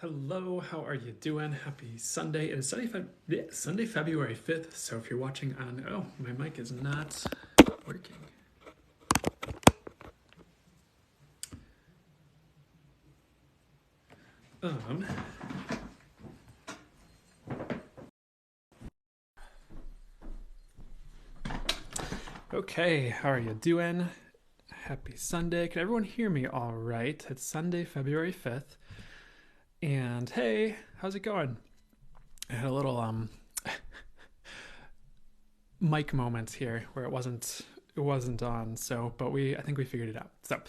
Hello, how are you doing? Happy Sunday. It is Sunday, February 5th. So if you're watching on, oh, my mic is not working. Um, okay, how are you doing? Happy Sunday. Can everyone hear me all right? It's Sunday, February 5th. And hey, how's it going? I had a little mic moment here where it wasn't on. So, but I think we figured it out. So,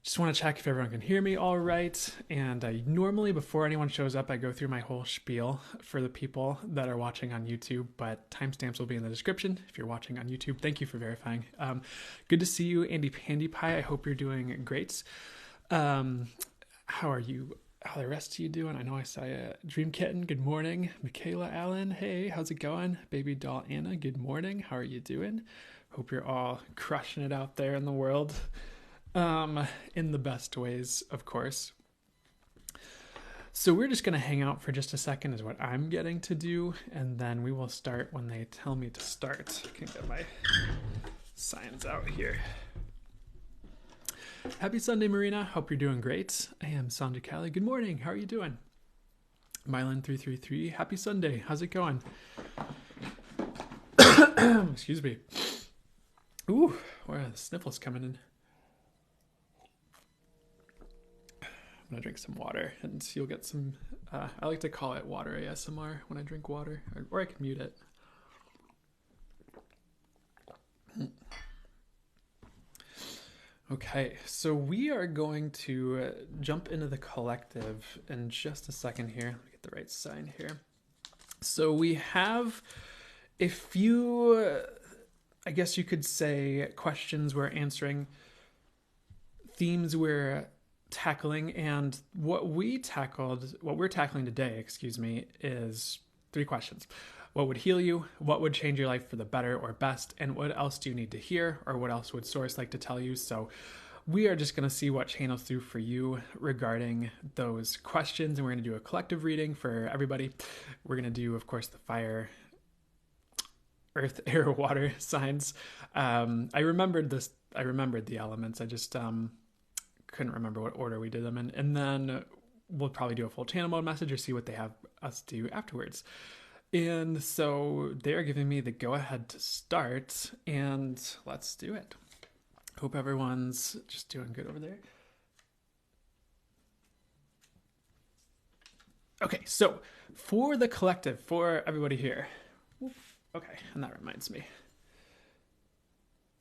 just want to check if everyone can hear me all right. And normally, before anyone shows up, I go through my whole spiel for the people that are watching on YouTube, but timestamps will be in the description if you're watching on YouTube. Thank you for verifying. Good to see you, Andy Pandy Pie. I hope you're doing great. How are you? How are the rest of you doing? I know I saw you. Dream Kitten, good morning. Michaela Allen, hey, how's it going? Baby doll Anna, good morning. How are you doing? Hope you're all crushing it out there in the world. In the best ways, of course. So we're just going to hang out for just a second is what I'm getting to do, and then we will start when they tell me to start. I can get my signs out here. Happy Sunday, Marina. Hope you're doing great. I am Sandra Callie. Good morning. How are you doing? Mylan333. Happy Sunday. How's it going? Excuse me. Ooh, where are the sniffles coming in? I'm gonna drink some water and you'll get some, I like to call it water ASMR when I drink water, or I can mute it. Okay, so we are going to jump into the collective in just a second here. Let me get the right sign here. So we have a few, I guess you could say, questions we're answering, themes we're tackling, and what we're tackling today, is 3 questions. What would heal you? What would change your life for the better or best? And what else do you need to hear? Or what else would Source like to tell you? So we are just going to see what channels through for you regarding those questions. And we're going to do a collective reading for everybody. We're going to do, of course, the fire, earth, air, water signs. I remembered the elements. I just couldn't remember what order we did them in. And then we'll probably do a full channel mode message or see what they have us do afterwards. And so they're giving me the go ahead to start, and let's do it. Hope everyone's just doing good over there. Okay, so for the collective, for everybody here. Okay, and that reminds me.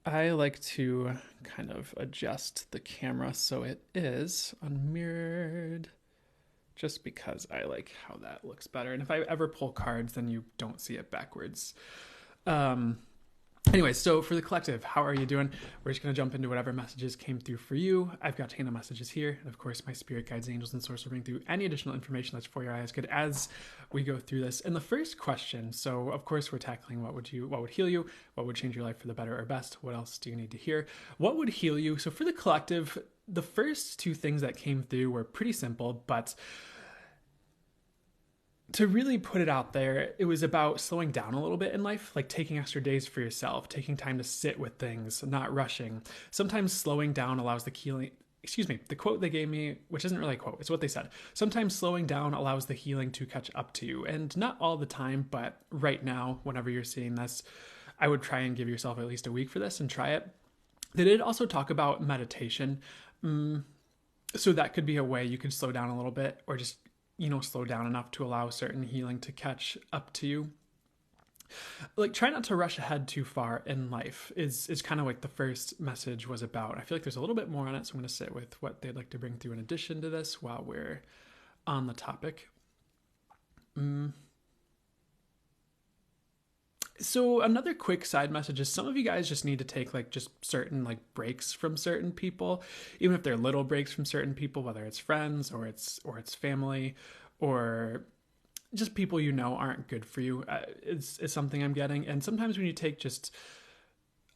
I like to kind of adjust the camera so it is unmirrored, just because I like how that looks better. And if I ever pull cards, then you don't see it backwards. Anyway, so for the collective, how are you doing? We're just going to jump into whatever messages came through for you. I've got channel messages here. And of course, my spirit guides, angels, and source will bring through any additional information that's for your eyes good as we go through this. And the first question, so of course, we're tackling what would heal you? What would change your life for the better or best? What else do you need to hear? What would heal you? So for the collective, the first 2 things that came through were pretty simple, but to really put it out there, it was about slowing down a little bit in life, like taking extra days for yourself, taking time to sit with things, not rushing. Sometimes slowing down allows the healing. The quote they gave me, which isn't really a quote, it's what they said. Sometimes slowing down allows the healing to catch up to you. And not all the time, but right now, whenever you're seeing this, I would try and give yourself at least a week for this and try it. They did also talk about meditation. So that could be a way you could slow down a little bit, or just slow down enough to allow certain healing to catch up to you. Like, try not to rush ahead too far in life is kind of like the first message was about. I feel like there's a little bit more on it, so I'm going to sit with what they'd like to bring through in addition to this while we're on the topic. So another quick side message is some of you guys just need to take just certain breaks from certain people, even if they're little breaks from certain people, whether it's friends or it's family or just people aren't good for you. It's something I'm getting. And sometimes when you take just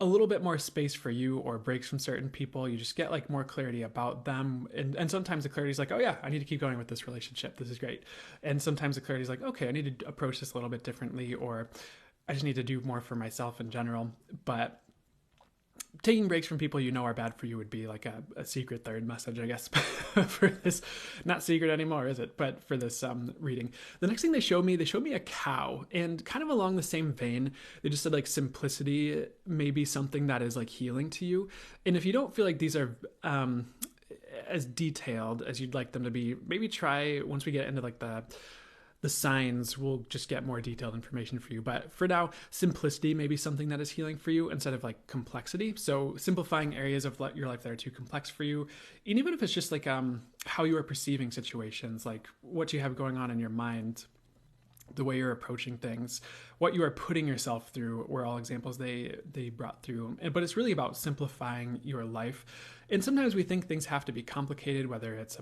a little bit more space for you or breaks from certain people. You just get like more clarity about them. And sometimes the clarity is like, oh yeah, I need to keep going with this relationship. This is great. And sometimes the clarity is like, okay, I need to approach this a little bit differently, or I just need to do more for myself in general. But taking breaks from people you know are bad for you would be like a secret third message, I guess, for this. Not secret anymore, is it? But for this reading. The next thing they showed me a cow, and kind of along the same vein, they just said like simplicity may be something that is like healing to you. And if you don't feel like these are as detailed as you'd like them to be, maybe try, once we get into like the signs, we'll just get more detailed information for you. But for now, simplicity may be something that is healing for you instead of like complexity. So simplifying areas of your life that are too complex for you. And even if it's just like how you are perceiving situations, like what you have going on in your mind, the way you're approaching things, what you are putting yourself through, were all examples they brought through. But it's really about simplifying your life. And sometimes we think things have to be complicated, whether it's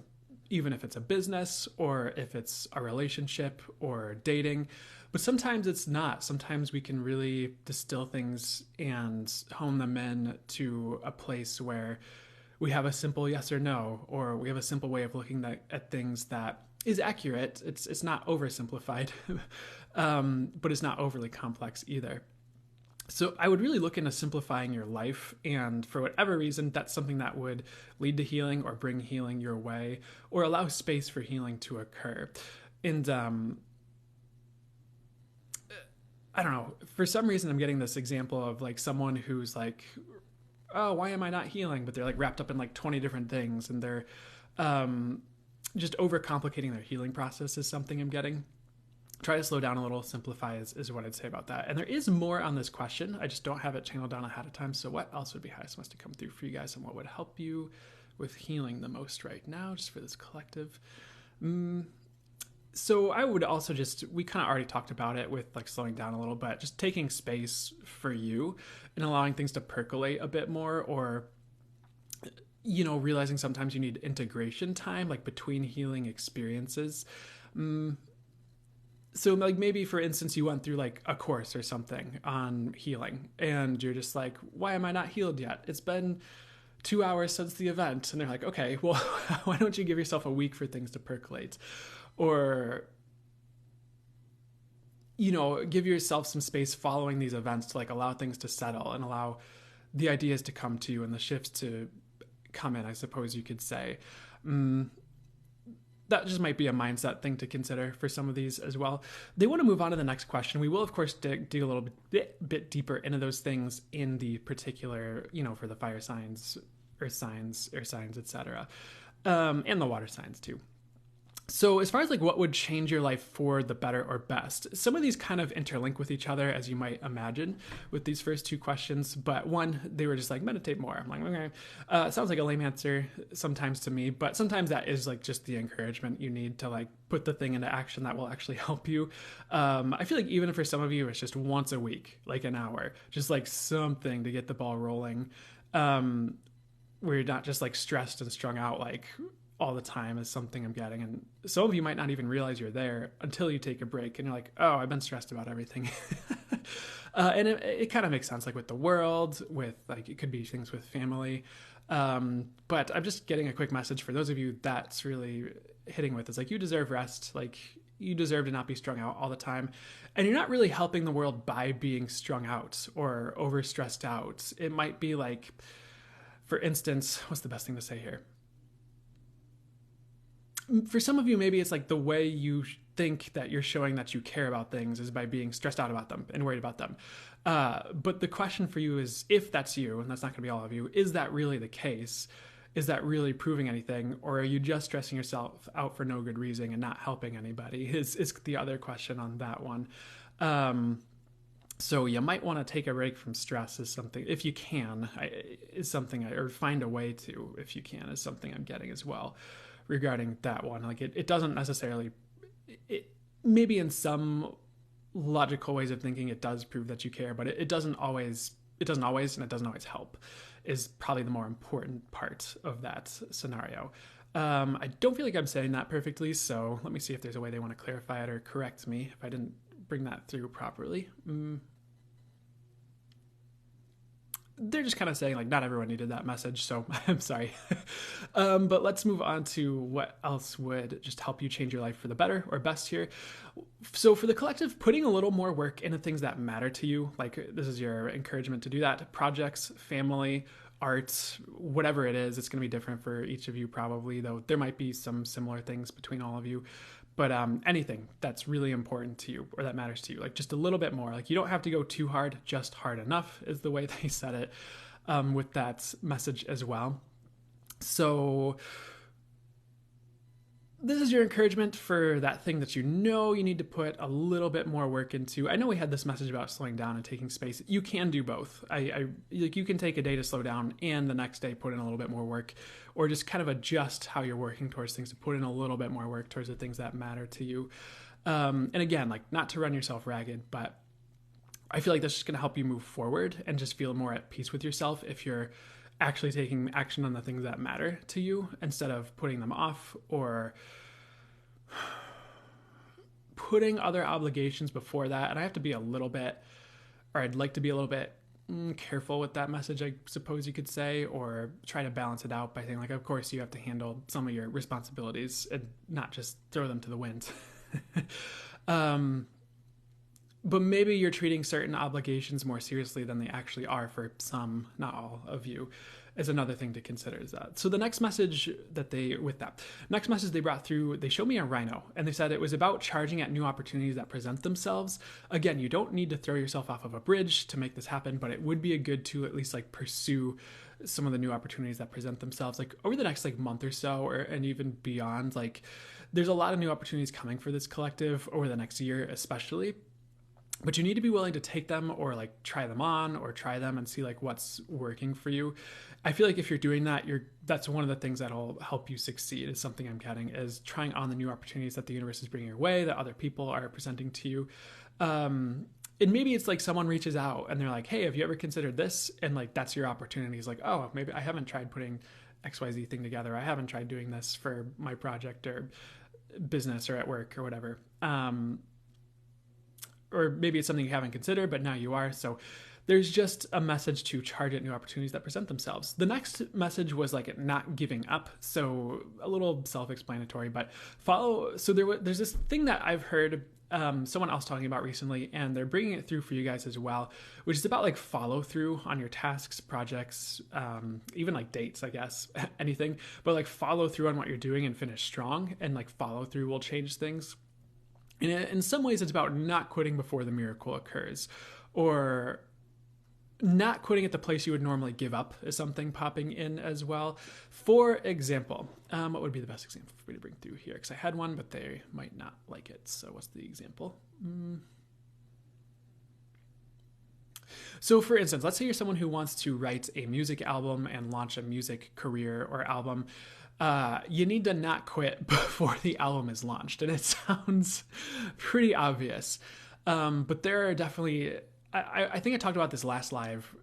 even if it's a business or if it's a relationship or dating, but sometimes it's not. Sometimes we can really distill things and hone them in to a place where we have a simple yes or no, or we have a simple way of looking at things that is accurate. It's not oversimplified, but it's not overly complex either. So I would really look into simplifying your life, and for whatever reason, that's something that would lead to healing or bring healing your way or allow space for healing to occur. And I don't know, for some reason I'm getting this example of like someone who's like, oh, why am I not healing? But they're like wrapped up in like 20 different things, and they're just overcomplicating their healing process is something I'm getting. Try to slow down a little, simplify is what I'd say about that. And there is more on this question. I just don't have it channeled down ahead of time. So what else would be highest must to come through for you guys, and what would help you with healing the most right now, just for this collective? So I would also we kind of already talked about it with like slowing down a little bit, just taking space for you and allowing things to percolate a bit more, or realizing sometimes you need integration time, like between healing experiences. So like maybe, for instance, you went through like a course or something on healing, and you're just like, why am I not healed yet? It's been 2 hours since the event. And they're like, okay, well, why don't you give yourself a week for things to percolate? Or, give yourself some space following these events to like allow things to settle and allow the ideas to come to you and the shifts to come in, I suppose you could say. That just might be a mindset thing to consider for some of these as well. They want to move on to the next question. We will, of course, dig a little bit deeper into those things in the particular, for the fire signs, earth signs, air signs, etc., and the water signs too. So as far as like what would change your life for the better or best, some of these kind of interlink with each other, as you might imagine, with these first two questions. But one, they were just like, meditate more. I'm like, okay, sounds like a lame answer sometimes to me, but sometimes that is like just the encouragement you need to like put the thing into action that will actually help you. I feel like even for some of you, it's just once a week, like an hour, just like something to get the ball rolling, where you're not just like stressed and strung out like all the time, is something I'm getting. And some of you might not even realize you're there until you take a break and you're like, oh, I've been stressed about everything. And it kind of makes sense, like with the world, with like, it could be things with family. But I'm just getting a quick message for those of you that's really hitting with. It's like, you deserve rest. Like, you deserve to not be strung out all the time. And you're not really helping the world by being strung out or over stressed out. It might be like, for instance, what's the best thing to say here? For some of you, maybe it's like the way you think that you're showing that you care about things is by being stressed out about them and worried about them. But the question for you is, if that's you, and that's not going to be all of you, is that really the case? Is that really proving anything? Or are you just stressing yourself out for no good reason and not helping anybody? Is the other question on that one. So you might want to take a break from stress, is something, if you can, or find a way to, if you can, is something I'm getting as well regarding that one. Like it doesn't necessarily, maybe in some logical ways of thinking, it does prove that you care, but it doesn't always, and it doesn't always help, is probably the more important part of that scenario. I don't feel like I'm saying that perfectly, so let me see if there's a way they want to clarify it or correct me if I didn't bring that through properly. they're just kind of saying like not everyone needed that message, so I'm sorry. But let's move on to what else would just help you change your life for the better or best here. So for the collective, putting a little more work into things that matter to you, like this is your encouragement to do that. Projects, family, art, whatever it is, it's going to be different for each of you probably, though there might be some similar things between all of you. But anything that's really important to you or that matters to you, like just a little bit more. Like you don't have to go too hard, just hard enough is the way they said it with that message as well. So this is your encouragement for that thing that you know you need to put a little bit more work into. I know we had this message about slowing down and taking space. You can do both. I like you can take a day to slow down and the next day put in a little bit more work, or just kind of adjust how you're working towards things to put in a little bit more work towards the things that matter to you. And again, like not to run yourself ragged, but I feel like that's just going to help you move forward and just feel more at peace with yourself if you're actually taking action on the things that matter to you instead of putting them off or putting other obligations before that. And I have to be a little bit, or I'd like to be a little bit careful with that message, I suppose you could say, or try to balance it out by saying like, of course you have to handle some of your responsibilities and not just throw them to the wind. But maybe you're treating certain obligations more seriously than they actually are for some, not all of you, is another thing to consider is that. So the next message they brought through, they showed me a rhino and they said it was about charging at new opportunities that present themselves. Again, you don't need to throw yourself off of a bridge to make this happen, but it would be a good to at least like pursue some of the new opportunities that present themselves like over the next like month or so, and even beyond. Like there's a lot of new opportunities coming for this collective over the next year, especially. But you need to be willing to take them or like try them on or try them and see like what's working for you. I feel like if you're doing that, that's one of the things that'll help you succeed is something I'm getting is trying on the new opportunities that the universe is bringing your way, that other people are presenting to you. And maybe it's like someone reaches out and they're like, hey, have you ever considered this? And like, that's your opportunity. It's like, oh, maybe I haven't tried putting XYZ thing together. I haven't tried doing this for my project or business or at work or whatever. Or maybe it's something you haven't considered, but now you are. So there's just a message to charge at new opportunities that present themselves. The next message was like not giving up. So a little self-explanatory, but follow. So there's this thing that I've heard someone else talking about recently, and they're bringing it through for you guys as well, which is about like follow through on your tasks, projects, even like dates, I guess, anything, but like follow through on what you're doing and finish strong, and like follow through will change things. And in some ways, it's about not quitting before the miracle occurs, or not quitting at the place you would normally give up is something popping in as well. For example, what would be the best example for me to bring through here? Because I had one, but they might not like it. So what's the example? So for instance, let's say you're someone who wants to write a music album and launch a music career or album. You need to not quit before the album is launched. And it sounds pretty obvious. But there are definitely, I think I talked about this last live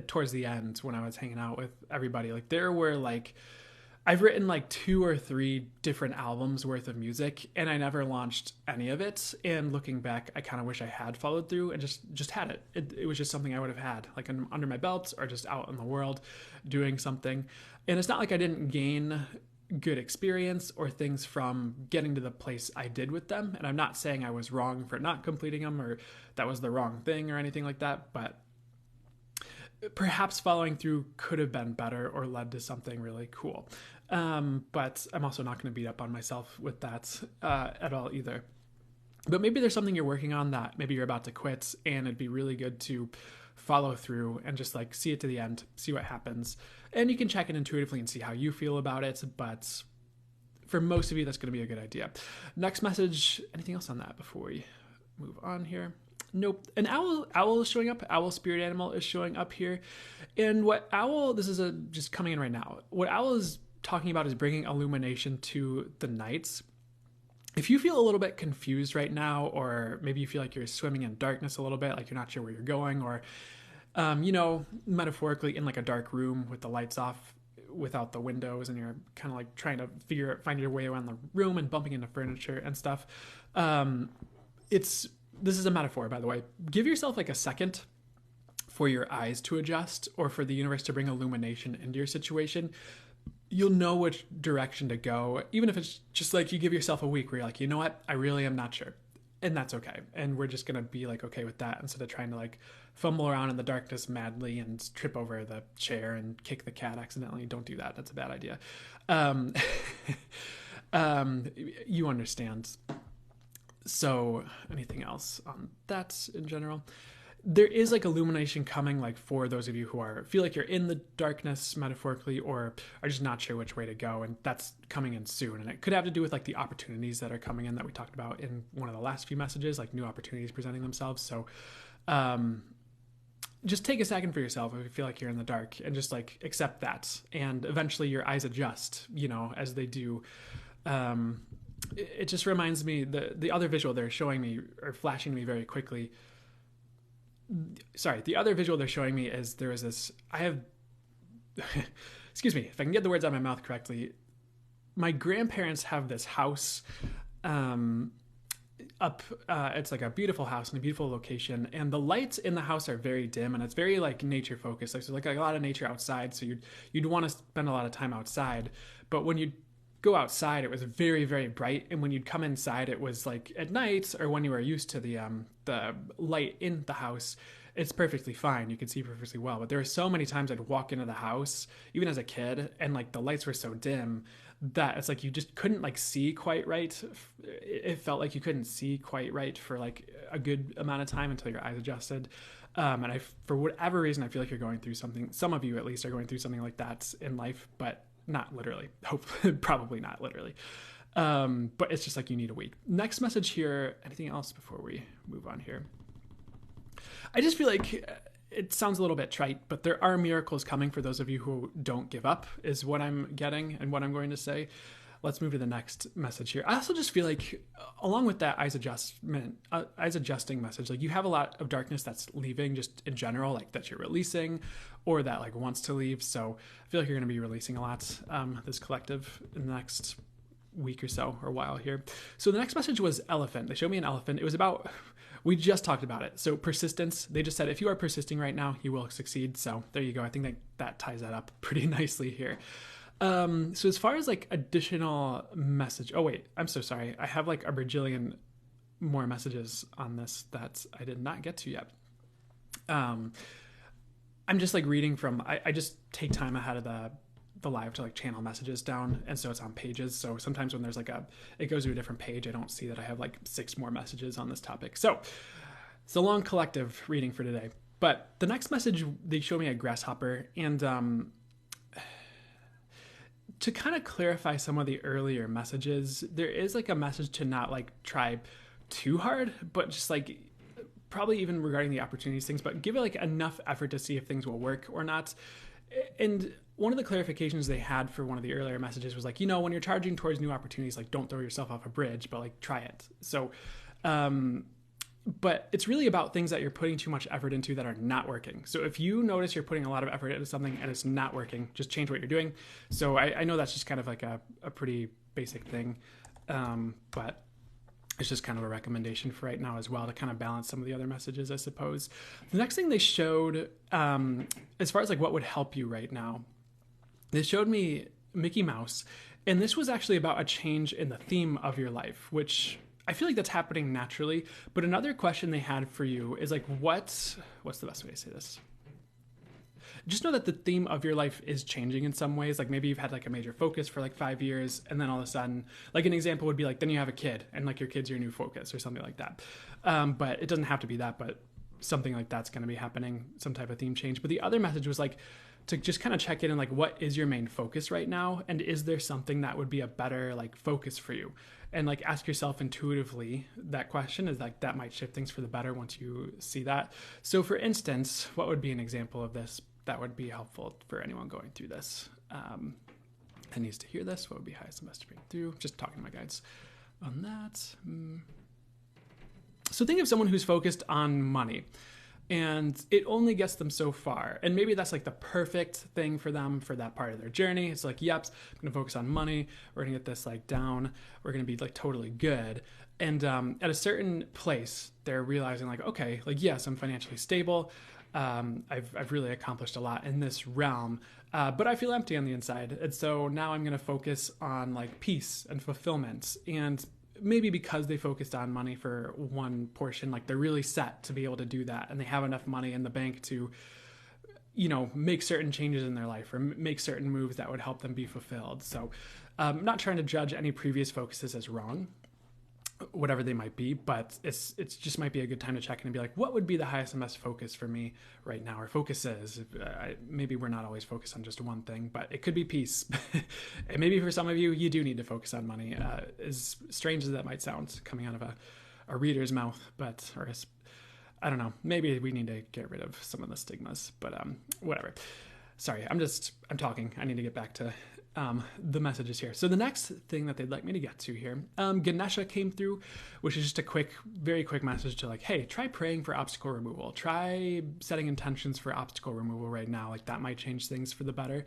towards the end when I was hanging out with everybody. Like there were like, I've written like 2 or 3 different albums worth of music, and I never launched any of it. And looking back, I kind of wish I had followed through and just had it. It was just something I would have had like under my belt or just out in the world doing something. And it's not like I didn't gain good experience or things from getting to the place I did with them. And I'm not saying I was wrong for not completing them or that was the wrong thing or anything like that, but perhaps following through could have been better or led to something really cool. But I'm also not going to beat up on myself with that at all either. But maybe there's something you're working on that maybe you're about to quit, and it'd be really good to follow through and just like see it to the end, see what happens. And you can check it intuitively and see how you feel about it. But for most of you, that's going to be a good idea. Next message, anything else on that before we move on here? Nope. An owl is showing up. Owl spirit animal is showing up here. And what owl, this is just coming in right now. What owl is talking about is bringing illumination to the nights. If you feel a little bit confused right now, or maybe you feel like you're swimming in darkness a little bit, like you're not sure where you're going, or, metaphorically in like a dark room with the lights off without the windows, and you're kind of like trying to find your way around the room and bumping into furniture and stuff. This is a metaphor, by the way. Give yourself like a second for your eyes to adjust or for the universe to bring illumination into your situation, you'll know which direction to go, even if it's just like you give yourself a week where you're like, you know what, I really am not sure. And that's okay. And we're just going to be like, okay with that, instead of trying to like fumble around in the darkness madly and trip over the chair and kick the cat accidentally. Don't do that. That's a bad idea. You understand. So anything else on that in general? There is like illumination coming, like for those of you who feel like you're in the darkness metaphorically, or are just not sure which way to go, and that's coming in soon. And it could have to do with like the opportunities that are coming in that we talked about in one of the last few messages, like new opportunities presenting themselves. So just take a second for yourself if you feel like you're in the dark, and just like accept that, and eventually your eyes adjust, as they do. It just reminds me, the other visual they're showing me or flashing to me very quickly. Sorry, the other visual they're showing me is there is this, excuse me, if I can get the words out of my mouth correctly. My grandparents have this house it's like a beautiful house in a beautiful location, and the lights in the house are very dim, and it's very like nature focused. Like, so like a lot of nature outside, so you'd want to spend a lot of time outside. But when you go outside, it was very, very bright, and when you'd come inside, it was like at night, or when you were used to the light in the house, it's perfectly fine. You can see perfectly well. But there were so many times I'd walk into the house, even as a kid, and like the lights were so dim that it's like you just couldn't like see quite right. It felt like you couldn't see quite right for like a good amount of time until your eyes adjusted. And for whatever reason, I feel like you're going through something. Some of you at least are going through something like that in life, but not literally. Probably not literally. But it's just like you need a week. Next message here. Anything else before we move on here? I just feel like it sounds a little bit trite, but there are miracles coming for those of you who don't give up, is what I'm getting and what I'm going to say. Let's move to the next message here. I also just feel like, along with that eyes adjusting message, like you have a lot of darkness that's leaving just in general, like that you're releasing, or that like wants to leave. So I feel like you're going to be releasing a lot, this collective, in the next week or so, or while here. So the next message was elephant. They showed me an elephant. It was about, we just talked about it. So persistence. They just said, if you are persisting right now, you will succeed. So there you go. I think that ties that up pretty nicely here. So as far as like additional message, oh wait, I'm so sorry. I have like a bajillion more messages on this that I did not get to yet. I'm just like reading from, I just take time ahead of the live to like channel messages down, and so it's on pages. So sometimes when there's like it goes to a different page, I don't see that I have like 6 more messages on this topic. So it's a long collective reading for today. But the next message, they show me a grasshopper, and to kind of clarify some of the earlier messages, there is like a message to not like try too hard, but just like probably even regarding the opportunities things, but give it like enough effort to see if things will work or not. And one of the clarifications they had for one of the earlier messages was like, when you're charging towards new opportunities, like don't throw yourself off a bridge, but like try it. So, but it's really about things that you're putting too much effort into that are not working. So if you notice you're putting a lot of effort into something and it's not working, just change what you're doing. So I know that's just kind of like a pretty basic thing. But it's just kind of a recommendation for right now as well, to kind of balance some of the other messages, I suppose. The next thing they showed, as far as like what would help you right now, they showed me Mickey Mouse, and this was actually about a change in the theme of your life, which I feel like that's happening naturally. But another question they had for you is like, what's the best way to say this? Just know that the theme of your life is changing in some ways. Like maybe you've had like a major focus for like 5 years, and then all of a sudden, like an example would be like, then you have a kid and like your kid's your new focus or something like that. But it doesn't have to be that, but something like that's going to be happening, some type of theme change. But the other message was like to just kind of check in and like, what is your main focus right now? And is there something that would be a better like focus for you? And like ask yourself intuitively that question, is like that might shift things for the better once you see that. So for instance, what would be an example of this that would be helpful for anyone going through this, that needs to hear this? What would be highest and best to bring through? Just talking to my guides on that. So think of someone who's focused on money, and it only gets them so far. And maybe that's like the perfect thing for them for that part of their journey. It's like, yep, I'm going to focus on money. We're going to get this like down. We're going to be like totally good. And at a certain place, they're realizing like, okay, like, yes, I'm financially stable. I've really accomplished a lot in this realm, but I feel empty on the inside. And so now I'm going to focus on like peace and fulfillment. And maybe because they focused on money for one portion, like they're really set to be able to do that. And they have enough money in the bank to, make certain changes in their life or make certain moves that would help them be fulfilled. So I'm not trying to judge any previous focuses as wrong, whatever they might be, but it's just might be a good time to check in and be like, what would be the highest and best focus for me right now, or focuses? Maybe we're not always focused on just one thing, but it could be peace. And maybe for some of you, you do need to focus on money, as strange as that might sound coming out of a reader's mouth, I don't know, maybe we need to get rid of some of the stigmas, but whatever. Sorry, I'm talking. I need to get back to the messages here. So the next thing that they'd like me to get to here, Ganesha came through, which is just a very quick message to like, hey, try praying for obstacle removal. Try setting intentions for obstacle removal right now. Like that might change things for the better.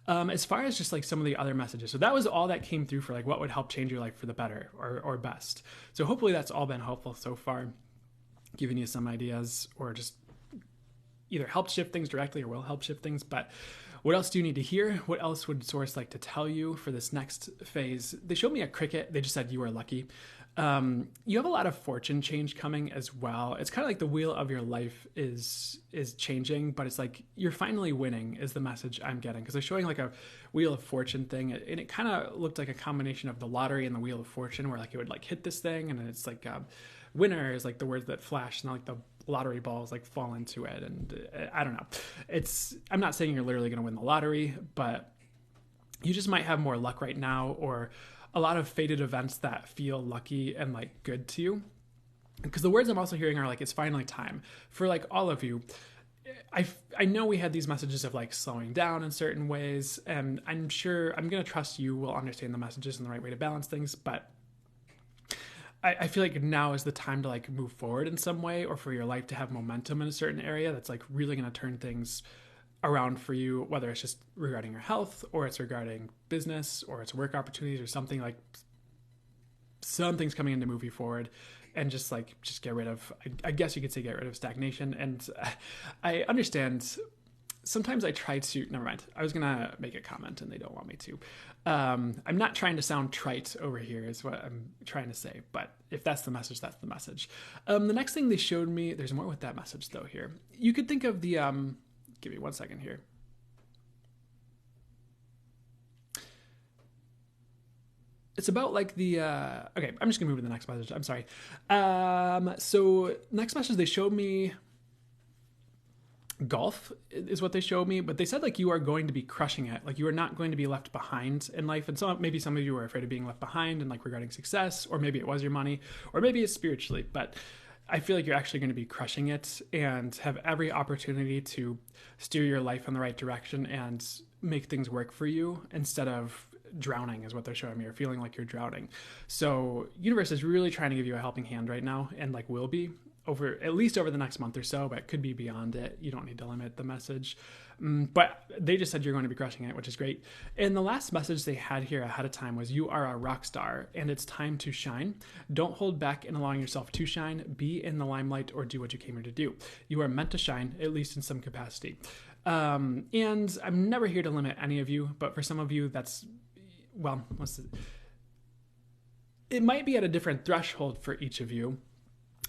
As far as just like some of the other messages. So that was all that came through for like what would help change your life for the better or best. So hopefully that's all been helpful so far, giving you some ideas or just either help shift things directly or will help shift things. But what else do you need to hear? What else would Source like to tell you for this next phase? They showed me a cricket. They just said you are lucky. You have a lot of fortune change coming as well. It's kind of like the wheel of your life is changing, but it's like you're finally winning is the message I'm getting, because they're showing like a wheel of fortune thing, and it kind of looked like a combination of the lottery and the wheel of fortune, where like it would like hit this thing, and it's like winner is like the words that flash, and like the lottery balls like fall into it. And I don't know. I'm not saying you're literally going to win the lottery, but you just might have more luck right now, or a lot of fated events that feel lucky and like good to you. Because the words I'm also hearing are like, it's finally time for like all of you. I know we had these messages of like slowing down in certain ways, and I'm sure I'm going to trust you will understand the messages and the right way to balance things, but I feel like now is the time to like move forward in some way, or for your life to have momentum in a certain area that's like really going to turn things around for you, whether it's just regarding your health, or it's regarding business, or it's work opportunities, or something like something's coming in to move you forward. And just get rid of, I guess you could say, get rid of stagnation. And I understand sometimes I try to, never mind. I was going to make a comment and they don't want me to. I'm not trying to sound trite over here is what I'm trying to say, but if that's the message, that's the message. The next thing they showed me, there's more with that message though here. You could think of the, give me 1 second here. It's about like the, okay, I'm just gonna move to the next message. I'm sorry. So next message, they showed me golf is what they showed me, but they said like you are going to be crushing it. Like you are not going to be left behind in life. And maybe some of you are afraid of being left behind and like regarding success, or maybe it was your money, or maybe it's spiritually, but I feel like you're actually going to be crushing it and have every opportunity to steer your life in the right direction and make things work for you instead of drowning is what they're showing me, or feeling like you're drowning. So universe is really trying to give you a helping hand right now, and like will be at least over the next month or so, but it could be beyond it. You don't need to limit the message. But they just said you're going to be crushing it, which is great. And the last message they had here ahead of time was you are a rock star and it's time to shine. Don't hold back in allowing yourself to shine. Be in the limelight or do what you came here to do. You are meant to shine, at least in some capacity. And I'm never here to limit any of you, but for some of you it might be at a different threshold for each of you.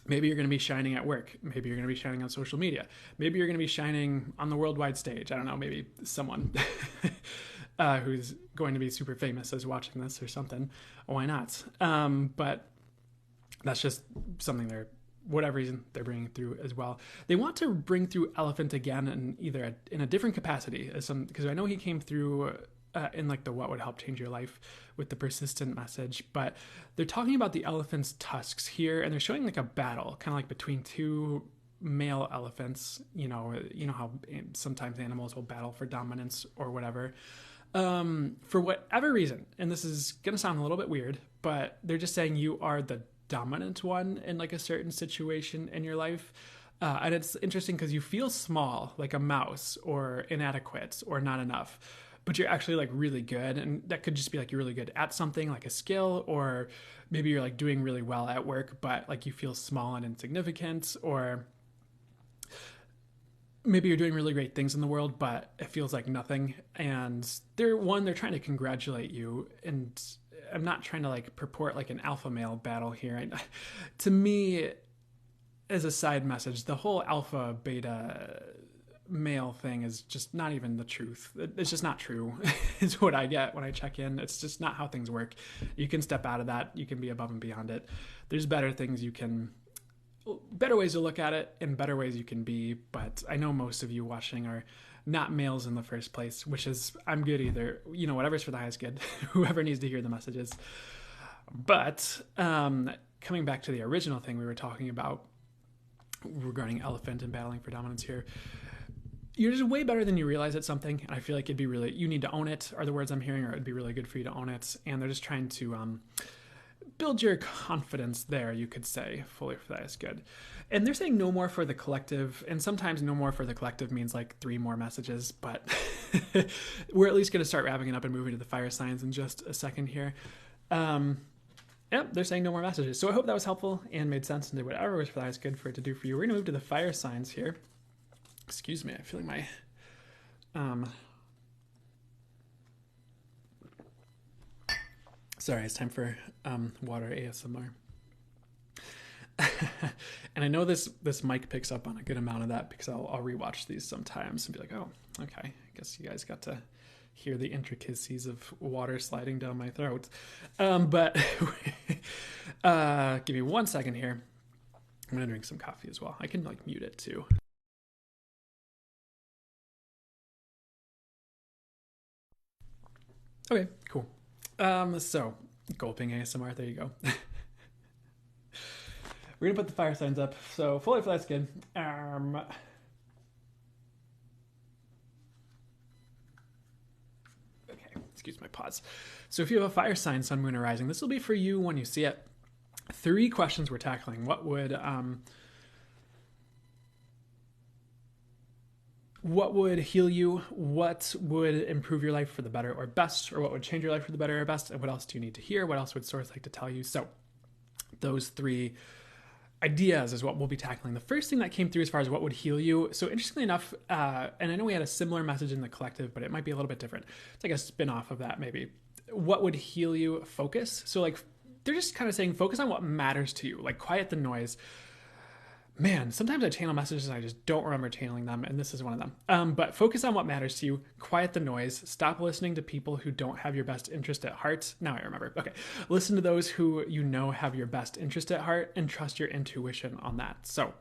Maybe you're going to be shining at work. Maybe you're going to be shining on social media. Maybe you're going to be shining on the worldwide stage. I don't know, maybe someone who's going to be super famous is watching this or something. Why not? But that's just something whatever reason they're bringing through as well. They want to bring through Elephant again, and either in a different capacity, because I know he came through in like the what would help change your life with the persistent message, but they're talking about the elephant's tusks here, and they're showing like a battle kind of like between two male elephants. You know how sometimes animals will battle for dominance or whatever, for whatever reason. And this is gonna sound a little bit weird, but they're just saying you are the dominant one in like a certain situation in your life. And it's interesting because you feel small, like a mouse, or inadequate, or not enough, but you're actually like really good. And that could just be like you're really good at something, like a skill, or maybe you're like doing really well at work, but like you feel small and insignificant, or maybe you're doing really great things in the world, but it feels like nothing. And they're trying to congratulate you. And I'm not trying to like purport like an alpha male battle here. To me, as a side message, the whole alpha beta male thing is just not even the truth. It's just not true. Is what I get when I check in. It's just not how things work. You can step out of that. You can be above and beyond it. There's better ways to look at it and better ways you can be. But I know most of you watching are not males in the first place, which is, I'm good either. Whatever's for the highest good. Whoever needs to hear the messages. But coming back to the original thing we were talking about regarding elephant and battling for dominance here, you're just way better than you realize at something. And I feel like you need to own it, are the words I'm hearing, or it'd be really good for you to own it. And they're just trying to build your confidence there, you could say, fully for that is good. And they're saying no more for the collective. And sometimes no more for the collective means like 3 more messages, but we're at least going to start wrapping it up and moving to the fire signs in just a second here. Yep, they're saying no more messages. So I hope that was helpful and made sense and did whatever was for that is good for it to do for you. We're going to move to the fire signs here. Excuse me, I feel like my sorry, it's time for water ASMR. And I know this mic picks up on a good amount of that because I'll rewatch these sometimes and be like, oh, okay, I guess you guys got to hear the intricacies of water sliding down my throat. But give me 1 second here. I'm gonna drink some coffee as well. I can like mute it too. Okay, cool. So gulping ASMR, there you go. We're gonna put the fire signs up. So fully for that's good. Okay, excuse my pause. So if you have a fire sign, sun, moon, or rising, this will be for you when you see it. 3 questions we're tackling. What would heal you? What would improve your life for the better or best? Or what would change your life for the better or best? And what else do you need to hear? What else would source like to tell you? So those 3 ideas is what we'll be tackling. The first thing that came through as far as what would heal you. So interestingly enough, and I know we had a similar message in the collective, but it might be a little bit different. It's like a spin-off of that maybe. What would heal you? Focus. So like they're just kind of saying focus on what matters to you. Like quiet the noise. Man, sometimes I channel messages and I just don't remember channeling them, and this is one of them. But focus on what matters to you, quiet the noise, stop listening to people who don't have your best interest at heart. Now I remember. Okay. Listen to those who you know have your best interest at heart and trust your intuition on that. So,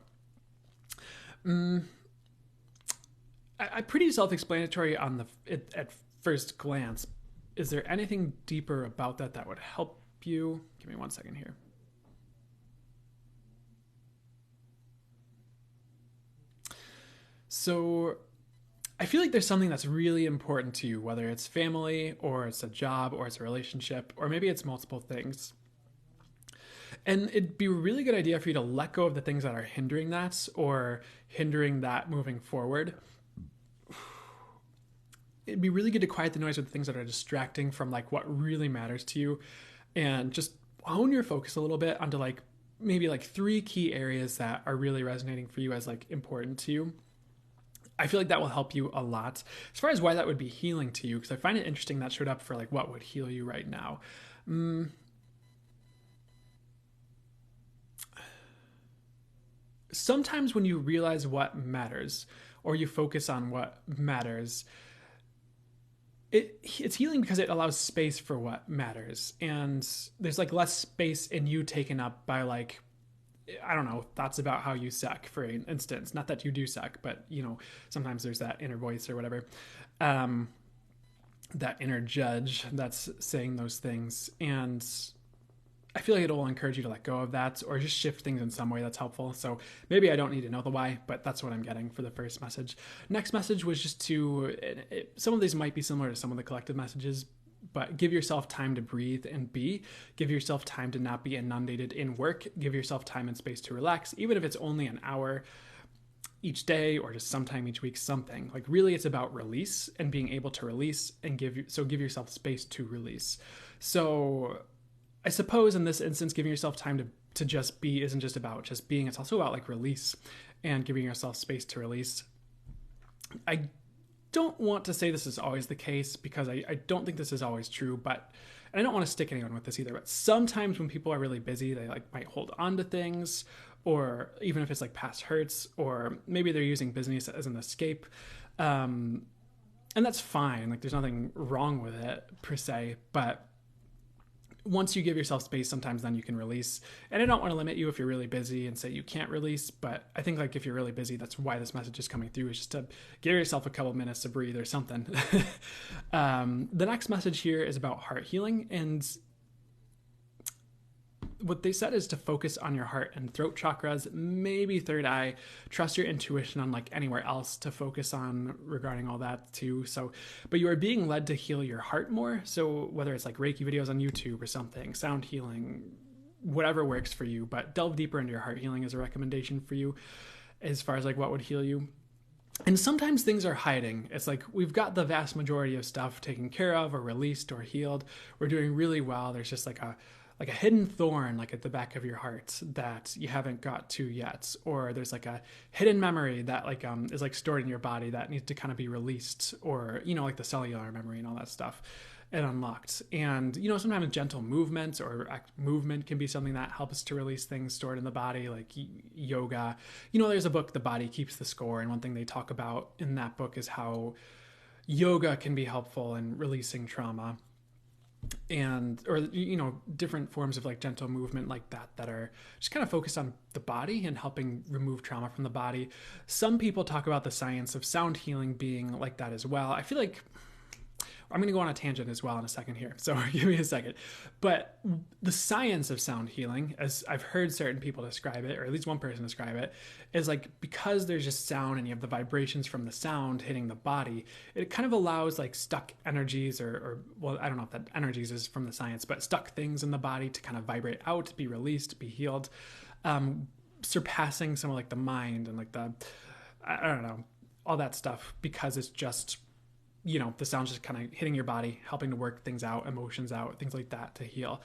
I pretty self-explanatory on at first glance. Is there anything deeper about that would help you? Give me 1 second here. So I feel like there's something that's really important to you, whether it's family or it's a job or it's a relationship, or maybe it's multiple things. And it'd be a really good idea for you to let go of the things that are hindering that or hindering that moving forward. It'd be really good to quiet the noise with the things that are distracting from like what really matters to you and just hone your focus a little bit onto like maybe like 3 key areas that are really resonating for you as like important to you. I feel like that will help you a lot. As far as why that would be healing to you, because I find it interesting that showed up for like what would heal you right now. Sometimes when you realize what matters or you focus on what matters, it's healing because it allows space for what matters. And there's like less space in you taken up by like, I don't know, thoughts about how you suck, for instance. Not that you do suck, but, sometimes there's that inner voice or whatever, that inner judge that's saying those things. And I feel like it will encourage you to let go of that or just shift things in some way that's helpful. So maybe I don't need to know the why, but that's what I'm getting for the first message. Next message was just some of these might be similar to some of the collective messages, but give yourself time to breathe and be. Give yourself time to not be inundated in work. Give yourself time and space to relax, even if it's only an hour each day or just sometime each week, something. Like really it's about release and being able to release and give yourself space to release. So I suppose in this instance, giving yourself time to just be isn't just about just being. It's also about like release and giving yourself space to release. I don't want to say this is always the case because I don't think this is always true, but and I don't want to stick anyone with this either, but sometimes when people are really busy, they like might hold on to things, or even if it's like past hurts, or maybe they're using business as an escape. And that's fine. Like there's nothing wrong with it per se, but once you give yourself space, sometimes then you can release. And I don't want to limit you if you're really busy and say you can't release, but I think like if you're really busy, that's why this message is coming through, is just to give yourself a couple minutes to breathe or something. The next message here is about heart healing, and what they said is to focus on your heart and throat chakras, maybe third eye. Trust your intuition on like anywhere else to focus on regarding all that too. So, but you are being led to heal your heart more. So whether it's like Reiki videos on YouTube or something, sound healing, whatever works for you, but delve deeper into your heart healing is a recommendation for you as far as like what would heal you. And sometimes things are hiding. It's like we've got the vast majority of stuff taken care of or released or healed. We're doing really well. There's just like a hidden thorn like at the back of your heart that you haven't got to yet, or there's like a hidden memory that like is like stored in your body that needs to kind of be released, or you know, like the cellular memory and all that stuff, and unlocked. And you know, sometimes gentle movements or movement can be something that helps to release things stored in the body, like yoga. You know, there's a book, The Body Keeps the Score, and one thing they talk about in that book is how yoga can be helpful in releasing trauma, and or you know, different forms of like gentle movement like that are just kind of focused on the body and helping remove trauma from the body. Some people talk about the science of sound healing being like that as well. I feel like I'm going to go on a tangent as well in a second here, so give me a second. But the science of sound healing, as I've heard certain people describe it, or at least one person describe it, is like because there's just sound and you have the vibrations from the sound hitting the body, it kind of allows like stuck energies or well, I don't know if that energies is from the science, but stuck things in the body to kind of vibrate out, be released, be healed, surpassing some of like the mind and like the, I don't know, all that stuff, because it's just, you know, the sound's just kind of hitting your body, helping to work things out, emotions out, things like that to heal.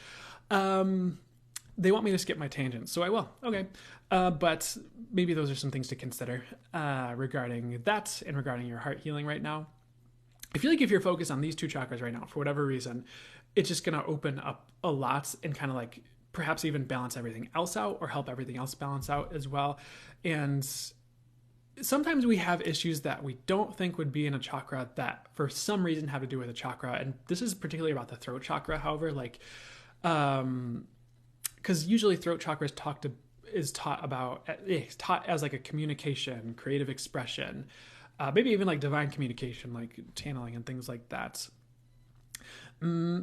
They want me to skip my tangent, so I will. Okay. But maybe those are some things to consider regarding that and regarding your heart healing right now. I feel like if you're focused on these two chakras right now, for whatever reason, it's just going to open up a lot and kind of like perhaps even balance everything else out, or help everything else balance out as well. And sometimes we have issues that we don't think would be in a chakra that for some reason have to do with a chakra. And this is particularly about the throat chakra. However, like, because usually throat chakra is taught as like a communication, creative expression, maybe even like divine communication, like channeling and things like that. I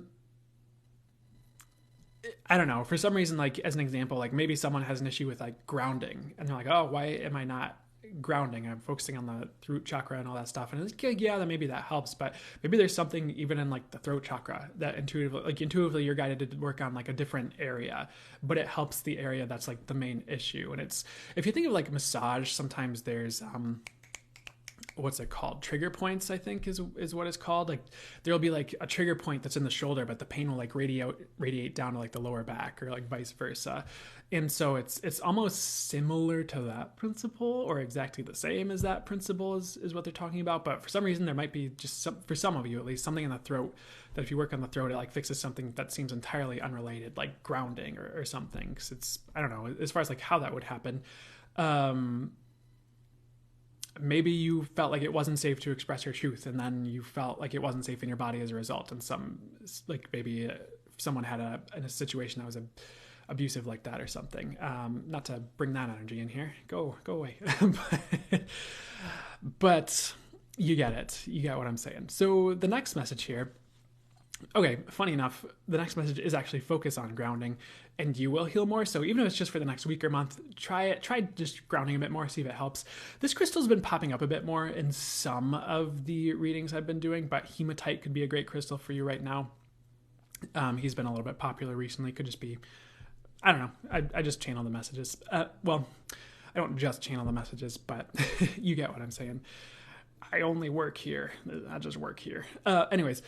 don't know. For some reason, like as an example, like maybe someone has an issue with like grounding and they're like, oh, why am I not grounding? I'm focusing on the throat chakra and all that stuff. And it's like, yeah, that maybe that helps, but maybe there's something even in like the throat chakra that intuitively you're guided to work on like a different area, but it helps the area that's like the main issue. And it's, if you think of like massage, sometimes there's, what's it called? Trigger points, I think is what it's called. Like there'll be like a trigger point that's in the shoulder, but the pain will like radiate down to like the lower back, or like vice versa. And so it's almost similar to that principle, or exactly the same as that principle is what they're talking about. But for some reason, there might be just for some of you at least, something in the throat that if you work on the throat, it like fixes something that seems entirely unrelated, like grounding or something. Cause it's, I don't know, as far as like how that would happen. Maybe you felt like it wasn't safe to express your truth, and then you felt like it wasn't safe in your body as a result. And some, like maybe someone had in a situation that was abusive like that or something. Not to bring that energy in here. Go away. But you get it. You get what I'm saying. So the next message here. Okay, funny enough, the next message is actually focus on grounding, and you will heal more. So even if it's just for the next week or month, try it. Try just grounding a bit more, see if it helps. This crystal's been popping up a bit more in some of the readings I've been doing, but hematite could be a great crystal for you right now. He's been a little bit popular recently. Could just be, I don't know. I just channel the messages. Well, I don't just channel the messages, but you get what I'm saying. I only work here. I just work here. Anyways.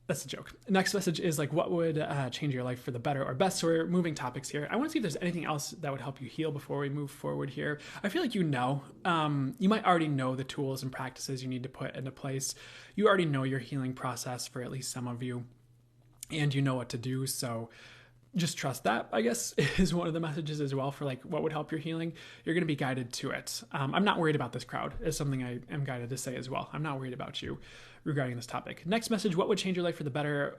That's a joke. Next message is like, what would change your life for the better or best? So we're moving topics here. I want to see if there's anything else that would help you heal before we move forward here. I feel like you might already know the tools and practices you need to put into place. You already know your healing process for at least some of you, and you know what to do. So just trust that, I guess, is one of the messages as well for like what would help your healing. You're going to be guided to it. I'm not worried about this crowd is something I am guided to say as well. I'm not worried about you regarding this topic. Next message, what would change your life for the better?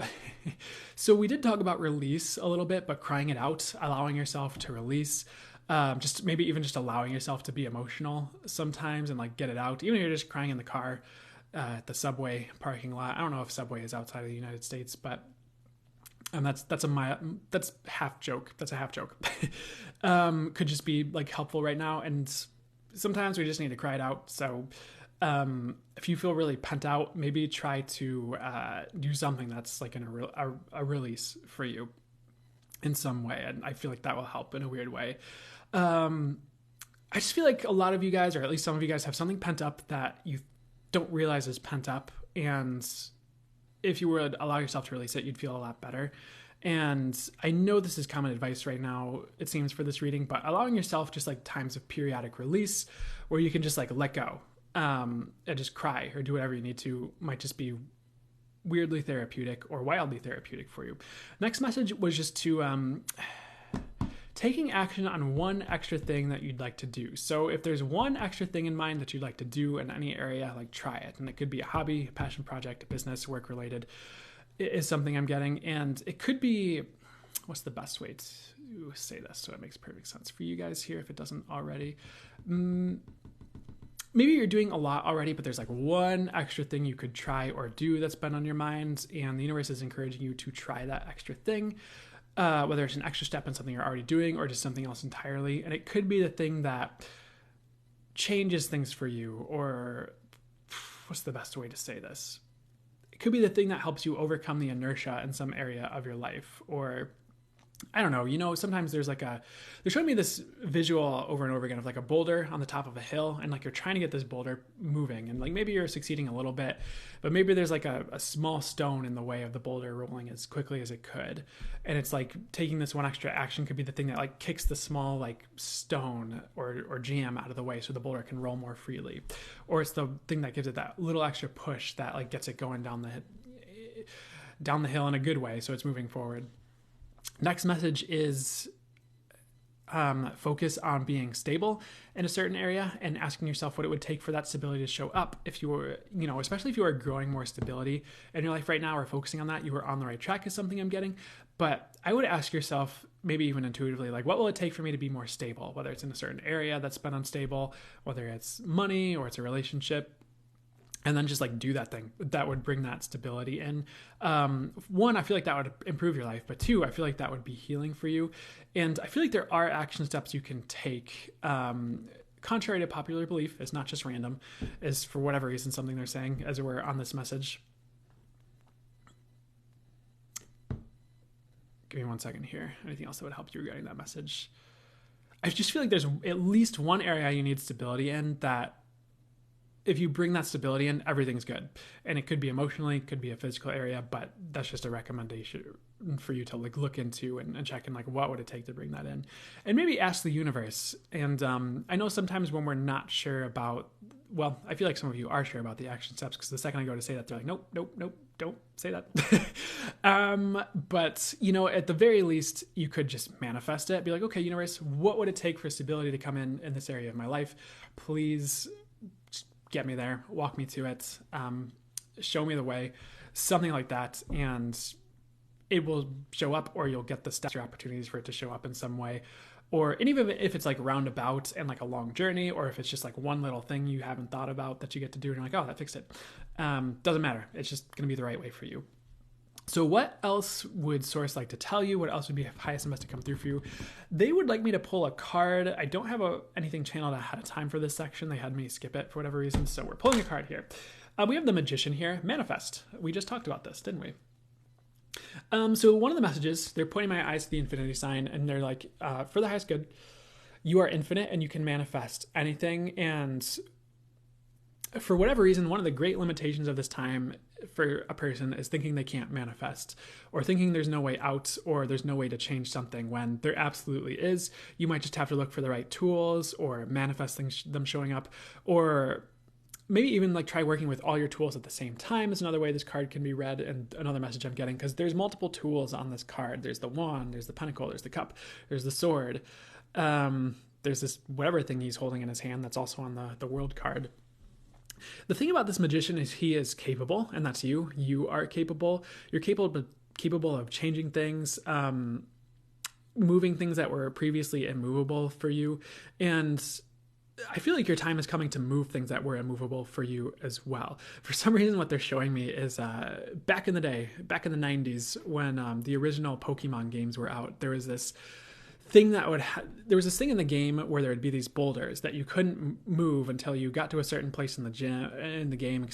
So we did talk about release a little bit, but crying it out, allowing yourself to release, just maybe even just allowing yourself to be emotional sometimes and like get it out. Even if you're just crying in the car, at the subway parking lot. I don't know if Subway is outside of the United States, but that's half joke. That's a half joke. Could just be like helpful right now. And sometimes we just need to cry it out. So if you feel really pent out, maybe try to do something that's like a release for you in some way. And I feel like that will help in a weird way. I just feel like a lot of you guys, or at least some of you guys, have something pent up that you don't realize is pent up. And if you would allow yourself to release it, you'd feel a lot better. And I know this is common advice right now, it seems, for this reading, but allowing yourself just like times of periodic release where you can just like let go and just cry or do whatever you need to might just be weirdly therapeutic or wildly therapeutic for you. Next message was just to taking action on one extra thing that you'd like to do. So if there's one extra thing in mind that you'd like to do in any area, like try it. And it could be a hobby, a passion project, a business, work related is something I'm getting. And it could be, what's the best way to say this so it makes perfect sense for you guys here if it doesn't already? Maybe you're doing a lot already, but there's like one extra thing you could try or do that's been on your mind, and the universe is encouraging you to try that extra thing, whether it's an extra step in something you're already doing or just something else entirely. And it could be the thing that changes things for you, or what's the best way to say this? It could be the thing that helps you overcome the inertia in some area of your life, or I don't know, sometimes they're showing me this visual over and over again of like a boulder on the top of a hill, and like you're trying to get this boulder moving, and like maybe you're succeeding a little bit, but maybe there's like a small stone in the way of the boulder rolling as quickly as it could. And it's like taking this one extra action could be the thing that like kicks the small like stone or jam out of the way so the boulder can roll more freely. Or it's the thing that gives it that little extra push that like gets it going down the hill in a good way so it's moving forward. Next message is focus on being stable in a certain area and asking yourself what it would take for that stability to show up. If you were, especially if you are growing more stability in your life right now or focusing on that, you are on the right track is something I'm getting. But I would ask yourself, maybe even intuitively, like, what will it take for me to be more stable? Whether it's in a certain area that's been unstable, whether it's money or it's a relationship. And then just like do that thing that would bring that stability in. One, I feel like that would improve your life, but two, I feel like that would be healing for you. And I feel like there are action steps you can take. Contrary to popular belief, it's not just random, is for whatever reason something they're saying as we're on this message. Give me 1 second here. Anything else that would help you regarding that message? I just feel like there's at least one area you need stability in that if you bring that stability in, everything's good. And it could be emotionally, it could be a physical area, but that's just a recommendation for you to like look into and check in, like, what would it take to bring that in? And maybe ask the universe. And I know sometimes when we're not sure about, well, I feel like some of you are sure about the action steps, because the second I go to say that, they're like, nope, don't say that. But, at the very least, you could just manifest it. Be like, okay, universe, what would it take for stability to come in this area of my life? Please get me there, walk me to it, show me the way, something like that. And it will show up, or you'll get the steps or opportunities for it to show up in some way. And even if it's like roundabout and like a long journey, or if it's just like one little thing you haven't thought about that you get to do and you're like, oh, that fixed it. Doesn't matter. It's just going to be the right way for you. So what else would Source like to tell you? What else would be highest and best to come through for you? They would like me to pull a card. I don't have anything channeled ahead of time for this section. They had me skip it for whatever reason. So we're pulling a card here. We have the Magician here. Manifest. We just talked about this, didn't we? So one of the messages, they're pointing my eyes to the infinity sign, and they're like, for the highest good, you are infinite and you can manifest anything. And for whatever reason, one of the great limitations of this time for a person is thinking they can't manifest, or thinking there's no way out, or there's no way to change something when there absolutely is. You might just have to look for the right tools, or manifest them showing up, or maybe even like try working with all your tools at the same time is another way this card can be read, and another message I'm getting, because there's multiple tools on this card. There's the wand, there's the pentacle, there's the cup, there's the sword. There's this whatever thing he's holding in his hand that's also on the world card. The thing about this magician is he is capable, and that's you. You are capable. You're capable of changing things, moving things that were previously immovable for you. And I feel like your time is coming to move things that were immovable for you as well. For some reason, what they're showing me is back in the day, back in the 90s, when the original Pokemon games were out, there was this thing that there was this thing in the game where there would be these boulders that you couldn't move until you got to a certain place in the game,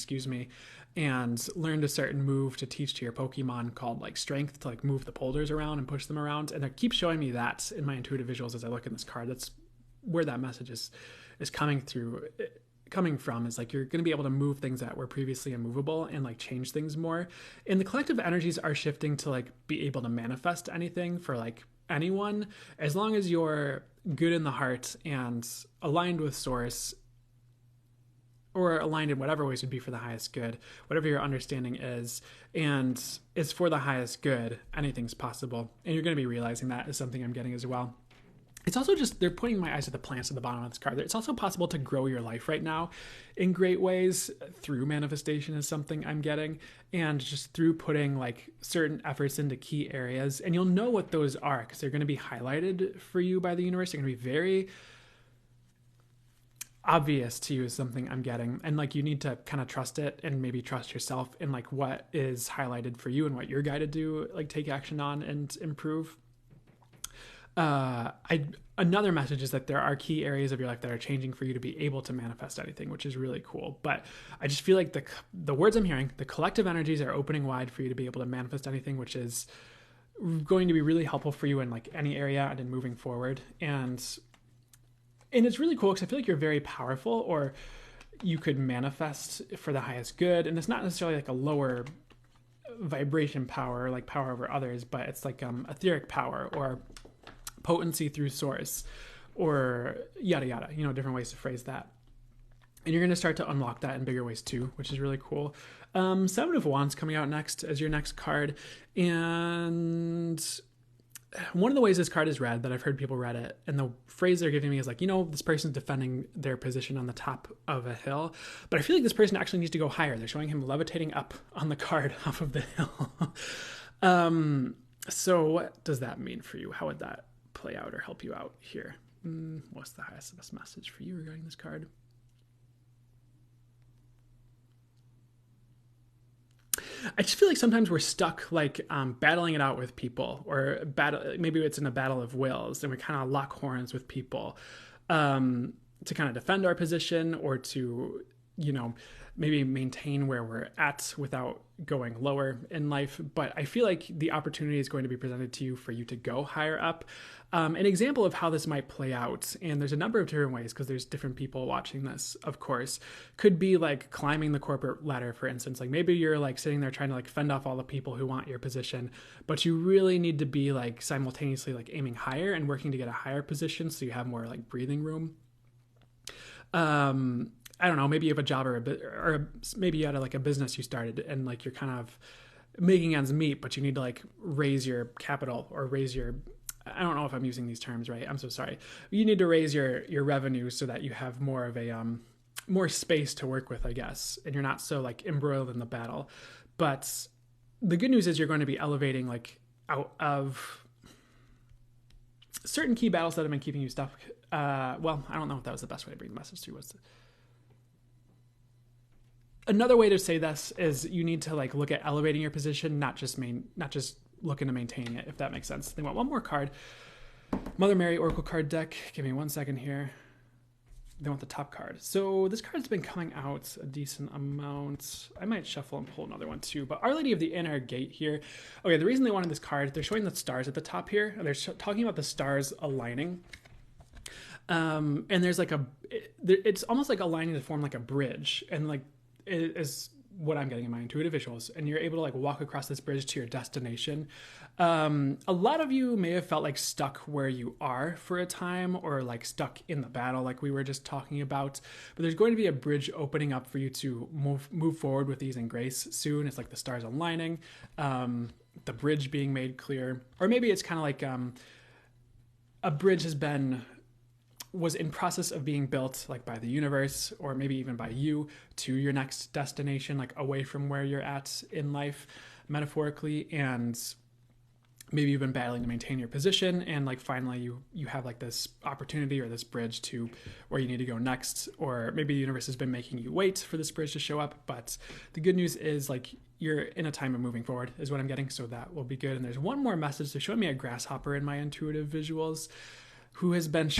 and learned a certain move to teach to your Pokemon called like strength, to like move the boulders around and push them around. And they keep showing me that in my intuitive visuals as I look at this card. That's where that message is coming from, is like you're going to be able to move things that were previously immovable and like change things more. And the collective energies are shifting to like be able to manifest anything for like anyone, as long as you're good in the heart and aligned with source, or aligned in whatever ways would be for the highest good, whatever your understanding is, and it's for the highest good, anything's possible. And you're going to be realizing that is something I'm getting as well. It's also just, they're pointing my eyes at the plants at the bottom of this card. It's also possible to grow your life right now in great ways through manifestation is something I'm getting, and just through putting like certain efforts into key areas. And you'll know what those are because they're going to be highlighted for you by the universe. They're going to be very obvious to you is something I'm getting. And like you need to kind of trust it, and maybe trust yourself in like what is highlighted for you and what you're guided to like take action on and improve. Another message is that there are key areas of your life that are changing for you to be able to manifest anything, which is really cool. But I just feel like the words I'm hearing, the collective energies are opening wide for you to be able to manifest anything, which is going to be really helpful for you in like any area and in moving forward. And it's really cool because I feel like you're very powerful, or you could manifest for the highest good. And it's not necessarily like a lower vibration power, like power over others, but it's like etheric power, or potency through source, or yada yada, different ways to phrase that. And you're going to start to unlock that in bigger ways too, which is really cool. Seven of Wands coming out next as your next card. And one of the ways this card is read, that I've heard people read it, and the phrase they're giving me is like, this person's defending their position on the top of a hill, but I feel like this person actually needs to go higher. They're showing him levitating up on the card off of the hill. So what does that mean for you? How would that play out or help you out here? What's the highest and best message for you regarding this card? I just feel like sometimes we're stuck like battling it out with people, or maybe it's in a battle of wills, and we kind of lock horns with people to kind of defend our position, or to maybe maintain where we're at without going lower in life. But I feel like the opportunity is going to be presented to you for you to go higher up. An example of how this might play out, and there's a number of different ways because there's different people watching this, of course, could be like climbing the corporate ladder, for instance. Like maybe you're like sitting there trying to like fend off all the people who want your position, but you really need to be like simultaneously like aiming higher and working to get a higher position so you have more like breathing room. I don't know, maybe you have a job or maybe you had like a business you started, and like you're kind of making ends meet, but you need to like raise your capital, or raise your, I don't know if I'm using these terms right, I'm so sorry. You need to raise your revenue so that you have more of a, more space to work with, I guess. And you're not so like embroiled in the battle. But the good news is you're going to be elevating like out of certain key battles that have been keeping you stuck. Well, I don't know if that was the best way to bring the message through. Another way to say this is you need to like look at elevating your position, not just looking to maintain it, if that makes sense. They want one more card. Mother Mary Oracle card deck. Give me 1 second here. They want the top card. So this card's been coming out a decent amount. I might shuffle and pull another one too. But Our Lady of the Inner Gate here. Okay, the reason they wanted this card, they're showing the stars at the top here, and they're talking about the stars aligning. And there's like it's almost like aligning to form like a bridge, and like it is what I'm getting in my intuitive visuals, and you're able to like walk across this bridge to your destination. A lot of you may have felt like stuck where you are for a time, or like stuck in the battle like we were just talking about, but there's going to be a bridge opening up for you to move forward with ease and grace soon. It's like the stars aligning, the bridge being made clear, or maybe it's kind of like a bridge was in process of being built, like by the universe, or maybe even by you, to your next destination, like away from where you're at in life, metaphorically. And maybe you've been battling to maintain your position, and like finally you have like this opportunity or this bridge to where you need to go next. Or maybe the universe has been making you wait for this bridge to show up, but the good news is like you're in a time of moving forward is what I'm getting, so that will be good. And there's one more message. They're showing me a grasshopper in my intuitive visuals who has been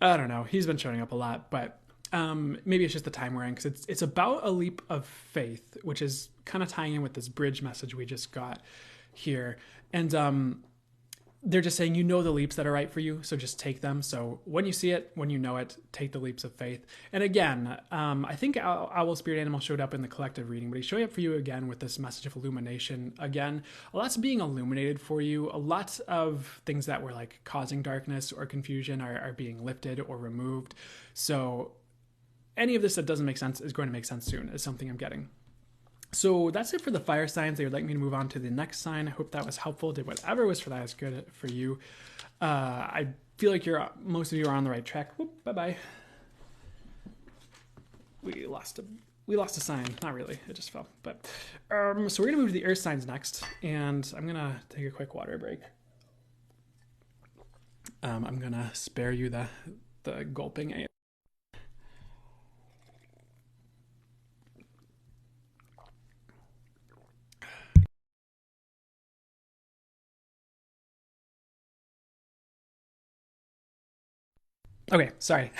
I don't know, he's been showing up a lot, but maybe it's just the time we're in, because it's about a leap of faith, which is kind of tying in with this bridge message we just got here. And they're just saying, the leaps that are right for you, so just take them. So when you see it, when you know it, take the leaps of faith. And again, I think Owl Spirit Animal showed up in the collective reading, but he's showing up for you again with this message of illumination. Again, a lot's being illuminated for you. A lot of things that were like causing darkness or confusion are being lifted or removed. So any of this that doesn't make sense is going to make sense soon, is something I'm getting. So that's it for the fire signs. They would like me to move on to the next sign. I hope that was helpful. Did whatever was for that is good for you. I feel like most of you are on the right track. Whoop, bye-bye. We lost a sign. Not really. It just fell. But so we're going to move to the earth signs next, and I'm going to take a quick water break. I'm going to spare you the gulping. Okay, sorry.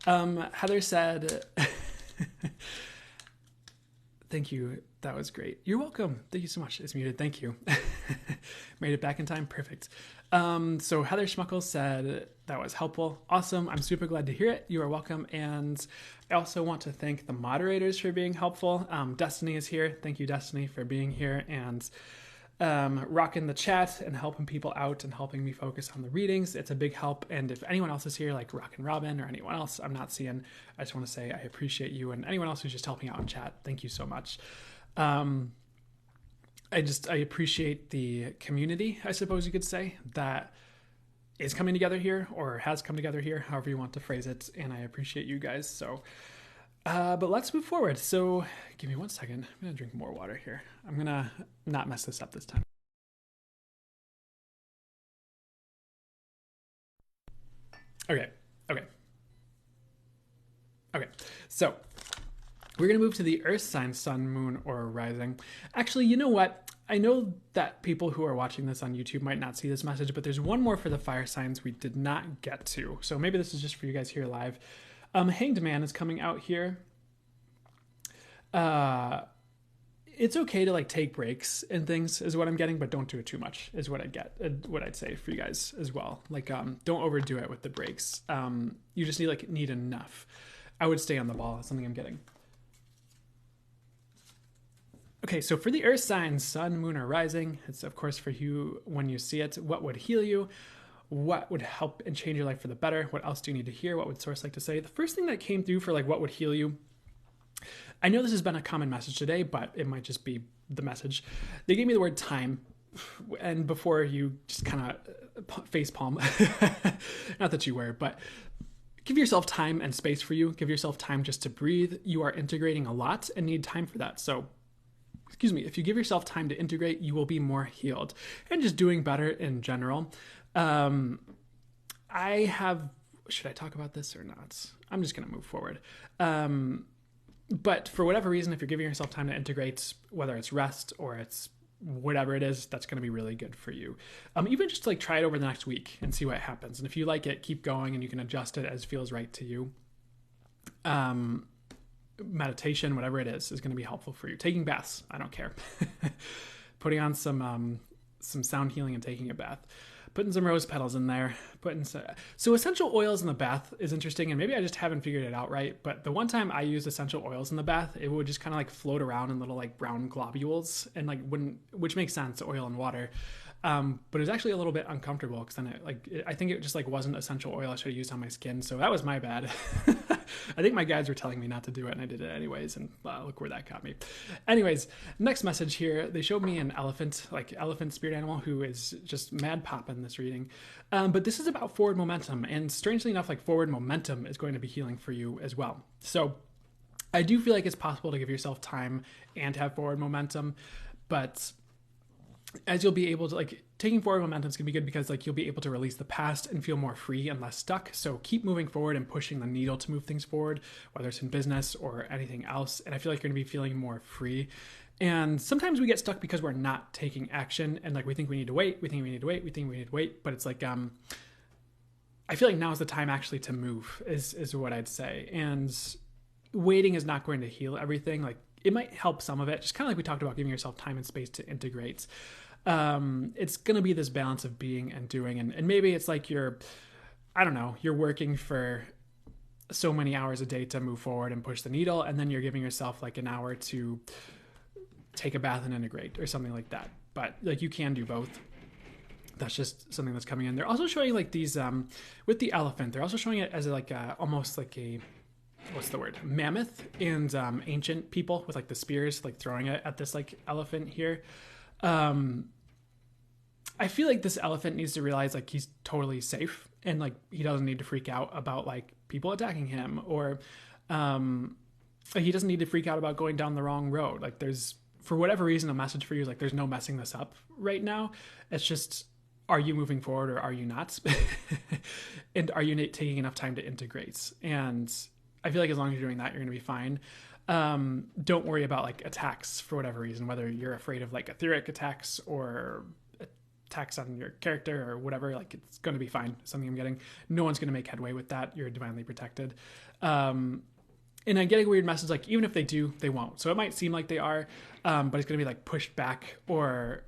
Heather said, thank you. That was great. You're welcome. Thank you so much. It's muted. Thank you. Made it back in time. Perfect. So Heather Schmuckles said that was helpful. Awesome. I'm super glad to hear it. You are welcome. And I also want to thank the moderators for being helpful. Destiny is here. Thank you, Destiny, for being here and rocking the chat and helping people out and helping me focus on the readings. It's a big help. And if anyone else is here, like Rockin' Robin or anyone else I'm not seeing, I just want to say I appreciate you, and anyone else who's just helping out in chat. Thank you so much. I appreciate the community, I suppose you could say, that is coming together here, or has come together here, however you want to phrase it. And I appreciate you guys. So, but let's move forward. So give me 1 second. I'm going to drink more water here. I'm going to not mess this up this time. Okay. So we're going to move to the earth sign, sun, moon, or rising. Actually, you know what? I know that people who are watching this on YouTube might not see this message, but there's one more for the fire signs we did not get to. So maybe this is just for you guys here live. Hanged Man is coming out here. It's okay to like take breaks and things is what I'm getting, but don't do it too much is what what I'd say for you guys as well. Like, don't overdo it with the breaks. You just need enough. I would stay on the ball. That's something I'm getting. Okay, so for the earth signs, sun, moon, or rising, it's of course for you when you see it. What would heal you? What would help and change your life for the better? What else do you need to hear? What would Source like to say? The first thing that came through for like what would heal you, I know this has been a common message today, but it might just be the message. They gave me the word time, and before you just kind of face palm, not that you were, but give yourself time and space for you. Give yourself time just to breathe. You are integrating a lot and need time for that. So, if you give yourself time to integrate, you will be more healed and just doing better in general. Should I talk about this or not? I'm just going to move forward. But for whatever reason, if you're giving yourself time to integrate, whether it's rest or it's whatever it is, that's going to be really good for you. Even just like try it over the next week and see what happens. And if you like it, keep going and you can adjust it as feels right to you. Meditation, whatever it is going to be helpful for you. Taking baths, I don't care. Putting on some sound healing and taking a bath. putting some rose petals in there, so essential oils in the bath is interesting, and maybe I just haven't figured it out right, but the one time I used essential oils in the bath, it would just kind of like float around in little like brown globules, and like wouldn't, which makes sense, oil and water. But it was actually a little bit uncomfortable because then I think it just like wasn't essential oil I should have used on my skin. So that was my bad. I think my guides were telling me not to do it, and I did it anyways. And look where that got me. Anyways, next message here. They showed me an elephant, like elephant spirit animal, who is just mad pop in this reading. But this is about forward momentum. And strangely enough, like forward momentum is going to be healing for you as well. So I do feel like it's possible to give yourself time and have forward momentum, but as you'll be able to, like, taking forward momentum is going to be good because like you'll be able to release the past and feel more free and less stuck. So keep moving forward and pushing the needle to move things forward, whether it's in business or anything else. And I feel like you're going to be feeling more free. And sometimes we get stuck because we're not taking action, and like we think we need to wait, we think we need to wait, we think we need to wait. But it's like, I feel like now is the time actually to move is what I'd say. And waiting is not going to heal everything. Like it might help some of it, just kind of like we talked about, giving yourself time and space to integrate. It's going to be this balance of being and doing. And maybe it's like you're working for so many hours a day to move forward and push the needle. And then you're giving yourself like an hour to take a bath and integrate or something like that. But like you can do both. That's just something that's coming in. They're also showing like these, with the elephant, they're also showing it as like almost like a, what's the word? Mammoth, and ancient people with like the spears, like throwing it at this like elephant here. I feel like this elephant needs to realize like he's totally safe, and like he doesn't need to freak out about like people attacking him, or he doesn't need to freak out about going down the wrong road. Like there's, for whatever reason, a message for you is like there's no messing this up right now. It's just, are you moving forward or are you not? And are you taking enough time to integrate? And I feel like as long as you're doing that, you're going to be fine. Don't worry about like attacks for whatever reason, whether you're afraid of like etheric attacks or attacks on your character or whatever. Like it's going to be fine. Something I'm getting. No one's going to make headway with that. You're divinely protected. And I'm getting a weird message, like even if they do, they won't. So it might seem like they are, but it's going to be like pushed back, or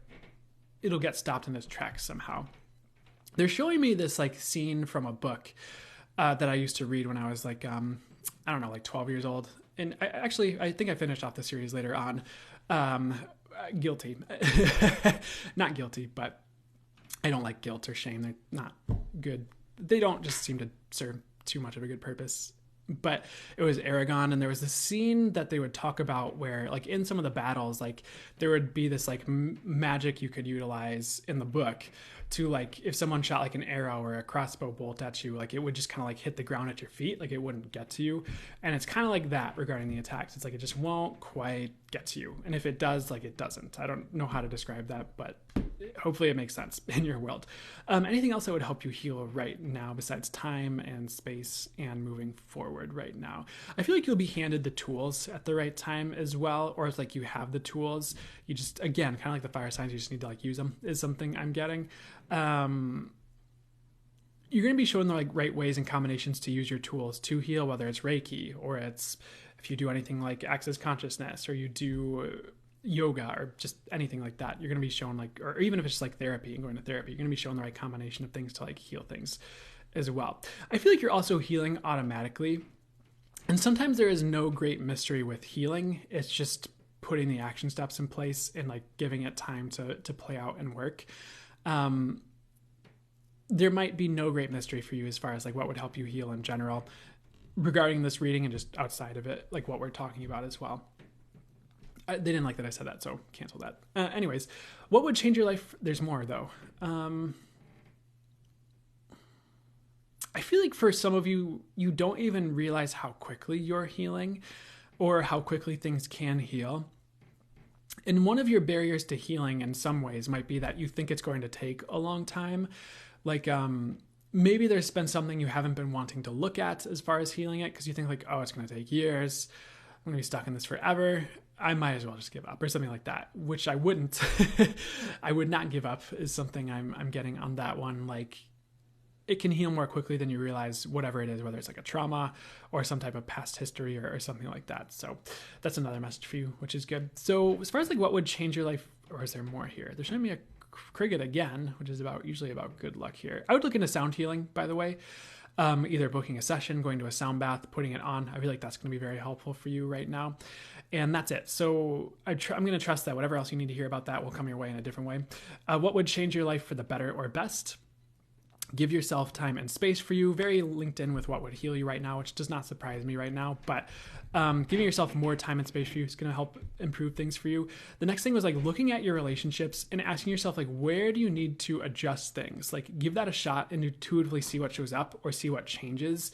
it'll get stopped in its tracks somehow. They're showing me this like scene from a book that I used to read when I was like, I don't know, like 12 years old. And I think I finished off the series later on. Guilty. Not guilty, but I don't like guilt or shame. They're not good. They don't just seem to serve too much of a good purpose. But it was Aragon, and there was this scene that they would talk about where like in some of the battles, like there would be this like magic you could utilize in the book to like, if someone shot like an arrow or a crossbow bolt at you, like it would just kind of like hit the ground at your feet, like it wouldn't get to you. And it's kind of like that regarding the attacks. It's like it just won't quite get to you, and if it does, like it doesn't. I don't know how to describe that, but hopefully it makes sense in your world. Anything else that would help you heal right now besides time and space and moving forward right now? I feel like you'll be handed the tools at the right time as well, or it's like you have the tools. You just, again, kind of like the fire signs, you just need to like use them is something I'm getting. You're going to be shown the like right ways and combinations to use your tools to heal, whether it's Reiki, or it's if you do anything like access consciousness, or you do yoga, or just anything like that. You're going to be shown like, or even if it's just like therapy and going to therapy, you're going to be shown the right combination of things to like heal things as well. I feel like you're also healing automatically. And sometimes there is no great mystery with healing. It's just putting the action steps in place and like giving it time to play out and work. There might be no great mystery for you as far as like what would help you heal in general regarding this reading, and just outside of it, like what we're talking about as well. They didn't like that I said that, so cancel that. Anyways, what would change your life? There's more, though. I feel like for some of you, you don't even realize how quickly you're healing or how quickly things can heal. And one of your barriers to healing in some ways might be that you think it's going to take a long time. Like maybe there's been something you haven't been wanting to look at as far as healing it, because you think like, oh, it's going to take years. I'm going to be stuck in this forever. I might as well just give up, or something like that, which I wouldn't. I would not give up is something I'm getting on that one. Like it can heal more quickly than you realize, whatever it is, whether it's like a trauma or some type of past history or something like that. So that's another message for you, which is good. So as far as like what would change your life, or is there more here? They're showing me a cricket again, which is usually about good luck here. I would look into sound healing, by the way. Either booking a session, going to a sound bath, putting it on. I feel like that's going to be very helpful for you right now. And that's it. So I'm going to trust that whatever else you need to hear about that will come your way in a different way. What would change your life for the better or best? Give yourself time and space for you. Very linked in with what would heal you right now, which does not surprise me right now. But giving yourself more time and space for you is going to help improve things for you. The next thing was like looking at your relationships and asking yourself, like, where do you need to adjust things? Like, give that a shot and intuitively see what shows up or see what changes.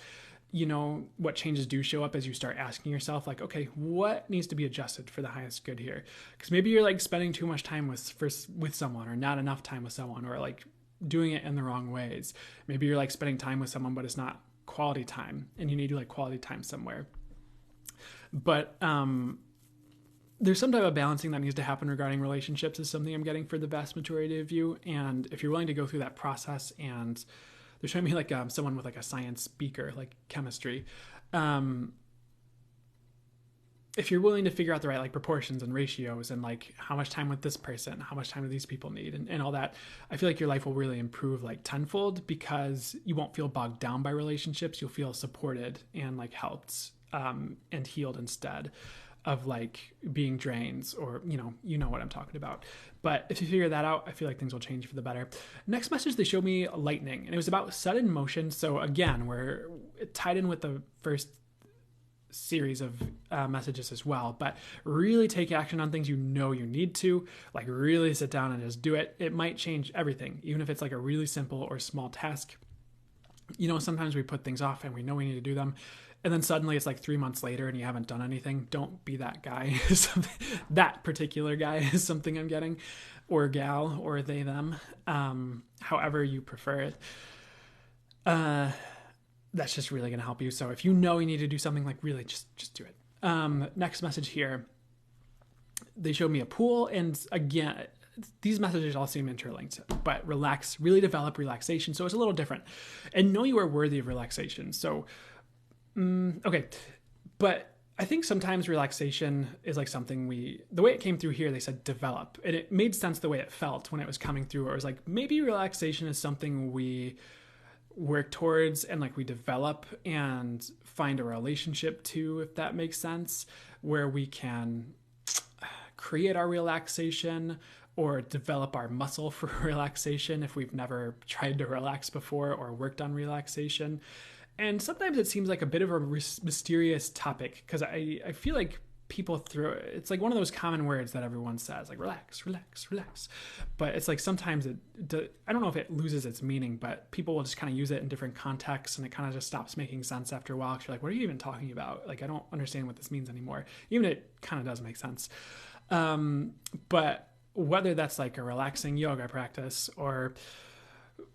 You know, what changes do show up as you start asking yourself, like, okay, what needs to be adjusted for the highest good here? Because maybe you're like spending too much time with someone, or not enough time with someone, or like doing it in the wrong ways. Maybe you're like spending time with someone, but it's not quality time, and you need to like quality time somewhere. But there's some type of balancing that needs to happen regarding relationships, is something I'm getting for the vast majority of you. And if you're willing to go through that process, and they're showing me like someone with like a science beaker, like chemistry. If you're willing to figure out the right like proportions and ratios, and like how much time with this person, how much time do these people need, and all that, I feel like your life will really improve like tenfold, because you won't feel bogged down by relationships. You'll feel supported and like helped and healed, instead of like being drains, or you know what I'm talking about. But if you figure that out, I feel like things will change for the better. Next message, they showed me lightning, and it was about sudden motion. So again, we're tied in with the first series of messages as well, but really take action on things you know you need to, like really sit down and just do it. It might change everything, even if it's like a really simple or small task. You know, sometimes we put things off and we know we need to do them, and then suddenly it's like 3 months later and you haven't done anything. Don't be that guy. That particular guy is something I'm getting, or gal, or they, them, however you prefer it. That's just really going to help you. So if you know you need to do something, like really just do it. Next message here, they showed me a pool, and again, these messages all seem interlinked, but relax, really develop relaxation. So it's a little different, and know you are worthy of relaxation. So, okay. But I think sometimes relaxation is like something the way it came through here, they said develop, and it made sense the way it felt when it was coming through. Or it was like, maybe relaxation is something we work towards and like we develop and find a relationship to, if that makes sense, where we can create our relaxation or develop our muscle for relaxation if we've never tried to relax before or worked on relaxation. And sometimes it seems like a bit of a mysterious topic, because I feel like people it's like one of those common words that everyone says, like relax, relax, relax. But it's like sometimes I don't know if it loses its meaning, but people will just kind of use it in different contexts, and it kind of just stops making sense after a while. Cause you're like, what are you even talking about? Like, I don't understand what this means anymore. Even it kind of does make sense. But whether that's like a relaxing yoga practice or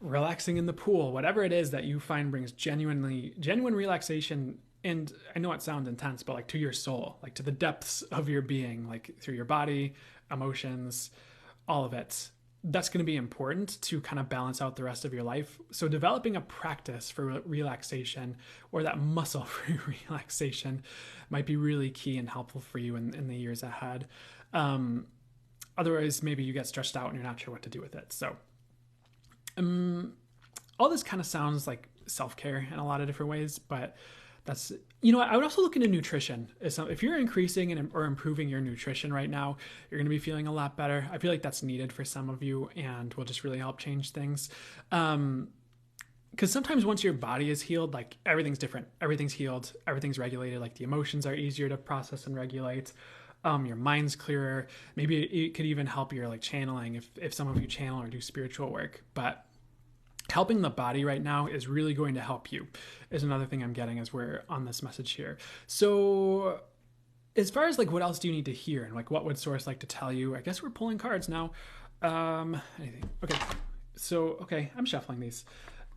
relaxing in the pool, whatever it is that you find brings genuine relaxation. And I know it sounds intense, but like to your soul, like to the depths of your being, like through your body, emotions, all of it, that's going to be important to kind of balance out the rest of your life. So developing a practice for relaxation, or that muscle for relaxation, might be really key and helpful for you in the years ahead. Otherwise, maybe you get stressed out and you're not sure what to do with it. So all this kind of sounds like self-care in a lot of different ways, but that's, I would also look into nutrition. If you're increasing or improving your nutrition right now, you're going to be feeling a lot better. I feel like that's needed for some of you, and will just really help change things. Because sometimes once your body is healed, like everything's different. Everything's healed. Everything's regulated. Like the emotions are easier to process and regulate. Your mind's clearer. Maybe it could even help your like channeling if some of you channel or do spiritual work. But helping the body right now is really going to help you, is another thing I'm getting as we're on this message here. So as far as like what else do you need to hear, and like what would source like to tell you, I guess we're pulling cards now. Anything. Okay. So, okay, I'm shuffling these.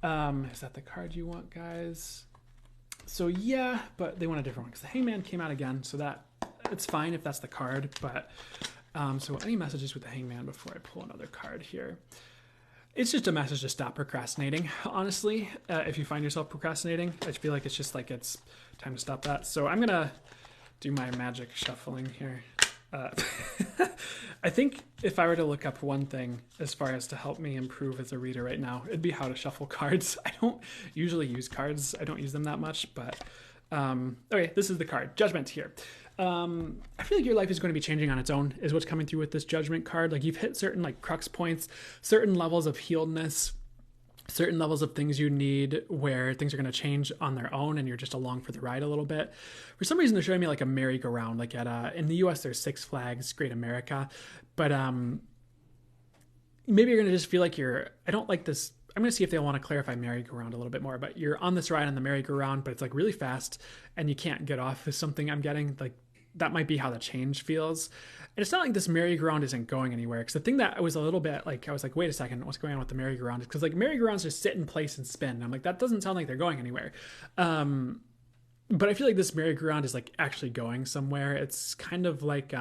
Is that the card you want, guys? So yeah, but they want a different one because the Hangman came out again. So that it's fine if that's the card, but so any messages with the Hangman before I pull another card here? It's just a message to stop procrastinating, honestly. If you find yourself procrastinating, I feel like it's just like it's time to stop that. So I'm going to do my magic shuffling here. Uh, I think if I were to look up one thing as far as to help me improve as a reader right now, it'd be how to shuffle cards. I don't usually use cards. I don't use them that much, but okay, this is the card. Judgment here. I feel like your life is going to be changing on its own is what's coming through with this Judgment card. Like you've hit certain like crux points, certain levels of healedness, certain levels of things you need where things are going to change on their own and you're just along for the ride a little bit. For some reason, they're showing me like a merry-go-round, like at in the US, there's Six Flags Great America, but maybe you're going to just feel like I don't like this. I'm going to see if they want to clarify merry-go-round a little bit more, but you're on this ride on the merry-go-round, but it's like really fast and you can't get off is something I'm getting. Like that might be how the change feels. And it's not like this merry-go-round isn't going anywhere. Because the thing that was a little bit like, I was like, wait a second, what's going on with the merry-go-round? Because like merry-go-rounds just sit in place and spin. And I'm like, that doesn't sound like they're going anywhere. But I feel like this merry-go-round is like actually going somewhere. It's kind of like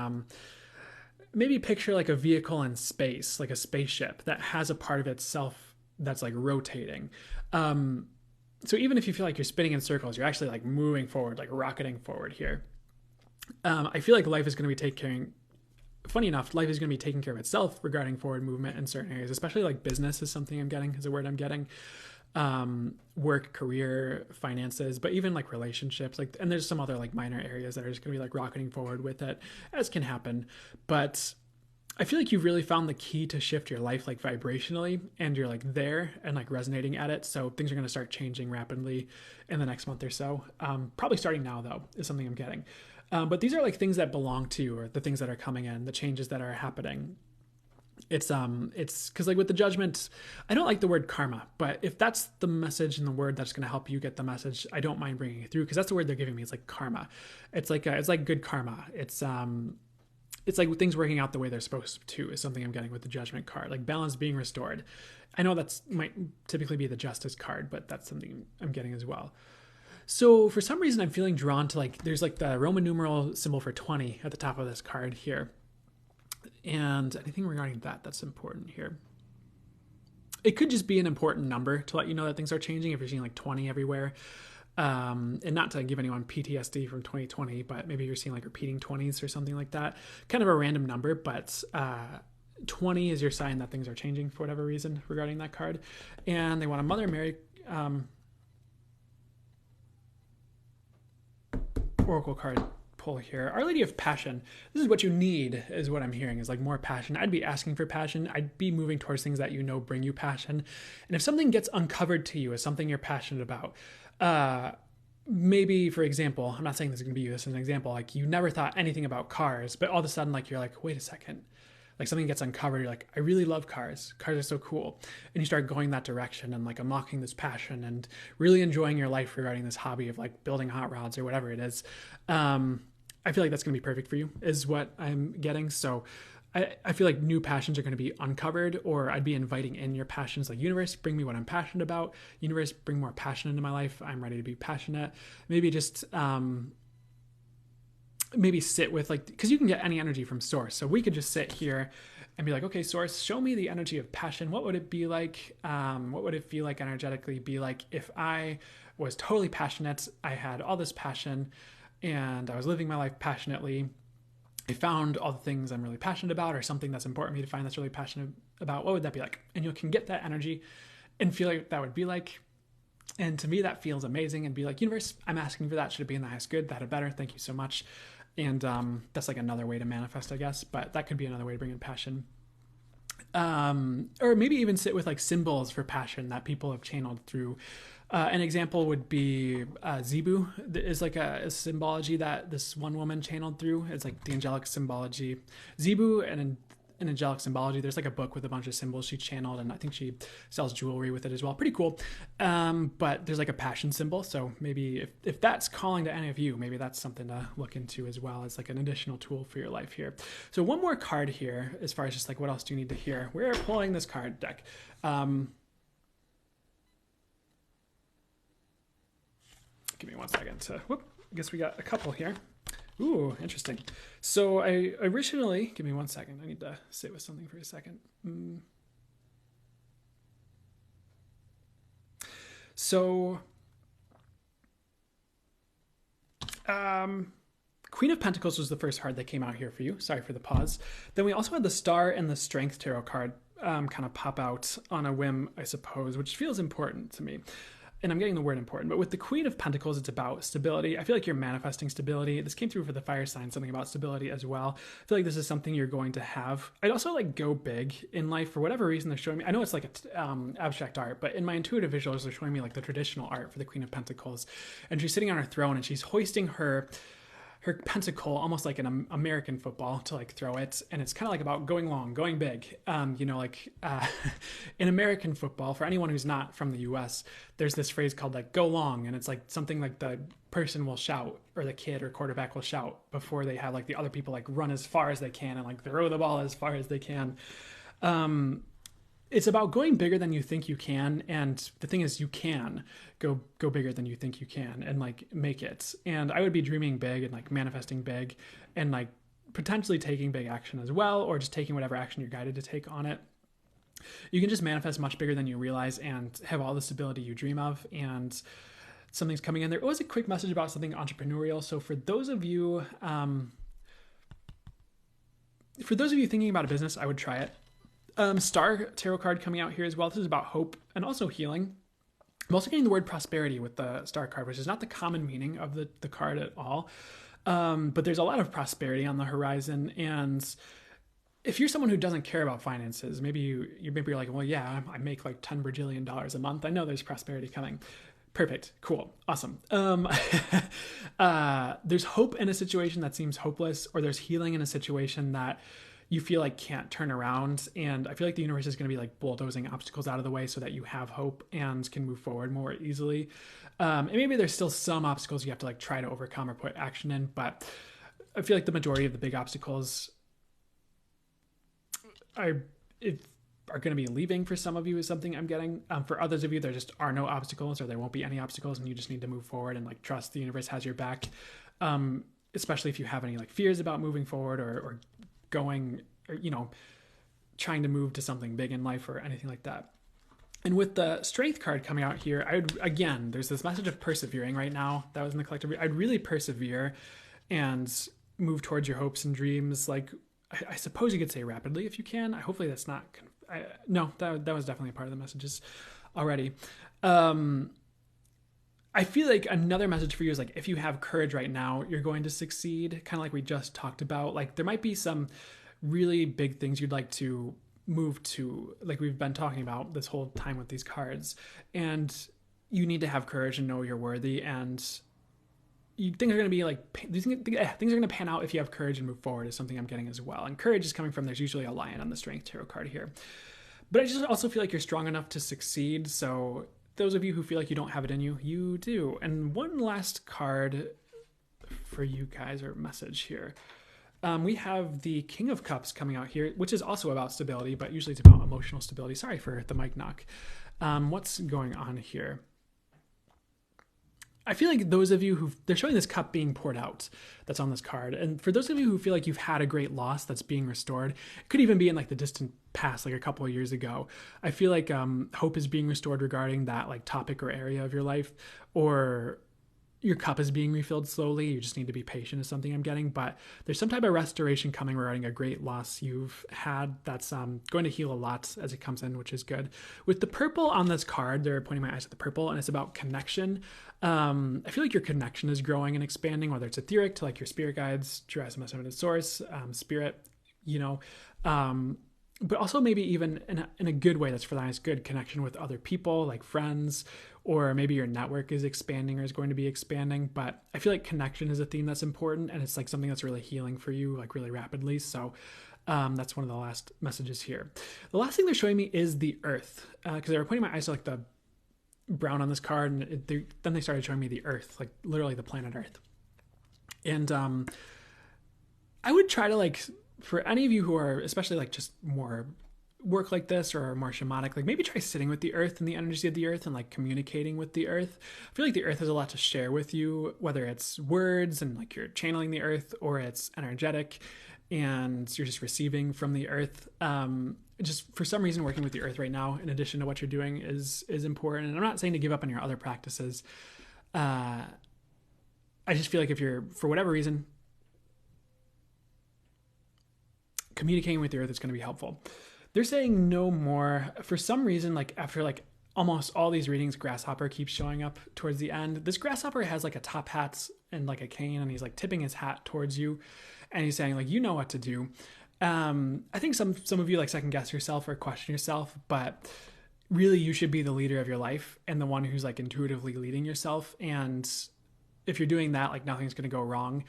maybe picture like a vehicle in space, like a spaceship that has a part of itself that's like rotating. So even if you feel like you're spinning in circles, you're actually like moving forward, like rocketing forward here. I feel like life is going to be funny enough, life is going to be taking care of itself regarding forward movement in certain areas, especially like business is something I'm getting, is a word I'm getting. Work, career, finances, but even like relationships, like, and there's some other like minor areas that are just going to be like rocketing forward with it, as can happen. But I feel like you've really found the key to shift your life like vibrationally, and you're like there and like resonating at it. So things are going to start changing rapidly in the next month or so. Probably starting now though is something I'm getting. But these are like things that belong to you, or the things that are coming in, the changes that are happening. It's because like with the Judgment, I don't like the word karma, but if that's the message and the word that's going to help you get the message, I don't mind bringing it through, because that's the word they're giving me. It's like karma. It's like good karma. It's like things working out the way they're supposed to is something I'm getting with the Judgment card, like balance being restored. I know that's might typically be the Justice card, but that's something I'm getting as well. So for some reason, I'm feeling drawn to like, there's like the Roman numeral symbol for 20 at the top of this card here. And anything regarding that, that's important here. It could just be an important number to let you know that things are changing if you're seeing like 20 everywhere. And not to give anyone PTSD from 2020, but maybe you're seeing like repeating 20s or something like that. Kind of a random number, but 20 is your sign that things are changing for whatever reason regarding that card. And they want a Mother Mary Oracle card pull here. Our Lady of Passion. This is what you need, is what I'm hearing, is like more passion. I'd be asking for passion. I'd be moving towards things that you know bring you passion. And if something gets uncovered to you as something you're passionate about, maybe, for example, I'm not saying this is going to be you, this is an example, like you never thought anything about cars, but all of a sudden, like you're like, wait a second. Like something gets uncovered, you're like, I really love cars. Cars are so cool. And you start going that direction and like unlocking this passion and really enjoying your life regarding this hobby of like building hot rods or whatever it is. I feel like that's going to be perfect for you, is what I'm getting. So I feel like new passions are going to be uncovered, or I'd be inviting in your passions, like universe, bring me what I'm passionate about. Universe, bring more passion into my life. I'm ready to be passionate. Maybe just, maybe sit with like, because you can get any energy from source. So we could just sit here and be like, okay, source, show me the energy of passion. What would it be like? What would it feel like energetically be like if I was totally passionate? I had all this passion and I was living my life passionately. I found all the things I'm really passionate about, or something that's important to me to find that's really passionate about. What would that be like? And you can get that energy and feel like that would be like. And to me, that feels amazing, and be like, universe, I'm asking for that. Should it be in the highest good? That or better. Thank you so much. And that's like another way to manifest, I guess, but that could be another way to bring in passion. Or maybe even sit with like symbols for passion that people have channeled through. An example would be Zebu is like a symbology that this one woman channeled through. It's like the angelic symbology. Zebu and an angelic symbology. There's like a book with a bunch of symbols she channeled, and I think she sells jewelry with it as well. Pretty cool. But there's like a passion symbol. So maybe if that's calling to any of you, maybe that's something to look into as well, as like an additional tool for your life here. So one more card here, as far as just like what else do you need to hear? We're pulling this card deck. Give me 1 second to, I guess we got a couple here. Ooh, interesting. So I originally, give me 1 second. I need to sit with something for a second. So, Queen of Pentacles was the first card that came out here for you. Sorry for the pause. Then we also had the Star and the Strength Tarot card kind of pop out on a whim, I suppose, which feels important to me. And I'm getting the word important, but with the Queen of Pentacles, it's about stability. I feel like you're manifesting stability. This came through for the fire sign, something about stability as well. I feel like this is something you're going to have. I'd also like go big in life for whatever reason they're showing me. I know it's like abstract art, but in my intuitive visuals, they're showing me like the traditional art for the Queen of Pentacles. And she's sitting on her throne and she's hoisting her pentacle, almost like an American football, to like throw it. And it's kind of like about going long, going big. In American football, for anyone who's not from the US, there's this phrase called like go long. And it's like something like the person will shout, or the kid or quarterback will shout before they have like the other people like run as far as they can and like throw the ball as far as they can. It's about going bigger than you think you can. And the thing is, you can go bigger than you think you can and like make it. And I would be dreaming big and like manifesting big and like potentially taking big action as well, or just taking whatever action you're guided to take on it. You can just manifest much bigger than you realize and have all the stability you dream of. And something's coming in. There was a quick message about something entrepreneurial. So for those of you thinking about a business, I would try it. Star tarot card coming out here as well. This is about hope and also healing. I'm also getting the word prosperity with the Star card, which is not the common meaning of the card at all. But there's a lot of prosperity on the horizon. And if you're someone who doesn't care about finances, maybe you're like, well, yeah, I make like $10 bajillion a month. I know there's prosperity coming. Perfect. Cool. Awesome. There's hope in a situation that seems hopeless, or there's healing in a situation that you feel like can't turn around. And I feel like the universe is going to be like bulldozing obstacles out of the way so that you have hope and can move forward more easily. And maybe there's still some obstacles you have to like try to overcome or put action in, but I feel like the majority of the big obstacles are going to be leaving for some of you is something I'm getting. For others of you, there just are no obstacles, or there won't be any obstacles, and you just need to move forward and like trust the universe has your back. Especially if you have any like fears about moving forward or going, or, trying to move to something big in life or anything like that. And with the Strength card coming out here, there's this message of persevering right now. That was in the collective. I'd really persevere and move towards your hopes and dreams. Like, I suppose you could say rapidly if you can. Hopefully that's not, no, that was definitely a part of the messages already. I feel like another message for you is like, if you have courage right now, you're going to succeed. Kind of like we just talked about, like there might be some really big things you'd like to move to, like we've been talking about this whole time with these cards, and you need to have courage and know you're worthy. And things are going to be like, things are going to pan out if you have courage and move forward is something I'm getting as well. And courage is coming from, there's usually a lion on the Strength tarot card here. But I just also feel like you're strong enough to succeed. So those of you who feel like you don't have it in you, you do. And one last card for you guys, or message here. We have the King of Cups coming out here, which is also about stability, but usually it's about emotional stability. Sorry for the mic knock. What's going on here? I feel like those of you they're showing this cup being poured out that's on this card. And for those of you who feel like you've had a great loss that's being restored, it could even be in like the distant past, like a couple of years ago. I feel like hope is being restored regarding that like topic or area of your life, or your cup is being refilled slowly. You just need to be patient is something I'm getting, but there's some type of restoration coming regarding a great loss you've had that's going to heal a lot as it comes in, which is good. With the purple on this card, they're pointing my eyes at the purple, and it's about connection. I feel like your connection is growing and expanding, whether it's etheric to like your spirit guides, true SMS evidence source, spirit, but also maybe even in a good way that's for that nice good connection with other people, like friends, or maybe your network is expanding or is going to be expanding. But I feel like connection is a theme that's important, and it's like something that's really healing for you, like really rapidly. So that's one of the last messages here. The last thing they're showing me is the earth, because they were pointing my eyes to like the brown on this card, and then they started showing me the earth, like literally the planet Earth. And I would try to like, for any of you who are especially like just more work like this or more shamanic, like maybe try sitting with the earth and the energy of the earth and like communicating with the earth. I feel like the earth has a lot to share with you, whether it's words and like you're channeling the earth, or it's energetic and you're just receiving from the earth. Just for some reason, working with the earth right now, in addition to what you're doing, is important. And I'm not saying to give up on your other practices. I just feel like if you're, for whatever reason, communicating with the earth is going to be helpful. They're saying no more. For some reason, like after like almost all these readings, grasshopper keeps showing up towards the end. This grasshopper has like a top hat and like a cane, and he's like tipping his hat towards you, and he's saying like, you know what to do. I think some of you like second guess yourself or question yourself, but really you should be the leader of your life and the one who's like intuitively leading yourself. And if you're doing that, like nothing's going to go wrong.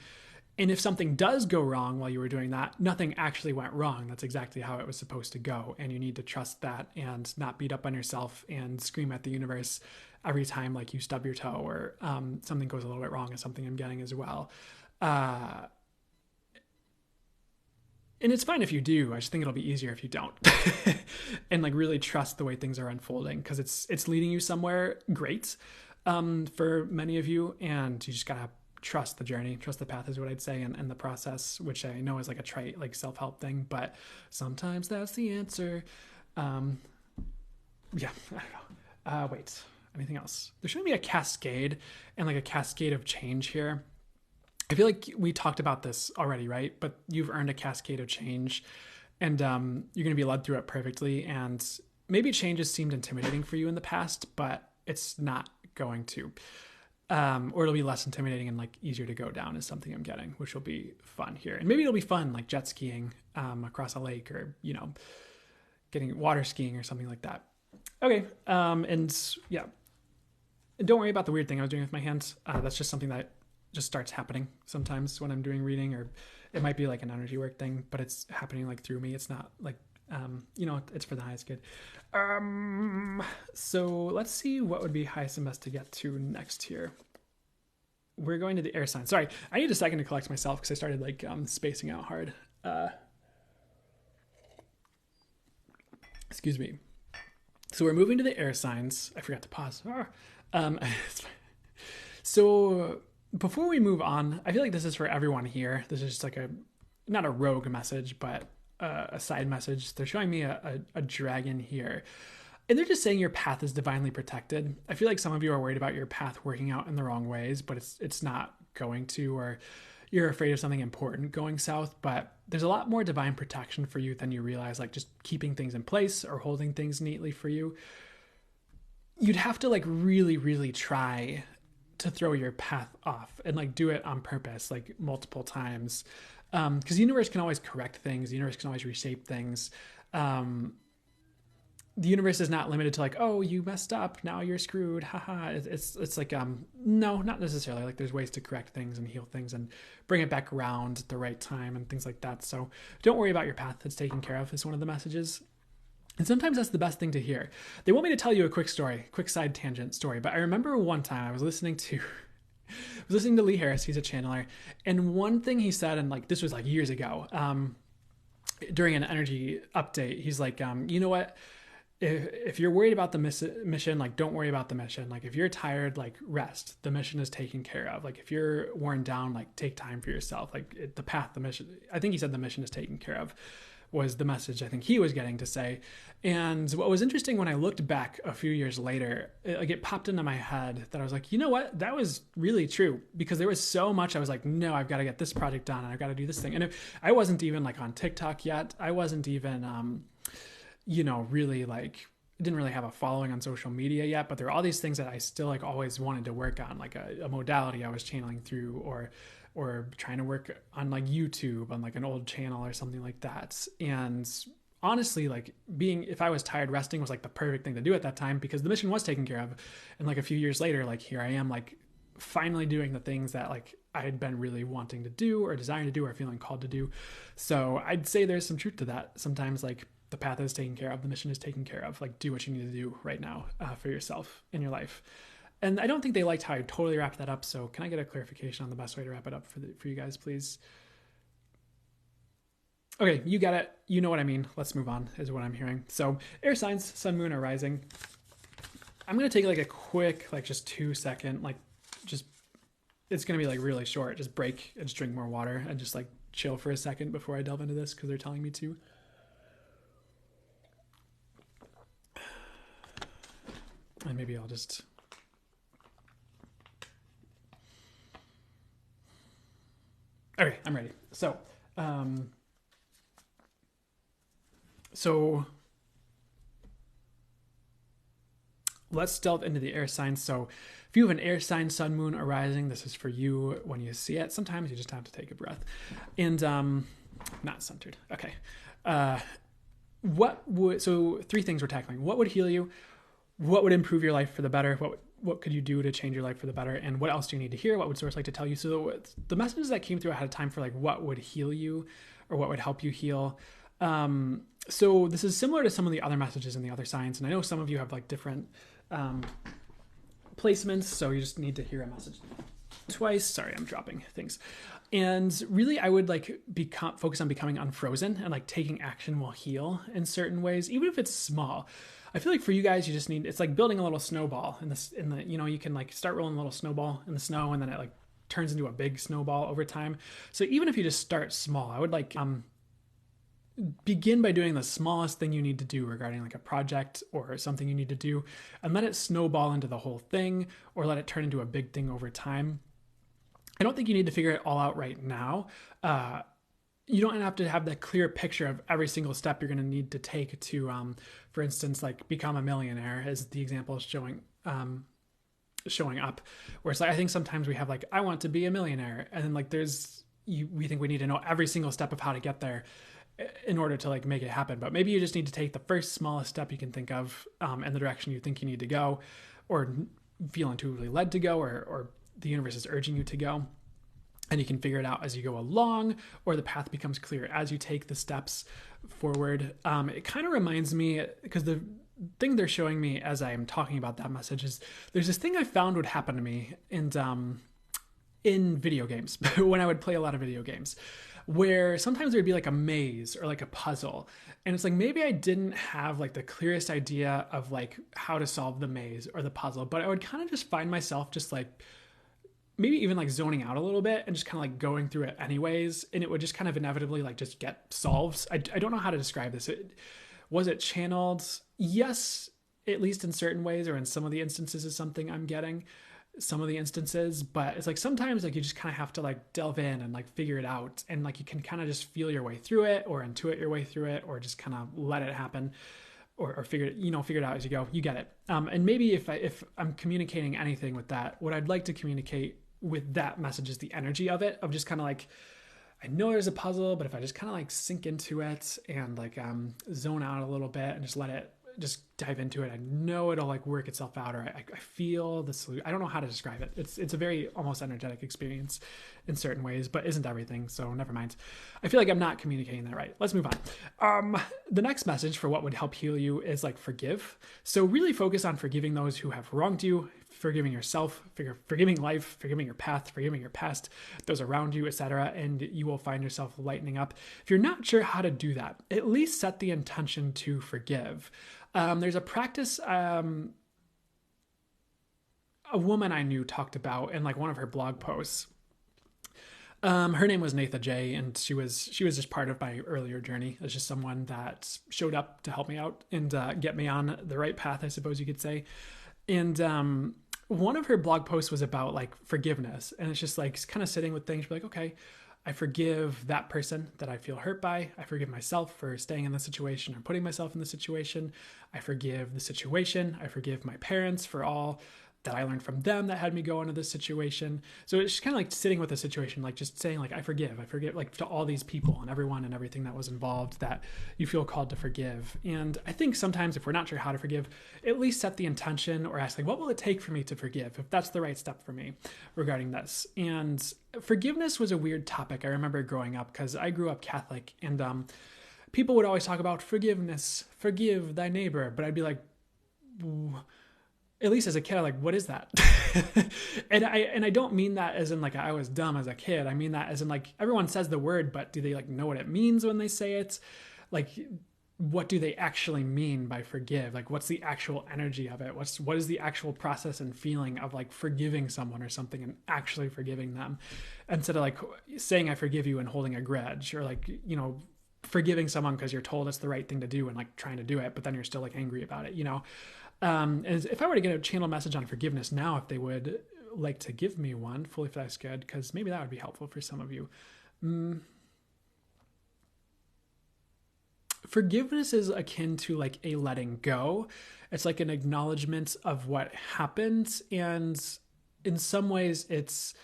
And if something does go wrong while you were doing that, nothing actually went wrong. That's exactly how it was supposed to go. And you need to trust that and not beat up on yourself and scream at the universe every time like you stub your toe or something goes a little bit wrong, is something I'm getting as well. And it's fine if you do. I just think it'll be easier if you don't. And like really trust the way things are unfolding, because it's leading you somewhere great for many of you. And you just gotta trust the journey, trust the path is what I'd say, and the process, which I know is like a trite like self-help thing, but sometimes that's the answer. Yeah, I don't know. Wait, anything else? There shouldn't be a cascade and like a cascade of change here. I feel like we talked about this already, right? But you've earned a cascade of change, and you're going to be led through it perfectly. And maybe change has seemed intimidating for you in the past, but it's not going to. Or it'll be less intimidating and like easier to go down is something I'm getting, which will be fun here. And maybe it'll be fun like jet skiing across a lake, or, you know, getting water skiing or something like that. Okay. And yeah, and don't worry about the weird thing I was doing with my hands. That's just something that just starts happening sometimes when I'm doing reading, or it might be like an energy work thing, but it's happening like through me. It's not like, you know, it's for the highest good. So let's see what would be highest and best to get to next here. We're going to the air sign. Sorry, I need a second to collect myself because I started like spacing out hard. Excuse me. So we're moving to the air signs. I forgot to pause. So before we move on, I feel like this is for everyone here. This is just like not a rogue message, but a side message. They're showing me a dragon here, and they're just saying your path is divinely protected. I feel like some of you are worried about your path working out in the wrong ways, but it's not going to, or you're afraid of something important going south. But there's a lot more divine protection for you than you realize, like just keeping things in place or holding things neatly for you. You'd have to like really, really try to throw your path off and like do it on purpose, like multiple times. Because the universe can always correct things. The universe can always reshape things. The universe is not limited to like, oh, you messed up, now you're screwed. Haha. It's like, no, not necessarily. Like there's ways to correct things and heal things and bring it back around at the right time and things like that. So don't worry about your path. It's taken care of is one of the messages. And sometimes that's the best thing to hear. They want me to tell you a quick story, quick side tangent story. But I remember one time I was listening to Lee Harris. He's a channeler. And one thing he said, and like, this was like years ago, during an energy update, he's like, you know what? If you're worried about the mission, like don't worry about the mission. Like if you're tired, like rest, the mission is taken care of. Like if you're worn down, like take time for yourself. Like the path, the mission, I think he said the mission is taken care of, was the message I think he was getting to say. And what was interesting when I looked back a few years later, it popped into my head that I was like, you know what? That was really true, because there was so much I was like, no, I've got to get this project done and I've got to do this thing. And I wasn't even like on TikTok yet. I wasn't even, really like, didn't really have a following on social media yet, but there are all these things that I still like always wanted to work on, like a modality I was channeling through, or trying to work on like YouTube on like an old channel or something like that. And honestly, like if I was tired, resting was like the perfect thing to do at that time, because the mission was taken care of. And like a few years later, like here I am, like finally doing the things that like I had been really wanting to do or desiring to do or feeling called to do. So I'd say there's some truth to that. Sometimes like the path is taken care of, the mission is taken care of. Like do what you need to do right now for yourself in your life. And I don't think they liked how I totally wrapped that up. So can I get a clarification on the best way to wrap it up for you guys, please? Okay, you got it. You know what I mean. Let's move on, is what I'm hearing. So air signs, sun, moon, or rising. I'm going to take like a quick, like just 2-second, like just, it's going to be like really short. Just break and just drink more water and just like chill for a second before I delve into this, because they're telling me to. And maybe I'll just... Okay, I'm ready. So, So let's delve into the air signs. So if you have an air sign, sun, moon, arising, this is for you when you see it. Sometimes you just have to take a breath. And not centered. Okay. So 3 things we're tackling. What would heal you? What would improve your life for the better? What could you do to change your life for the better? And what else do you need to hear? What would source like to tell you? So the messages that came through ahead of time for like what would heal you or what would help you heal. So this is similar to some of the other messages in the other signs. And I know some of you have like different placements. So you just need to hear a message twice. Sorry, I'm dropping things. And really, I would like focus on becoming unfrozen and like taking action will heal in certain ways, even if it's small. I feel like for you guys, you just need, it's like building a little snowball you can like start rolling a little snowball in the snow and then it like turns into a big snowball over time. So even if you just start small, I would like begin by doing the smallest thing you need to do regarding like a project or something you need to do and let it snowball into the whole thing or let it turn into a big thing over time. I don't think you need to figure it all out right now. You don't have to have that clear picture of every single step you're going to need to take to, for instance, like become a millionaire, as the example is showing up. Where it's like, I think sometimes we have like, I want to be a millionaire. And then like we think we need to know every single step of how to get there in order to like make it happen. But maybe you just need to take the first smallest step you can think of in the direction you think you need to go or feel intuitively led to go or the universe is urging you to go. And you can figure it out as you go along, or the path becomes clear as you take the steps forward. It kind of reminds me, because the thing they're showing me as I am talking about that message is there's this thing I found would happen to me in video games, when I would play a lot of video games, where sometimes there'd be like a maze or like a puzzle. And it's like, maybe I didn't have like the clearest idea of like how to solve the maze or the puzzle, but I would kind of just find myself just like, maybe even like zoning out a little bit and just kind of like going through it anyways. And it would just kind of inevitably like just get solved. I don't know how to describe this. Was it channeled? Yes, at least in certain ways or in some of the instances is something I'm getting some of the instances, but it's like sometimes like you just kind of have to like delve in and like figure it out. And like you can kind of just feel your way through it or intuit your way through it or just kind of let it happen. Or figure it out as you go. You get it. And maybe if I'm communicating anything with that, what I'd like to communicate with that message is the energy of it, of just kind of like, I know there's a puzzle, but if I just kind of like sink into it and like zone out a little bit and just let it just dive into it, I know it'll like work itself out, or I feel the solution. I don't know how to describe it. It's a very almost energetic experience in certain ways, but isn't everything. So never mind. I feel like I'm not communicating that right. Let's move on. The next message for what would help heal you is like forgive. So really focus on forgiving those who have wronged you, forgiving yourself, forgiving life, forgiving your path, forgiving your past, those around you, etc. And you will find yourself lightening up. If you're not sure how to do that, at least set the intention to forgive. There's a practice a woman I knew talked about in like one of her blog posts. Her name was Natha J, and she was just part of my earlier journey. It's just someone that showed up to help me out and get me on the right path, I suppose you could say. And one of her blog posts was about like forgiveness, and it's just like kind of sitting with things. You're like, okay, I forgive that person that I feel hurt by. I forgive myself for staying in the situation or putting myself in the situation. I forgive the situation. I forgive my parents for all that I learned from them that had me go into this situation. So it's just kind of like sitting with the situation, like just saying like, I forgive like to all these people and everyone and everything that was involved that you feel called to forgive. And I think sometimes if we're not sure how to forgive, at least set the intention or ask like, what will it take for me to forgive? If that's the right step for me regarding this. And forgiveness was a weird topic. I remember growing up because I grew up Catholic and people would always talk about forgiveness, forgive thy neighbor. But I'd be like, at least as a kid, I'm like, what is that? and I don't mean that as in like I was dumb as a kid. I mean that as in like everyone says the word, but do they like know what it means when they say it? Like, what do they actually mean by forgive? Like, what's the actual energy of it? What is the actual process and feeling of like forgiving someone or something and actually forgiving them, instead of like saying I forgive you and holding a grudge, or like, you know, forgiving someone because you're told it's the right thing to do and like trying to do it, but then you're still like angry about it, you know? And if I were to get a channel message on forgiveness now, if they would like to give me one, fully flex good, because maybe that would be helpful for some of you. Forgiveness is akin to like a letting go. It's like an acknowledgement of what happened. And in some ways, it's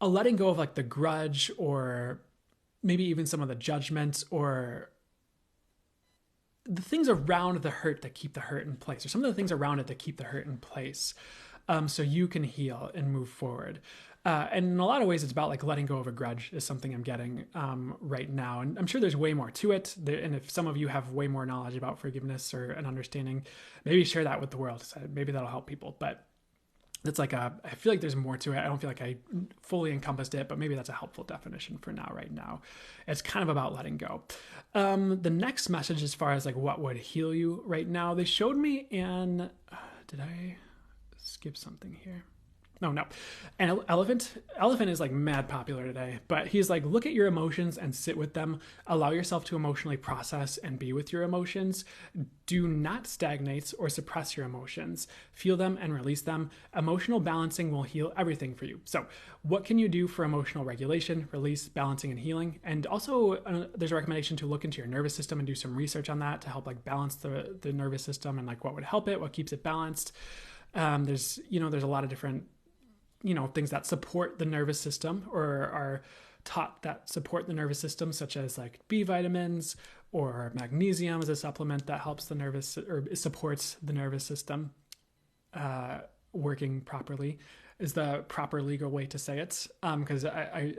a letting go of like the grudge, or maybe even some of the judgment, or the things around the hurt that keep the hurt in place, or some of the things around it that keep the hurt in place, so you can heal and move forward. And in a lot of ways, it's about like letting go of a grudge is something I'm getting right now. And I'm sure there's way more to it. And if some of you have way more knowledge about forgiveness or an understanding, maybe share that with the world. Maybe that'll help people. But it's like I feel like there's more to it. I don't feel like I fully encompassed it, but maybe that's a helpful definition for now. Right now, it's kind of about letting go. The next message, as far as like what would heal you right now, they showed me in. Did I skip something here? No. An elephant is like mad popular today, but he's like, look at your emotions and sit with them. Allow yourself to emotionally process and be with your emotions. Do not stagnate or suppress your emotions. Feel them and release them. Emotional balancing will heal everything for you. So what can you do for emotional regulation, release, balancing, and healing? And also there's a recommendation to look into your nervous system and do some research on that to help like balance the nervous system, and like what would help it, what keeps it balanced. There's a lot of different things that support the nervous system, or are taught that support the nervous system, such as like B vitamins, or magnesium as a supplement that helps the nervous, or supports the nervous system working properly, is the proper legal way to say it. Because I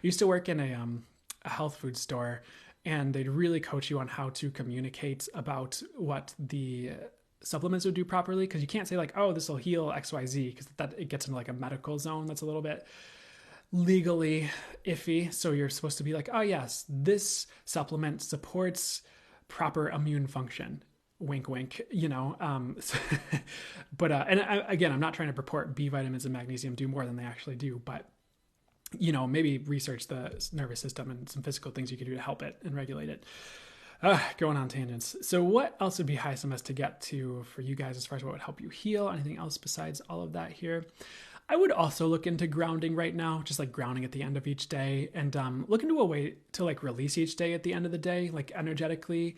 used to work in a health food store, and they'd really coach you on how to communicate about what the supplements would do properly, because you can't say like, oh, this will heal XYZ, because that it gets into like a medical zone that's a little bit legally iffy. So you're supposed to be like, oh yes, this supplement supports proper immune function, wink wink, but again, I'm not trying to purport B vitamins and magnesium do more than they actually do, but maybe research the nervous system and some physical things you can do to help it and regulate it. Going on tangents. So what else would be high SMS to get to for you guys as far as what would help you heal? Anything else besides all of that here? I would also look into grounding right now, just like grounding at the end of each day, and look into a way to like release each day at the end of the day, like energetically.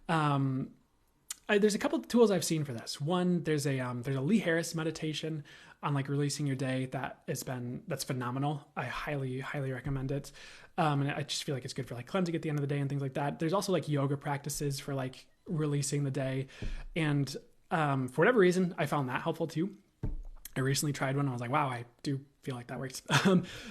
There's a couple of tools I've seen for this. One, there's a Lee Harris meditation on like releasing your day that's phenomenal. I highly recommend it. And I just feel like it's good for like cleansing at the end of the day and things like that. There's also like yoga practices for like releasing the day. And for whatever reason, I found that helpful too. I recently tried one. I was like, wow, I do feel like that works.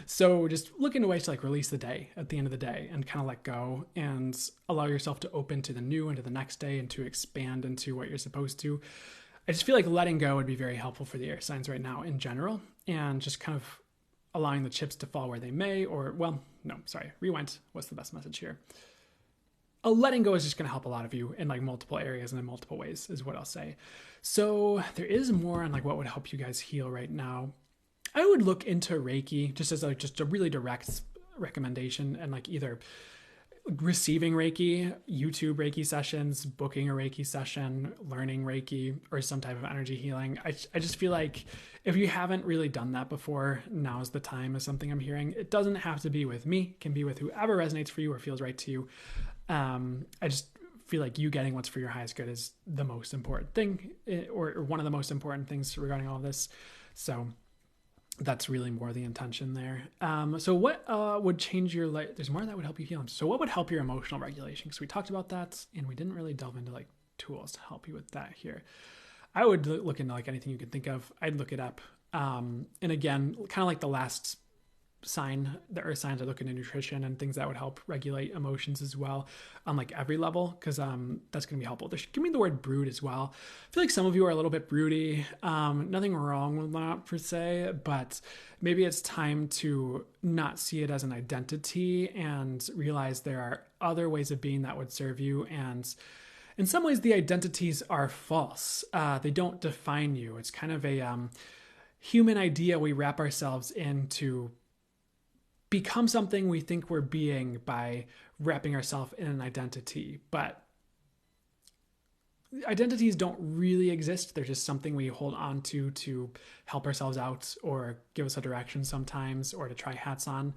So just look into ways to like release the day at the end of the day and kind of let go and allow yourself to open to the new and to the next day and to expand into what you're supposed to. I just feel like letting go would be very helpful for the air signs right now in general, and just kind of allowing the chips to fall where they may, rewind. What's the best message here? Letting go is just going to help a lot of you in like multiple areas and in multiple ways is what I'll say. So there is more on like what would help you guys heal right now. I would look into Reiki just as just a really direct recommendation, and like either receiving Reiki, YouTube Reiki sessions, booking a Reiki session, learning Reiki, or some type of energy healing. I just feel like if you haven't really done that before, now's the time is something I'm hearing. It doesn't have to be with me. It can be with whoever resonates for you or feels right to you. I just feel like you getting what's for your highest good is the most important thing, or one of the most important things regarding all of this. So that's really more the intention there. So what would change your life? There's more that would help you heal. So what would help your emotional regulation? Because we talked about that and we didn't really delve into like tools to help you with that here. I would look into like anything you could think of. I'd look it up. And again, kind of like the last sign, the earth signs, I look into nutrition and things that would help regulate emotions as well on like every level, because that's going to be helpful. Give me the word brood as well. I feel like some of you are a little bit broody. Nothing wrong with that per se, but maybe it's time to not see it as an identity and realize there are other ways of being that would serve you. And in some ways the identities are false. They don't define you. It's kind of a human idea we wrap ourselves in to become something we think we're being by wrapping ourselves in an identity. But identities don't really exist. They're just something we hold on to help ourselves out or give us a direction sometimes, or to try hats on.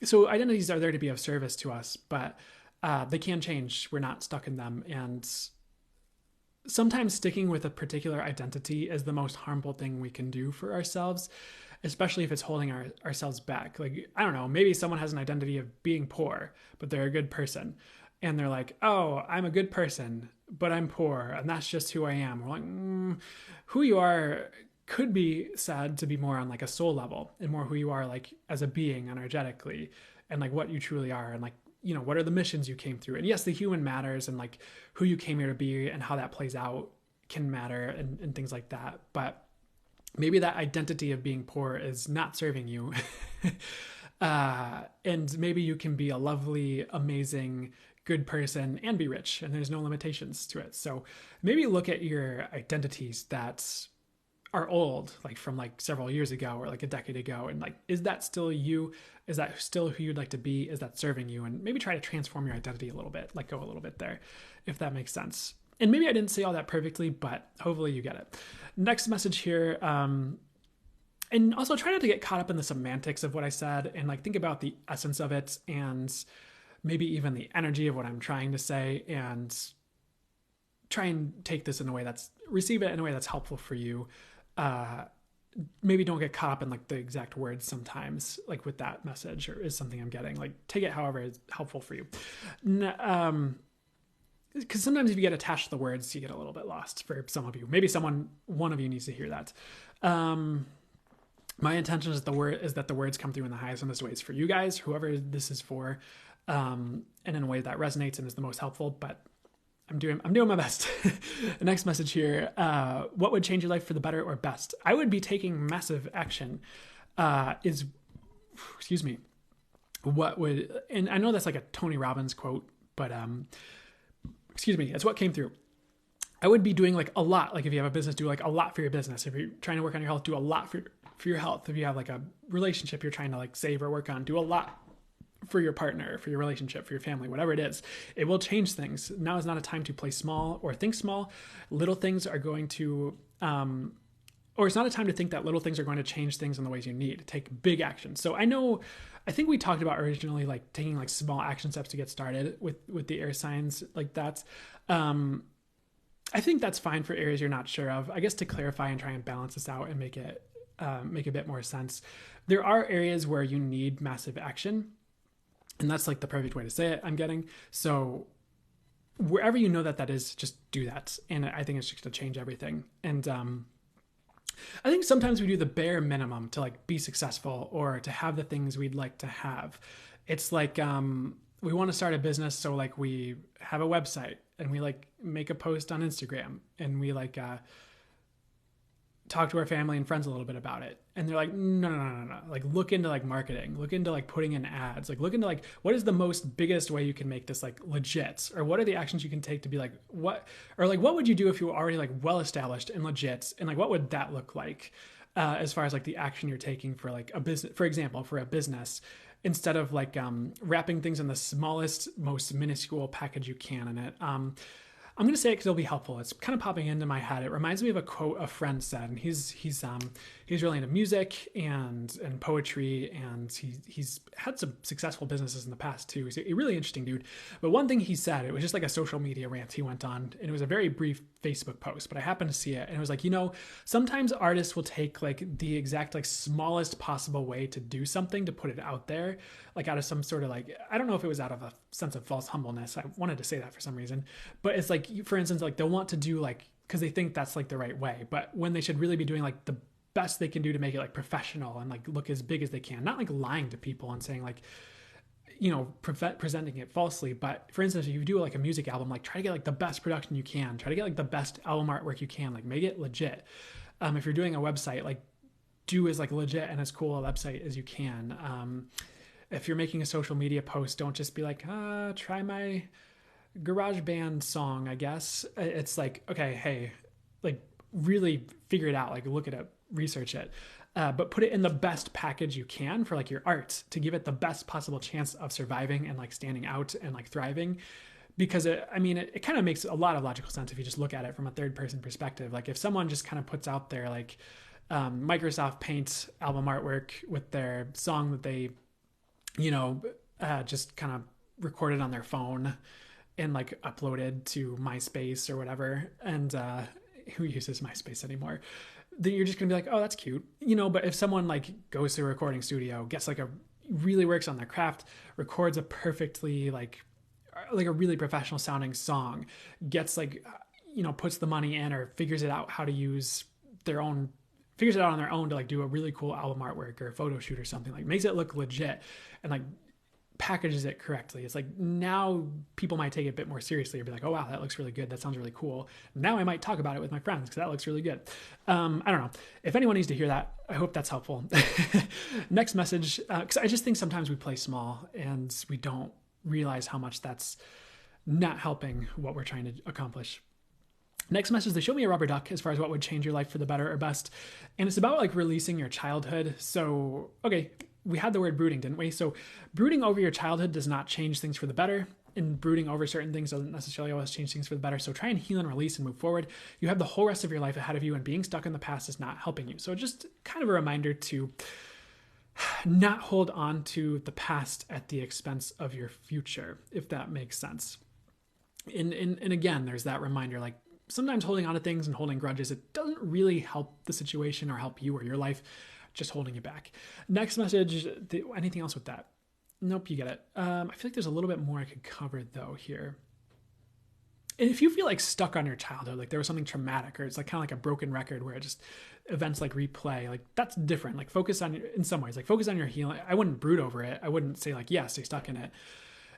So identities are there to be of service to us, but they can change. We're not stuck in them. And sometimes sticking with a particular identity is the most harmful thing we can do for ourselves, especially if it's holding ourselves back. Like, I don't know, maybe someone has an identity of being poor, but they're a good person. And they're like, oh, I'm a good person, but I'm poor. And that's just who I am. We're like, who you are could be said to be more on like a soul level and more who you are like as a being energetically and like what you truly are. And like, you know, what are the missions you came through? And yes, the human matters and like who you came here to be and how that plays out can matter and things like that. But maybe that identity of being poor is not serving you. And maybe you can be a lovely, amazing, good person and be rich, and there's no limitations to it. So maybe look at your identities that are old, like from like several years ago or like a decade ago, and like, is that still you? Is that still who you'd like to be? Is that serving you? And maybe try to transform your identity a little bit, like go a little bit there, if that makes sense. And maybe I didn't say all that perfectly, but hopefully you get it. Next message here. And also try not to get caught up in the semantics of what I said and like think about the essence of it and maybe even the energy of what I'm trying to say, and try and take this in a way receive it in a way that's helpful for you. Maybe don't get caught up in like the exact words sometimes, like with that message or is something I'm getting, like take it however is helpful for you. Because sometimes if you get attached to the words, you get a little bit lost for some of you. Maybe one of you needs to hear that. My intention is that the words come through in the highest and best ways for you guys, whoever this is for, and in a way that resonates and is the most helpful. But I'm doing my best. The next message here: what would change your life for the better or best? I would be taking massive action. What would? And I know that's like a Tony Robbins quote, but it's what came through. I would be doing like a lot. Like if you have a business, do like a lot for your business. If you're trying to work on your health, do a lot for your health. If you have like a relationship you're trying to like save or work on, do a lot for your partner, for your relationship, for your family, whatever it is. It will change things. Now is not a time to play small or think small. Little things are going to, or it's not a time to think that little things are going to change things in the ways you need. Take big action. So I think we talked about originally like taking like small action steps to get started with the air signs like that. I think that's fine for areas you're not sure of. I guess to clarify and try and balance this out and make a bit more sense. There are areas where you need massive action, and that's like the perfect way to say it, I'm getting. So wherever you know that is, just do that. And I think it's just going to change everything. And I think sometimes we do the bare minimum to like be successful or to have the things we'd like to have. It's like we want to start a business, so like we have a website and we like make a post on Instagram and we like talk to our family and friends a little bit about it. And they're like, no. Like look into like marketing, look into like putting in ads, like look into like what is the most biggest way you can make this like legit, or what are the actions you can take to be like what would you do if you were already like well established and legit, and like what would that look like as far as like the action you're taking for like a business, for example, for a business, instead of like wrapping things in the smallest, most minuscule package you can in it. I'm going to say it because it'll be helpful. It's kind of popping into my head. It reminds me of a quote a friend said, and he's really into music and poetry, and he's had some successful businesses in the past too. He's a really interesting dude. But one thing he said, it was just like a social media rant he went on, and it was a very brief Facebook post, but I happened to see it, and it was like, sometimes artists will take like the exact like smallest possible way to do something, to put it out there, like out of some sort of like, I don't know if it was out of a sense of false humbleness. I wanted to say that for some reason, but it's like, for instance, like they'll want to do like, because they think that's like the right way, but when they should really be doing like the best they can do to make it like professional and like look as big as they can, not like lying to people and saying like, presenting it falsely. But for instance, if you do like a music album, like try to get like the best production you can, try to get like the best album artwork you can, like make it legit. If you're doing a website, like do as like legit and as cool a website as you can. If you're making a social media post, don't just be like, try my GarageBand song, I guess. It's like, okay, hey, like really figure it out, like look at it, research it, but put it in the best package you can for like your art, to give it the best possible chance of surviving and like standing out and like thriving. Because it kind of makes a lot of logical sense if you just look at it from a third person perspective. Like if someone just kind of puts out their like Microsoft Paint album artwork with their song that they just kind of recorded on their phone and like uploaded to MySpace or whatever. And who uses MySpace anymore? Then you're just gonna be like, oh, that's cute, but if someone like goes to a recording studio, gets like really works on their craft, records a perfectly like a really professional sounding song, gets like, puts the money in or figures it out how to use figures it out on their own to like do a really cool album artwork or a photo shoot or something, like makes it look legit and like packages it correctly. It's like now people might take it a bit more seriously or be like, oh wow, that looks really good, that sounds really cool, now I might talk about it with my friends because that looks really good. I don't know if anyone needs to hear that. I hope that's helpful. Next message, because I just think sometimes we play small and we don't realize how much that's not helping what we're trying to accomplish. Next message, they show me a rubber duck as far as what would change your life for the better or best. And it's about like releasing your childhood. So, okay, we had the word brooding, didn't we? So brooding over your childhood does not change things for the better. And brooding over certain things doesn't necessarily always change things for the better. So try and heal and release and move forward. You have the whole rest of your life ahead of you, and being stuck in the past is not helping you. So just kind of a reminder to not hold on to the past at the expense of your future, if that makes sense. And again, there's that reminder, like, sometimes holding on to things and holding grudges, it doesn't really help the situation or help you or your life, just holding you back. Next message, anything else with that? Nope, you get it. I feel like there's a little bit more I could cover though here. And if you feel like stuck on your childhood, like there was something traumatic, or it's like kind of like a broken record where it just events like replay, like that's different. Like focus on in some ways, like focus on your healing. I wouldn't brood over it. I wouldn't say like, yeah, stay stuck in it.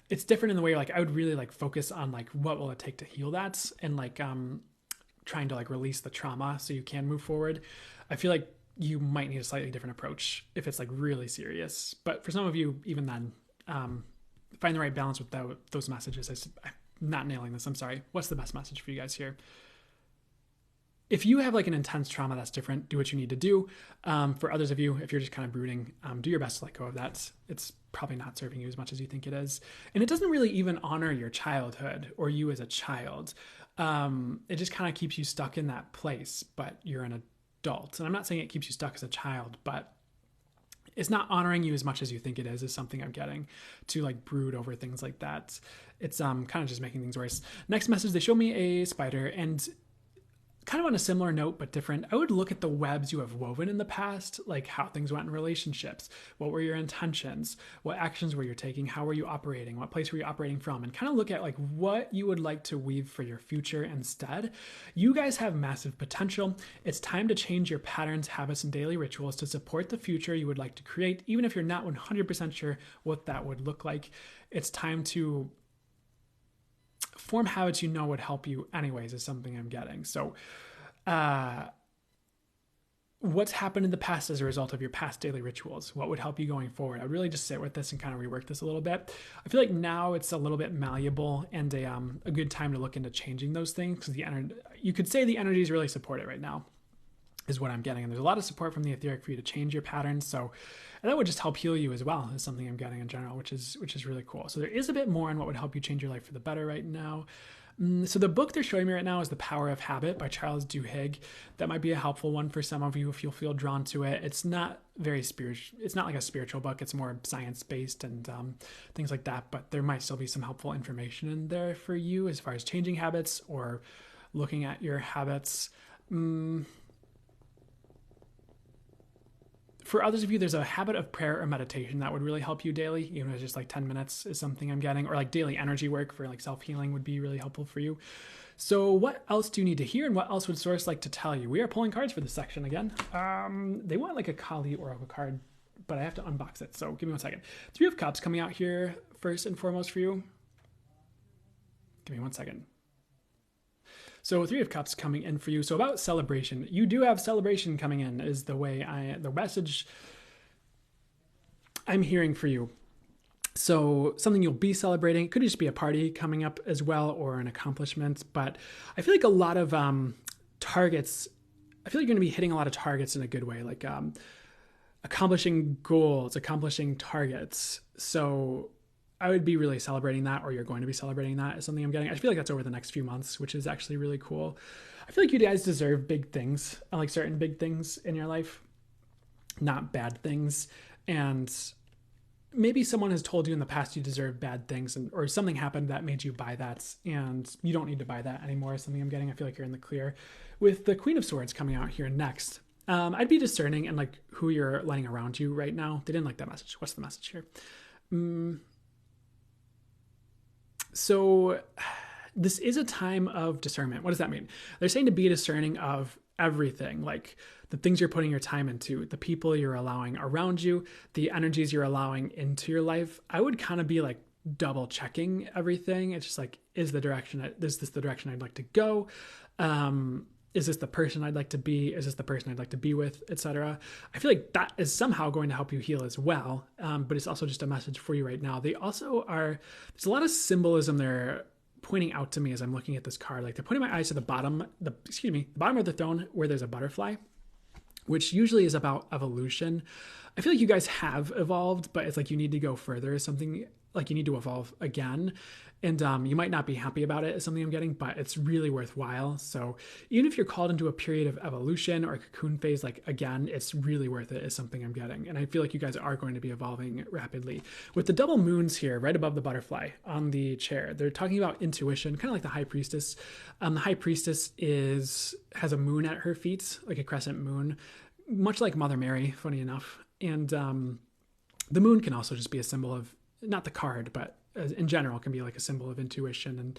It's different in the way like I would really like focus on like what will it take to heal that, and like trying to like release the trauma so you can move forward. I feel like you might need a slightly different approach if it's like really serious. But for some of you, even then, find the right balance with those messages. I'm not nailing this. I'm sorry. What's the best message for you guys here? If you have like an intense trauma, that's different. Do what you need to do. For others of you, if you're just kind of brooding, do your best to let go of that. It's probably not serving you as much as you think it is. And it doesn't really even honor your childhood or you as a child. It just kind of keeps you stuck in that place, but you're an adult. And I'm not saying it keeps you stuck as a child, but it's not honoring you as much as you think it is something I'm getting, to like brood over things like that. It's kind of just making things worse. Next message, they show me a spider, and kind of on a similar note, but different, I would look at the webs you have woven in the past, like how things went in relationships. What were your intentions? What actions were you taking? How were you operating? What place were you operating from? And kind of look at like what you would like to weave for your future instead. You guys have massive potential. It's time to change your patterns, habits, and daily rituals to support the future you would like to create, even if you're not 100% sure what that would look like. It's time to form habits you know would help you anyways, is something I'm getting. So what's happened in the past as a result of your past daily rituals? What would help you going forward? I'd really just sit with this and kind of rework this a little bit. I feel like now it's a little bit malleable and a good time to look into changing those things, because you could say the energies really support it right now, is what I'm getting. And there's a lot of support from the etheric for you to change your patterns. So that would just help heal you as well, is something I'm getting in general, which is really cool. So there is a bit more on what would help you change your life for the better right now. So the book they're showing me right now is The Power of Habit by Charles Duhigg. That might be a helpful one for some of you if you'll feel drawn to it. It's not very spiritual. It's not like a spiritual book. It's more science-based and things like that. But there might still be some helpful information in there for you as far as changing habits or looking at your habits. For others of you, there's a habit of prayer or meditation that would really help you daily, even if it's just like 10 minutes is something I'm getting, or like daily energy work for like self-healing would be really helpful for you. So what else do you need to hear, and what else would Source like to tell you? We are pulling cards for this section again. They want like a Kali Oracle card, but I have to unbox it. So give me 1 second. Three of Cups coming out here first and foremost for you. Give me 1 second. So Three of Cups coming in for you. So about celebration, you do have celebration coming in, is the message I'm hearing for you. So something you'll be celebrating. It could just be a party coming up as well, or an accomplishment. But I feel like a lot of targets, I feel like you're going to be hitting a lot of targets in a good way, like accomplishing goals, accomplishing targets. So I would be really celebrating that, or you're going to be celebrating that, is something I'm getting. I feel like that's over the next few months, which is actually really cool. I feel like you guys deserve big things, like certain big things in your life, not bad things. And maybe someone has told you in the past you deserve bad things, or something happened that made you buy that, and you don't need to buy that anymore is something I'm getting. I feel like you're in the clear. With the Queen of Swords coming out here next, I'd be discerning in like who you're letting around you right now. They didn't like that message. What's the message here? So this is a time of discernment. What does that mean? They're saying to be discerning of everything, like the things you're putting your time into, the people you're allowing around you, the energies you're allowing into your life. I would kind of be like double checking everything. It's just like, is this the direction I'd like to go? Is this the person I'd like to be? Is this the person I'd like to be with, etc.? I feel like that is somehow going to help you heal as well. But it's also just a message for you right now. They also there's a lot of symbolism there pointing out to me as I'm looking at this card. Like they're pointing my eyes to the bottom of the throne where there's a butterfly, which usually is about evolution. I feel like you guys have evolved, but it's like you need to go further. Something like you need to evolve again. And you might not be happy about it is something I'm getting, but it's really worthwhile. So even if you're called into a period of evolution or a cocoon phase, like again, it's really worth it is something I'm getting. And I feel like you guys are going to be evolving rapidly. With the double moons here, right above the butterfly on the chair, they're talking about intuition, kind of like the High Priestess. The High Priestess has a moon at her feet, like a crescent moon, much like Mother Mary, funny enough. And the moon can also just be a symbol of, not the card, but in general can be like a symbol of intuition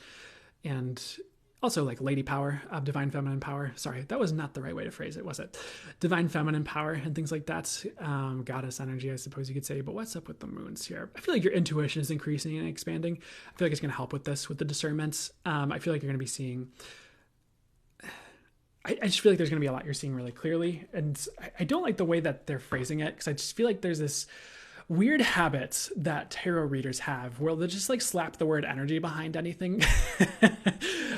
and also like lady power, divine feminine power. Sorry, that was not the right way to phrase it, was it? Divine feminine power and things like that. Goddess energy, I suppose you could say. But what's up with the moons here? I feel like your intuition is increasing and expanding. I feel like it's going to help with this, with the discernments. I feel like you're going to be seeing... I just feel like there's going to be a lot you're seeing really clearly. And I don't like the way that they're phrasing it, because I just feel like there's this weird habits that tarot readers have where they'll just like slap the word energy behind anything.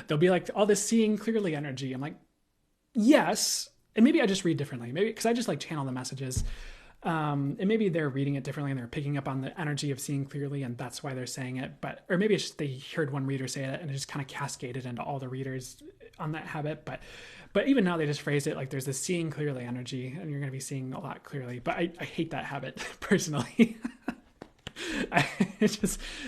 They'll be like, all this seeing clearly energy. I'm like, yes. And maybe I just read differently. Maybe because I just like channel the messages. And maybe they're reading it differently and they're picking up on the energy of seeing clearly, and that's why they're saying it. Or maybe it's just they heard one reader say it and it just kind of cascaded into all the readers on that habit. But even now they just phrased it like there's this seeing clearly energy and you're going to be seeing a lot clearly. But I hate that habit personally.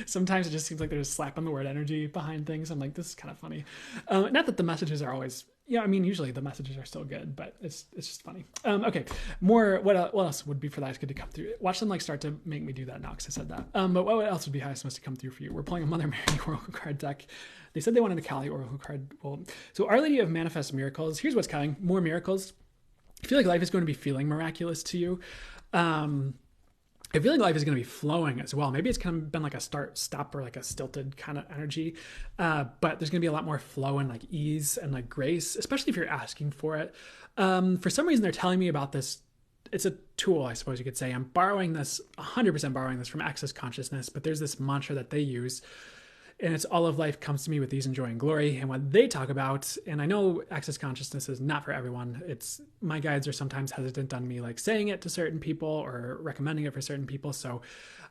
Sometimes it just seems like they're just slapping the word energy behind things. I'm like, this is kind of funny. Not that the messages are always, usually the messages are still good, but it's just funny. Okay, more, what else would be for that is good to come through? Watch them like start to make me do that now because I said that. But what else would be highest supposed to come through for you? We're playing a Mother Mary Oracle card deck. They said they wanted a Kali Oracle card. Well, so Our Lady of Manifest Miracles. Here's what's coming. More miracles. I feel like life is going to be feeling miraculous to you. I feel like life is going to be flowing as well. Maybe it's kind of been like a stop or like a stilted kind of energy. But there's going to be a lot more flow and like ease and like grace, especially if you're asking for it. For some reason, they're telling me about this. It's a tool, I suppose you could say. I'm borrowing this, 100% borrowing this from Access Consciousness, but there's this mantra that they use. And it's all of life comes to me with ease and joy and glory. And what they talk about, and I know Access Consciousness is not for everyone. My guides are sometimes hesitant on me like saying it to certain people or recommending it for certain people. So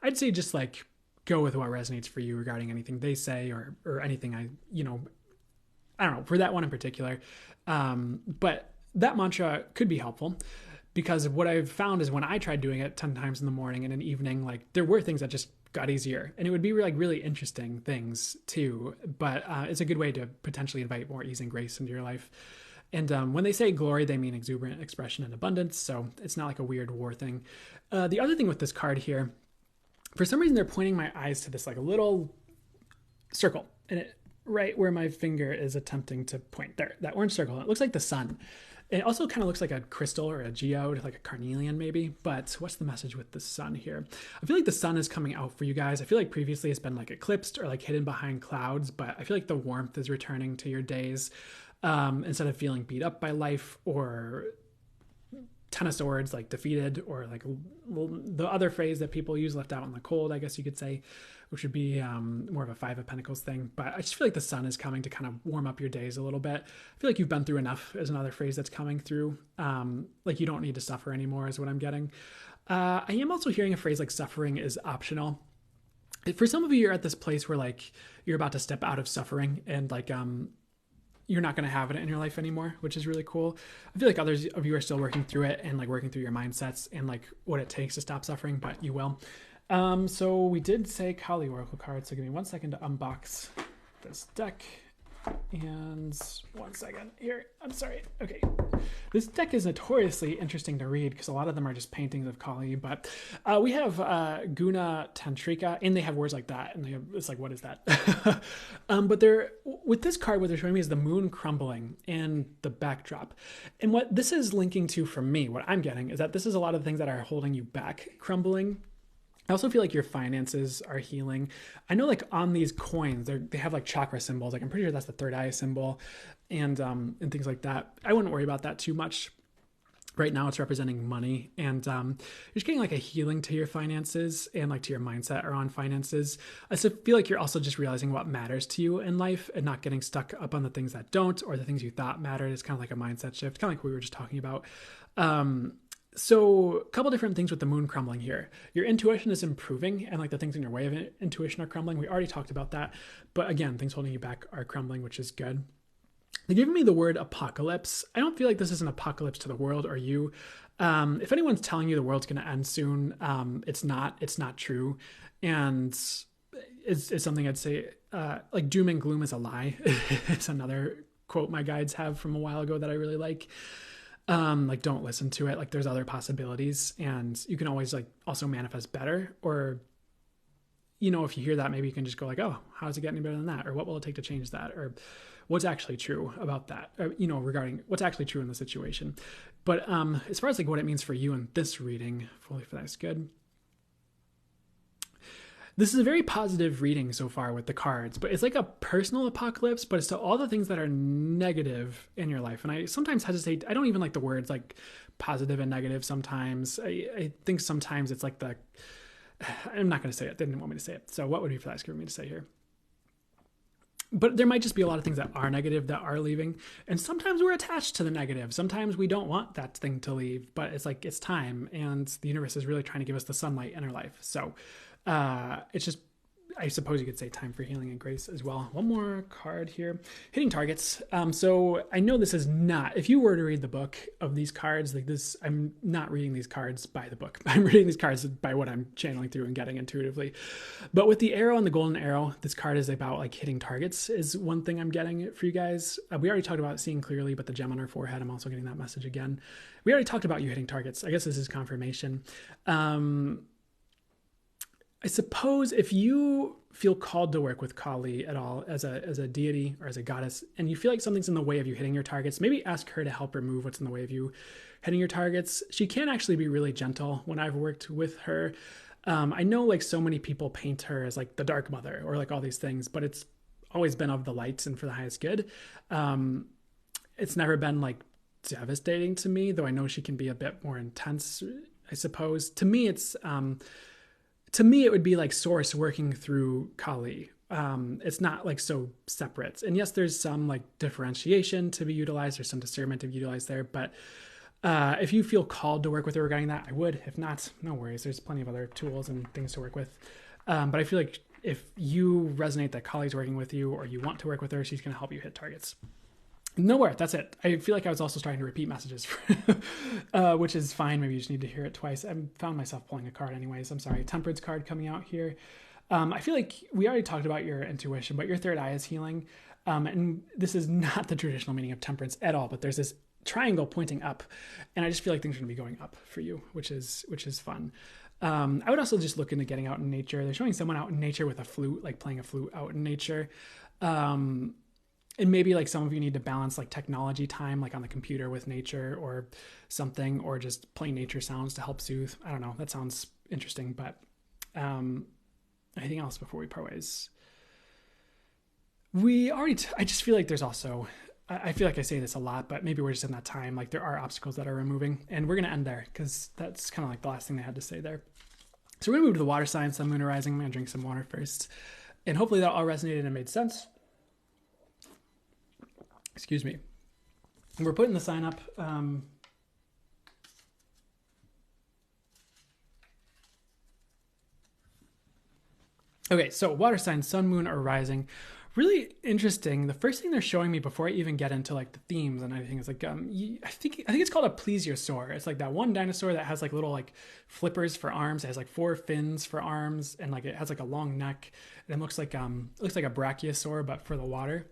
I'd say just like go with what resonates for you regarding anything they say or anything I don't know, for that one in particular. But that mantra could be helpful. Because what I've found is when I tried doing it 10 times in the morning and an evening, like there were things that just got easier, and it would be like really interesting things too. But it's a good way to potentially invite more ease and grace into your life. And when they say glory, they mean exuberant expression and abundance. So it's not like a weird war thing. The other thing with this card here, for some reason, they're pointing my eyes to this like a little circle, and it right where my finger is attempting to point there, that orange circle. It looks like the sun. It also kind of looks like a crystal or a geode, like a carnelian maybe. But what's the message with the sun here? I feel like the sun is coming out for you guys. I feel like previously it's been like eclipsed or like hidden behind clouds, but I feel like the warmth is returning to your days instead of feeling beat up by life or 10 of Swords, like defeated, or like the other phrase that people use, left out in the cold, I guess you could say, which would be more of a 5 of Pentacles thing. But I just feel like the sun is coming to kind of warm up your days a little bit. I feel like you've been through enough is another phrase that's coming through. Like you don't need to suffer anymore is what I'm getting. I am also hearing a phrase like suffering is optional. For some of you, you're at this place where like you're about to step out of suffering and like you're not going to have it in your life anymore, which is really cool. I feel like others of you are still working through it and like working through your mindsets and like what it takes to stop suffering, but you will. So we did say Kali Oracle card, so give me 1 second to unbox this deck. And 1 second here. I'm sorry. Okay. This deck is notoriously interesting to read because a lot of them are just paintings of Kali, but we have Guna Tantrika, and they have words like that, and it's like, what is that? But with this card, what they're showing me is the moon crumbling and the backdrop. And what this is linking to for me, what I'm getting, is that this is a lot of the things that are holding you back crumbling. I also feel like your finances are healing. I know like on these coins, they have like chakra symbols. Like I'm pretty sure that's the third eye symbol and things like that. I wouldn't worry about that too much. Right now it's representing money, and you're just getting like a healing to your finances and like to your mindset around finances. I still feel like you're also just realizing what matters to you in life and not getting stuck up on the things that don't, or the things you thought mattered. It's kind of like a mindset shift, kind of like what we were just talking about. So a couple different things with the moon crumbling here. Your intuition is improving, and like the things in your way of intuition are crumbling. We already talked about that. But again, things holding you back are crumbling, which is good. They're giving me the word apocalypse. I don't feel like this is an apocalypse to the world or you. If anyone's telling you the world's going to end soon, it's not true. And it's something I'd say, like doom and gloom is a lie. It's another quote my guides have from a while ago that I really like. Like don't listen to it. Like there's other possibilities, and you can always like also manifest better, or if you hear that, maybe you can just go like, oh, how does it get any better than that? Or what will it take to change that? Or what's actually true about that? Or, regarding what's actually true in the situation. But as far as like what it means for you in this reading, fully for that's good. This is a very positive reading so far with the cards, but it's like a personal apocalypse, but it's to all the things that are negative in your life. And I sometimes hesitate. I don't even like the words like positive and negative sometimes. I think sometimes it's like I'm not going to say it. They didn't want me to say it. So what would be for me to say here? But there might just be a lot of things that are negative that are leaving. And sometimes we're attached to the negative. Sometimes we don't want that thing to leave, but it's like, it's time. And the universe is really trying to give us the sunlight in our life. So it's just, I suppose you could say time for healing and grace as well. One more card here. Hitting targets. So I know this is not, if you were to read the book of these cards, like this, I'm not reading these cards by the book. I'm reading these cards by what I'm channeling through and getting intuitively. But with the arrow and the golden arrow, this card is about like hitting targets is one thing I'm getting for you guys. We already talked about seeing clearly, but the gem on our forehead, I'm also getting that message again. We already talked about you hitting targets. I guess this is confirmation. I suppose if you feel called to work with Kali at all as a deity or as a goddess, and you feel like something's in the way of you hitting your targets, maybe ask her to help remove what's in the way of you hitting your targets. She can actually be really gentle when I've worked with her. I know like so many people paint her as like the dark mother or like all these things, but it's always been of the light and for the highest good. It's never been like devastating to me, though I know she can be a bit more intense, I suppose. To me, it would be like Source working through Kali. It's not like so separate. And yes, there's some like differentiation to be utilized. There's some discernment to be utilized there. But if you feel called to work with her regarding that, I would. If not, no worries. There's plenty of other tools and things to work with. But I feel like if you resonate that Kali's working with you or you want to work with her, she's going to help you hit targets. Nowhere. That's it. I feel like I was also starting to repeat messages, which is fine. Maybe you just need to hear it twice. I found myself pulling a card anyways. I'm sorry. Temperance card coming out here. I feel like we already talked about your intuition, but your third eye is healing. And this is not the traditional meaning of temperance at all, but there's this triangle pointing up. And I just feel like things are going to be going up for you, which is fun. I would also just look into getting out in nature. They're showing someone out in nature with a flute, like playing a flute out in nature. And maybe like some of you need to balance like technology time, like on the computer with nature or something, or just playing nature sounds to help soothe. I don't know. That sounds interesting, but anything else before we part ways? I just feel like there's also, I feel like I say this a lot, but maybe we're just in that time. Like there are obstacles that are removing, and we're going to end there because that's kind of like the last thing they had to say there. So we're going to move to the water sign, sun, moon, rising. I'm going to drink some water first, and hopefully that all resonated and made sense. Excuse me. And we're putting the sign up. Okay, so water sign, sun, moon, or rising. Really interesting. The first thing they're showing me before I even get into like the themes and everything is like I think it's called a plesiosaur. It's like that one dinosaur that has like little like flippers for arms. It has like 4 fins for arms, and like it has like a long neck. And it looks like a brachiosaur but for the water.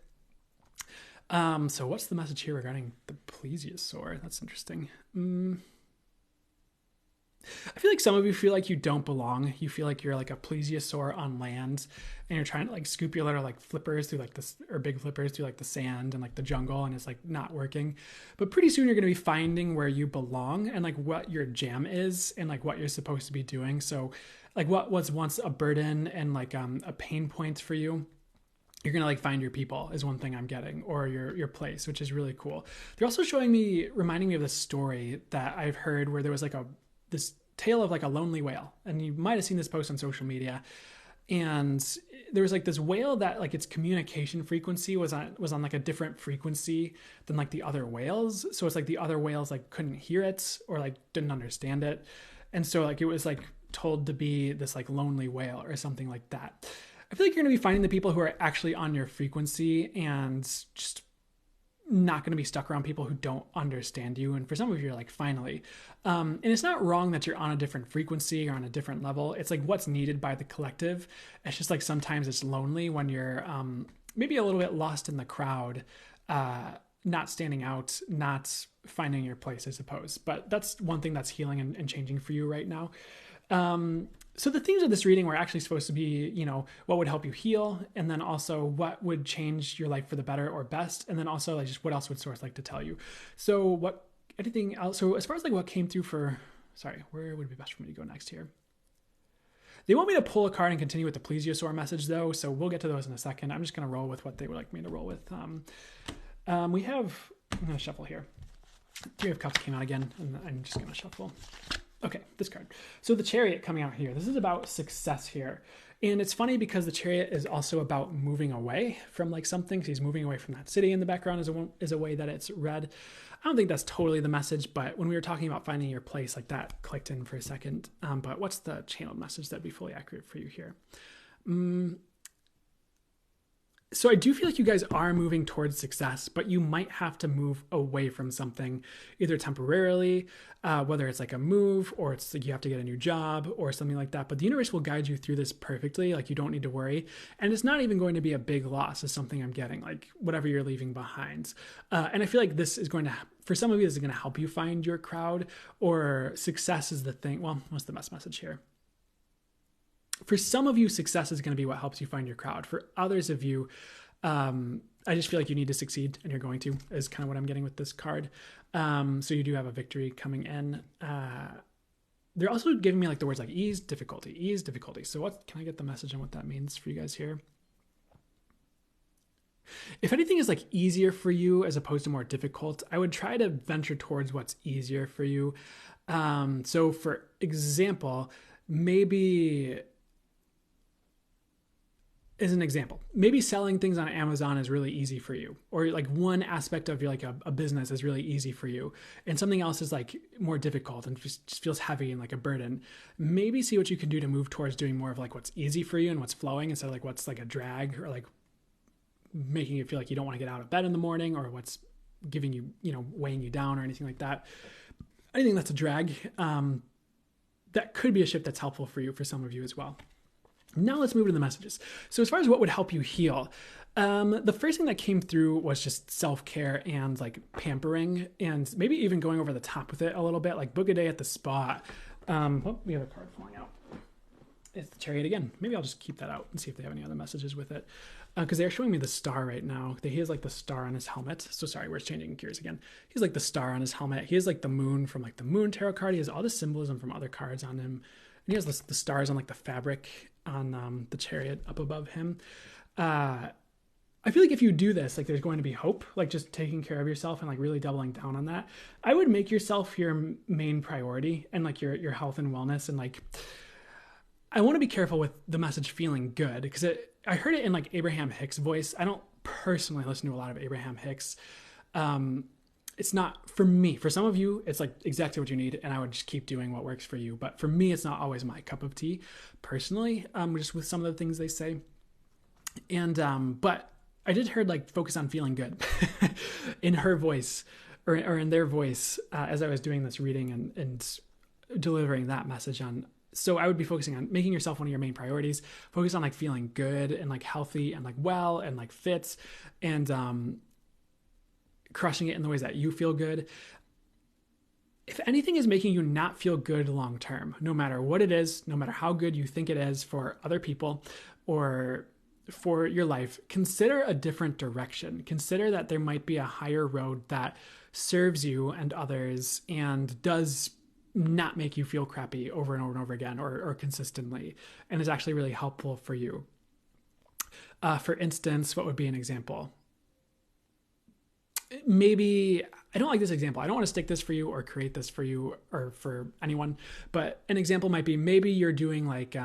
So what's the message here regarding the plesiosaur? That's interesting. I feel like some of you feel like you don't belong. You feel like you're like a plesiosaur on land, and you're trying to like scoop your little like flippers through like this, or big flippers through like the sand and like the jungle, and it's like not working. But pretty soon you're going to be finding where you belong and like what your jam is and like what you're supposed to be doing. So like what was once a burden and like a pain point for you, you're going to like find your people is one thing I'm getting, or your place, which is really cool. They're also reminding me of this story that I've heard where there was like this tale of like a lonely whale, and you might have seen this post on social media, and there was like this whale that like its communication frequency was on like a different frequency than like the other whales. So it's like the other whales like couldn't hear it or like didn't understand it, and so like it was like told to be this like lonely whale or something like that. I feel like you're going to be finding the people who are actually on your frequency and just not going to be stuck around people who don't understand you. And for some of you, you're like, finally. And it's not wrong that you're on a different frequency or on a different level. It's like what's needed by the collective. It's just like sometimes it's lonely when you're maybe a little bit lost in the crowd, not standing out, not finding your place, I suppose. But that's one thing that's healing and changing for you right now. So the themes of this reading were actually supposed to be, you know, what would help you heal, and then also what would change your life for the better or best, and then also like just what else would Source like to tell you. So anything else? So as far as like what came through where would it be best for me to go next here? They want me to pull a card and continue with the plesiosaur message though, so we'll get to those in a second. I'm just going to roll with what they would like me to roll with. I'm going to shuffle here. 3 of Cups came out again, and I'm just going to shuffle. Okay, this card. So the Chariot coming out here. This is about success here. And it's funny because the Chariot is also about moving away from like something. So he's moving away from that city in the background is a way that it's read. I don't think that's totally the message, but when we were talking about finding your place, like that clicked in for a second. But what's the channeled message that'd be fully accurate for you here? So I do feel like you guys are moving towards success, but you might have to move away from something either temporarily, whether it's like a move or it's like you have to get a new job or something like that. But the universe will guide you through this perfectly. Like you don't need to worry. And it's not even going to be a big loss is something I'm getting, like whatever you're leaving behind. And I feel like this is going to, for some of you, this is going to help you find your crowd, or success is the thing. Well, what's the best message here? For some of you, success is going to be what helps you find your crowd. For others of you, I just feel like you need to succeed, and you're going to, is kind of what I'm getting with this card. So you do have a victory coming in. They're also giving me like the words like ease, difficulty. So can I get the message on what that means for you guys here? If anything is like easier for you as opposed to more difficult, I would try to venture towards what's easier for you. So for example, maybe selling things on Amazon is really easy for you, or like one aspect of your like a business is really easy for you, and something else is like more difficult and just feels heavy and like a burden. Maybe see what you can do to move towards doing more of like what's easy for you and what's flowing, instead of like what's like a drag, or like making you feel like you don't want to get out of bed in the morning, or what's giving you, weighing you down or anything like that. Anything that's a drag, that could be a shift that's helpful for you, for some of you as well. Now let's move to the messages. So as far as what would help you heal, the first thing that came through was just self-care and like pampering, and maybe even going over the top with it a little bit, like book a day at the spa. We have a card falling out. It's the Chariot again. Maybe I'll just keep that out and see if they have any other messages with it. Because they're showing me the star right now. He has like the star on his helmet. So sorry, we're changing gears again. He's like the star on his helmet. He has like the moon from like the moon tarot card. He has all the symbolism from other cards on him. And he has the stars on like the fabric on the Chariot up above him. I feel like if you do this, like there's going to be hope, like just taking care of yourself and like really doubling down on that. I would make yourself your main priority, and like your health and wellness. And like, I want to be careful with the message feeling good, because I heard it in like Abraham Hicks' voice. I don't personally listen to a lot of Abraham Hicks. It's not for me. For some of you, it's like exactly what you need, and I would just keep doing what works for you. But for me, it's not always my cup of tea personally, just with some of the things they say. But I did hear like focus on feeling good in her voice or in their voice as I was doing this reading and delivering that message on. So I would be focusing on making yourself one of your main priorities, focus on like feeling good and like healthy and like well and like fit and crushing it in the ways that you feel good. If anything is making you not feel good long term, no matter what it is, no matter how good you think it is for other people or for your life, consider a different direction. Consider that there might be a higher road that serves you and others and does not make you feel crappy over and over and over again or consistently, and is actually really helpful for you. For instance, what would be an example? Maybe, I don't like this example. I don't want to stick this for you or create this for you or for anyone, but an example might be maybe you're doing like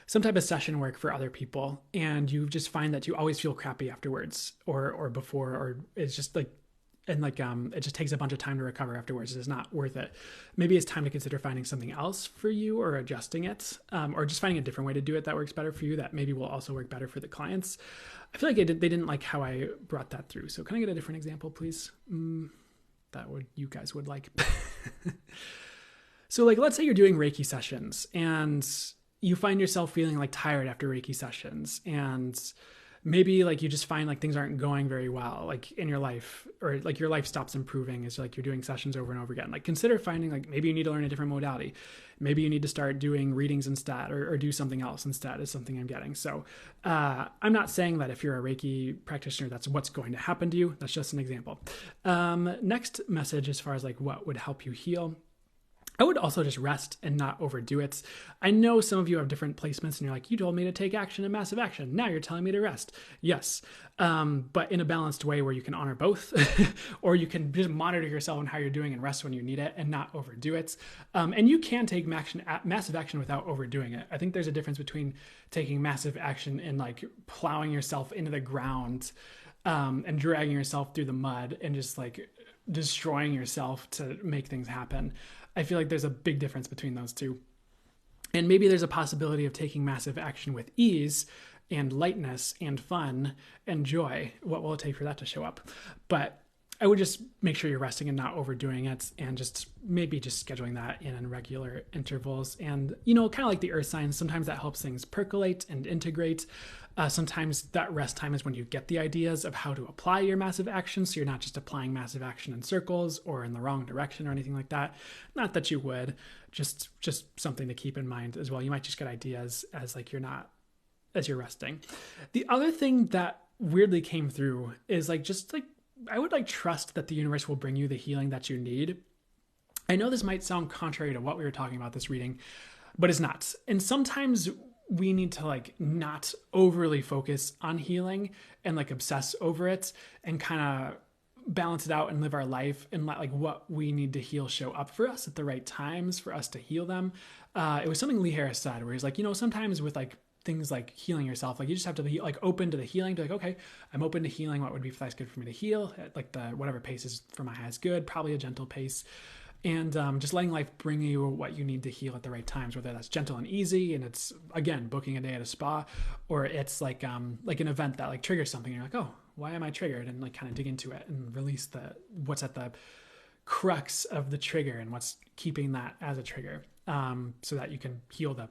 some type of session work for other people and you just find that you always feel crappy afterwards or before, or it's just like, and like it just takes a bunch of time to recover afterwards. It's not worth it. Maybe it's time to consider finding something else for you or adjusting it, or just finding a different way to do it that works better for you, that maybe will also work better for the clients. I feel like they didn't like how I brought that through. So can I get a different example, please? That you guys would like. So like, let's say you're doing Reiki sessions and you find yourself feeling like tired after Reiki sessions, and maybe like you just find like things aren't going very well, like in your life, or like your life stops improving as like you're doing sessions over and over again. Like consider finding like, maybe you need to learn a different modality. Maybe you need to start doing readings instead or do something else instead is something I'm getting. So I'm not saying that if you're a Reiki practitioner, that's what's going to happen to you. That's just an example. Next message, as far as like what would help you heal, I would also just rest and not overdo it. I know some of you have different placements and you're like, you told me to take action and massive action. Now you're telling me to rest. Yes. But in a balanced way where you can honor both, or you can just monitor yourself and how you're doing and rest when you need it and not overdo it. And you can take massive action without overdoing it. I think there's a difference between taking massive action and like plowing yourself into the ground and dragging yourself through the mud and just like destroying yourself to make things happen. I feel like there's a big difference between those two. And maybe there's a possibility of taking massive action with ease and lightness and fun and joy. What will it take for that to show up? But I would just make sure you're resting and not overdoing it, and just maybe just scheduling that in regular intervals. And, you know, kind of like the earth signs, sometimes that helps things percolate and integrate. Sometimes that rest time is when you get the ideas of how to apply your massive action. So you're not just applying massive action in circles or in the wrong direction or anything like that. Not that you would, just something to keep in mind as well. You might just get ideas as like as you're resting. The other thing that weirdly came through is like, just like, I would like trust that the universe will bring you the healing that you need. I know this might sound contrary to what we were talking about this reading, but it's not. And sometimes we need to like not overly focus on healing and like obsess over it, and kind of balance it out and live our life and let like what we need to heal show up for us at the right times for us to heal them. It was something Lee Harris said, where he's like, you know, sometimes with like things like healing yourself, like you just have to be like open to the healing, to like, okay, I'm open to healing. What would be that's good for me to heal? Like whatever pace is for my highest good, probably a gentle pace. And just letting life bring you what you need to heal at the right times, whether that's gentle and easy, and it's, again, booking a day at a spa, or it's like an event that like triggers something. And you're like, oh, why am I triggered? And like kind of dig into it and release what's at the crux of the trigger and what's keeping that as a trigger, so that you can heal the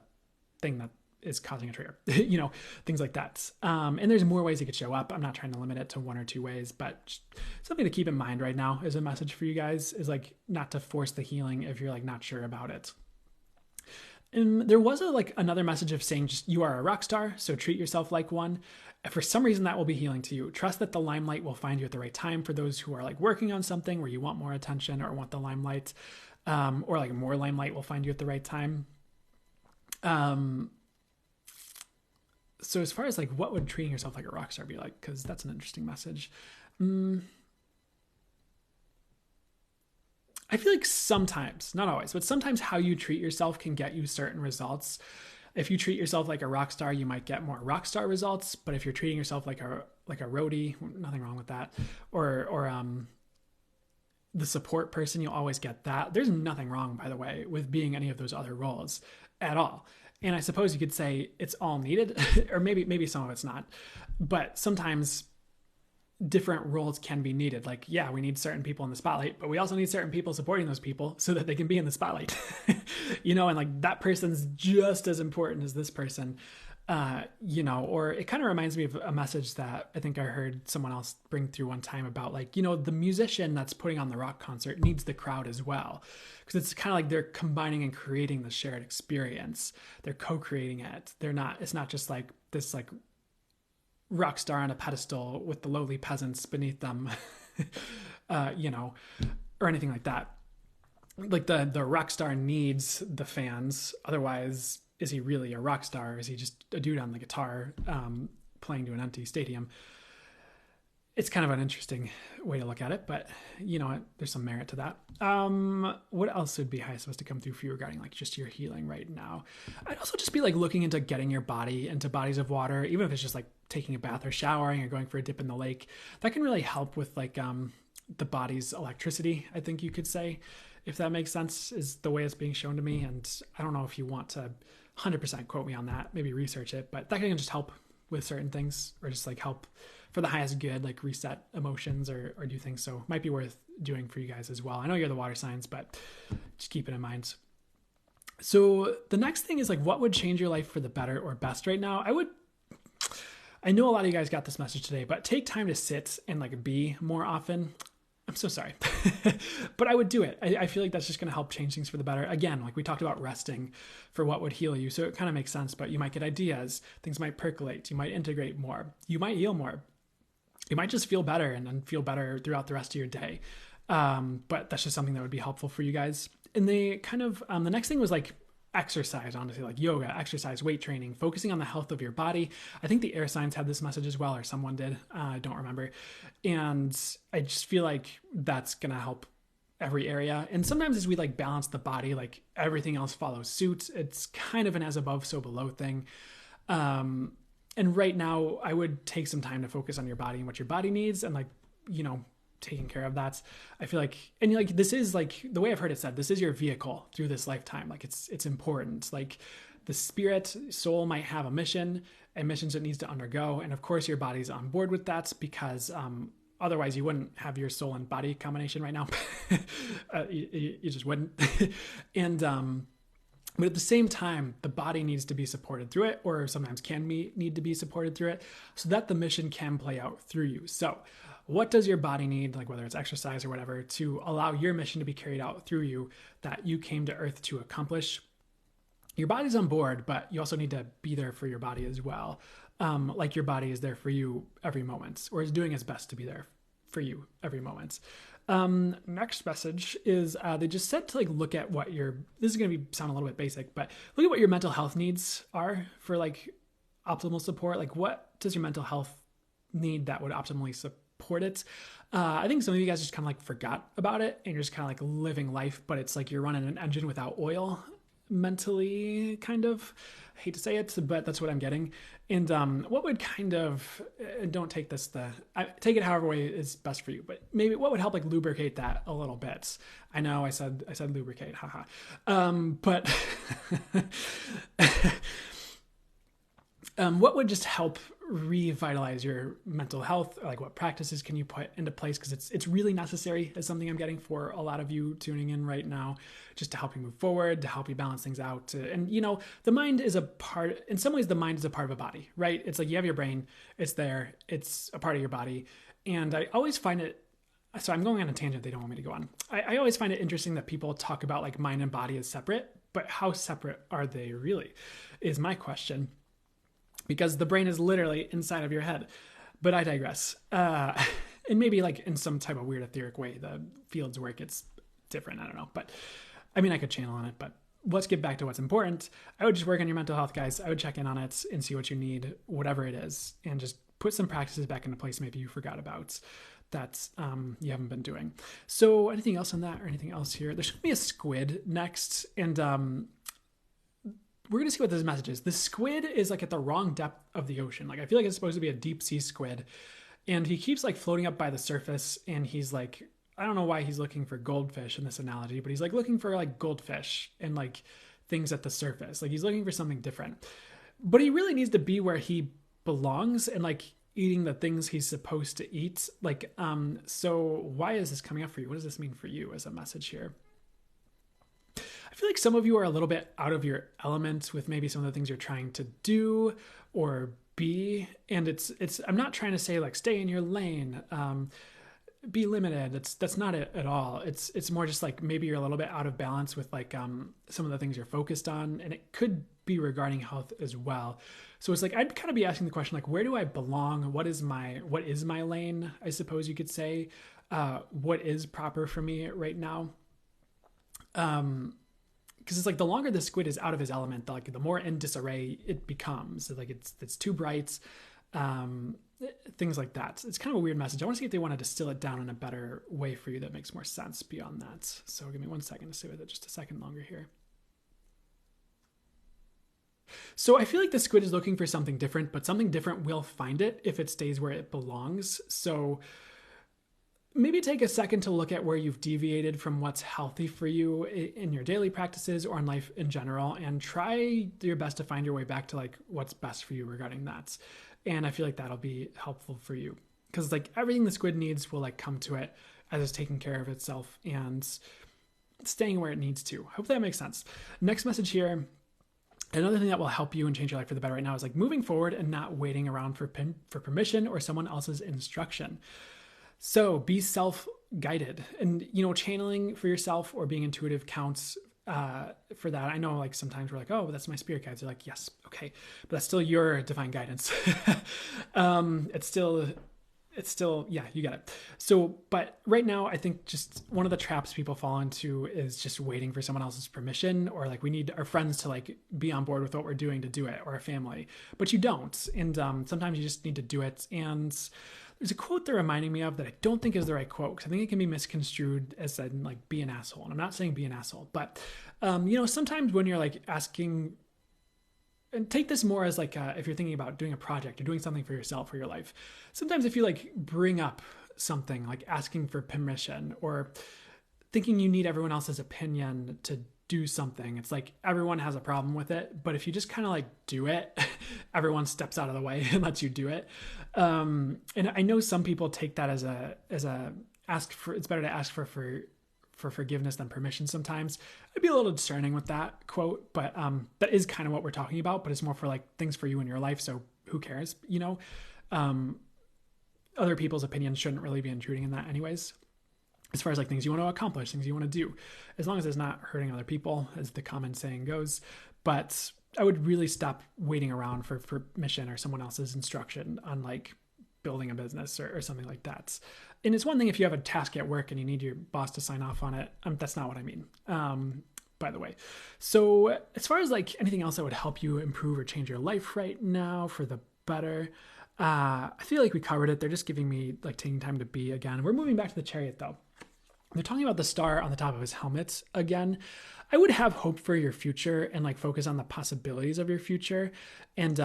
thing that is causing a trigger, you know, things like that. And there's more ways it could show up. I'm not trying to limit it to one or two ways, but something to keep in mind right now as a message for you guys is like not to force the healing if you're like not sure about it. And there was another message of saying just, you are a rock star, so treat yourself like one. For some reason that will be healing to you. Trust that the limelight will find you at the right time. For those who are like working on something where you want more attention or want the limelight, or like more limelight will find you at the right time. So as far as like, what would treating yourself like a rock star be like? Because that's an interesting message. I feel like sometimes, not always, but sometimes how you treat yourself can get you certain results. If you treat yourself like a rock star, you might get more rock star results. But if you're treating yourself like a roadie, nothing wrong with that, or the support person, you'll always get that. There's nothing wrong, by the way, with being any of those other roles at all. And I suppose you could say it's all needed, or maybe some of it's not. But sometimes different roles can be needed. Like, yeah, we need certain people in the spotlight, but we also need certain people supporting those people so that they can be in the spotlight. And like that person's just as important as this person. Or it kind of reminds me of a message that I think I heard someone else bring through one time about like, the musician that's putting on the rock concert needs the crowd as well. Because it's kind of like they're combining and creating the shared experience. They're co-creating it. It's not just like this like rock star on a pedestal with the lowly peasants beneath them, or anything like that. Like the rock star needs the fans. Otherwise, is he really a rock star? Or is he just a dude on the guitar playing to an empty stadium? It's kind of an interesting way to look at it, but you know what? There's some merit to that. What else would be supposed to come through for you regarding like just your healing right now? I'd also just be like looking into getting your body into bodies of water, even if it's just like taking a bath or showering or going for a dip in the lake. That can really help with like the body's electricity, I think you could say, if that makes sense, is the way it's being shown to me. And I don't know if you want to 100% quote me on that, maybe research it, but that can just help with certain things, or just like help for the highest good, like reset emotions or do things. So it might be worth doing for you guys as well. I know you're the water signs, but just keep it in mind. So the next thing is like, what would change your life for the better or best right now? I know a lot of you guys got this message today, but take time to sit and like be more often. I'm so sorry, but I would do it. I feel like that's just going to help change things for the better. Again, like we talked about resting for what would heal you. So it kind of makes sense, but you might get ideas, things might percolate, you might integrate more, you might heal more. You might just feel better and then feel better throughout the rest of your day. But that's just something that would be helpful for you guys. And they kind of, the next thing was like exercise, honestly, like yoga, exercise, weight training, focusing on the health of your body. I think the air signs had this message as well, or someone did. I don't remember. And I just feel like that's going to help every area. And sometimes as we like balance the body, like everything else follows suit. It's kind of an as above, so below thing. And right now I would take some time to focus on your body and what your body needs and like, taking care of that. I feel like, and like, this is like the way I've heard it said, this is your vehicle through this lifetime. Like it's important. Like the spirit soul might have a mission and missions it needs to undergo. And of course your body's on board with that because, otherwise you wouldn't have your soul and body combination right now. You just wouldn't. And, but at the same time, the body needs to be supported through it, or sometimes need to be supported through it so that the mission can play out through you. So what does your body need, like whether it's exercise or whatever, to allow your mission to be carried out through you that you came to Earth to accomplish? Your body's on board, but you also need to be there for your body as well. Like your body is there for you every moment, or is doing its best to be there for you every moment. Next message is they just said to like look at what this is going to sound a little bit basic, but look at what your mental health needs are for like optimal support. Like what does your mental health need that would optimally support it? I think some of you guys just kind of like forgot about it and you're just kind of like living life, but it's like you're running an engine without oil mentally, kind of. I hate to say it, but that's what I'm getting. And what would kind of, don't take this, take it however way is best for you, but maybe what would help like lubricate that a little bit? I know I said lubricate, haha. But what would just help revitalize your mental health? Like what practices can you put into place? Because it's really necessary, is something I'm getting for a lot of you tuning in right now, just to help you move forward, to help you balance things out. And the mind is in some ways the mind is a part of a body, right? It's like you have your brain, it's there, it's a part of your body. And I always find it, so I'm going on a tangent they don't want me to go on. I always find it interesting that people talk about like mind and body as separate, but how separate are they really, is my question. Because the brain is literally inside of your head. But I digress. And maybe like in some type of weird etheric way, the fields work, it's different. I don't know. But I mean, I could channel on it, but let's get back to what's important. I would just work on your mental health, guys. I would check in on it and see what you need, whatever it is, and just put some practices back into place maybe you forgot about that you haven't been doing. So anything else on that or anything else here? There should be a squid next. And we're going to see what this message is. The squid is like at the wrong depth of the ocean. Like I feel like it's supposed to be a deep sea squid. And he keeps like floating up by the surface. And he's like, I don't know why he's looking for goldfish in this analogy, but he's like looking for like goldfish and like things at the surface. Like he's looking for something different, but he really needs to be where he belongs and like eating the things he's supposed to eat. Like, so why is this coming up for you? What does this mean for you as a message here? I feel like some of you are a little bit out of your element with maybe some of the things you're trying to do or be. And it's, I'm not trying to say like, stay in your lane, be limited. That's not it at all. It's more just like, maybe you're a little bit out of balance with like, some of the things you're focused on, and it could be regarding health as well. So it's like, I'd kind of be asking the question, like, where do I belong? What is my lane? I suppose you could say, what is proper for me right now? Because it's like the longer the squid is out of his element, the more in disarray it becomes. Like it's too bright, things like that. It's kind of a weird message. I want to see if they want to distill it down in a better way for you that makes more sense beyond that. So give me 1 second to sit with it just a second longer here. So I feel like the squid is looking for something different, but something different will find it if it stays where it belongs. So maybe take a second to look at where you've deviated from what's healthy for you in your daily practices or in life in general, and try your best to find your way back to like what's best for you regarding that. And I feel like that'll be helpful for you, because like everything the squid needs will like come to it as it's taking care of itself and staying where it needs to. I hope that makes sense. Next message here. Another thing that will help you and change your life for the better right now is like moving forward and not waiting around for permission or someone else's instruction. So be self-guided, and, you know, channeling for yourself or being intuitive counts for that. I know like sometimes we're like, oh, that's my spirit guides. They're like, yes. Okay. But that's still your divine guidance. It's still, yeah, you got it. So, but right now I think just one of the traps people fall into is just waiting for someone else's permission, or like we need our friends to like be on board with what we're doing to do it, or our family, but you don't. And sometimes you just need to do it. And there's a quote they're reminding me of that I don't think is the right quote, because I think it can be misconstrued as said like, be an asshole. And I'm not saying be an asshole, but you know, sometimes when you're like asking, and take this more as like, if you're thinking about doing a project or doing something for yourself or your life, sometimes if you like bring up something like asking for permission or thinking you need everyone else's opinion to do something, it's like everyone has a problem with it. But if you just kind of like do it, everyone steps out of the way and lets you do it. And I know some people take that as a ask for, it's better to ask for forgiveness than permission sometimes. I'd be a little discerning with that quote, but that is kind of what we're talking about, but it's more for like things for you in your life. So who cares, you know? Other people's opinions shouldn't really be intruding in that anyways. As far as like things you want to accomplish, things you want to do, as long as it's not hurting other people, as the common saying goes. But I would really stop waiting around for permission or someone else's instruction on like building a business or something like that. And it's one thing if you have a task at work and you need your boss to sign off on it. That's not what I mean, by the way. So as far as like anything else that would help you improve or change your life right now for the better, I feel like we covered it. They're just giving me like taking time to be again. We're moving back to the chariot though. They're talking about the star on the top of his helmet again. I would have hope for your future and like focus on the possibilities of your future and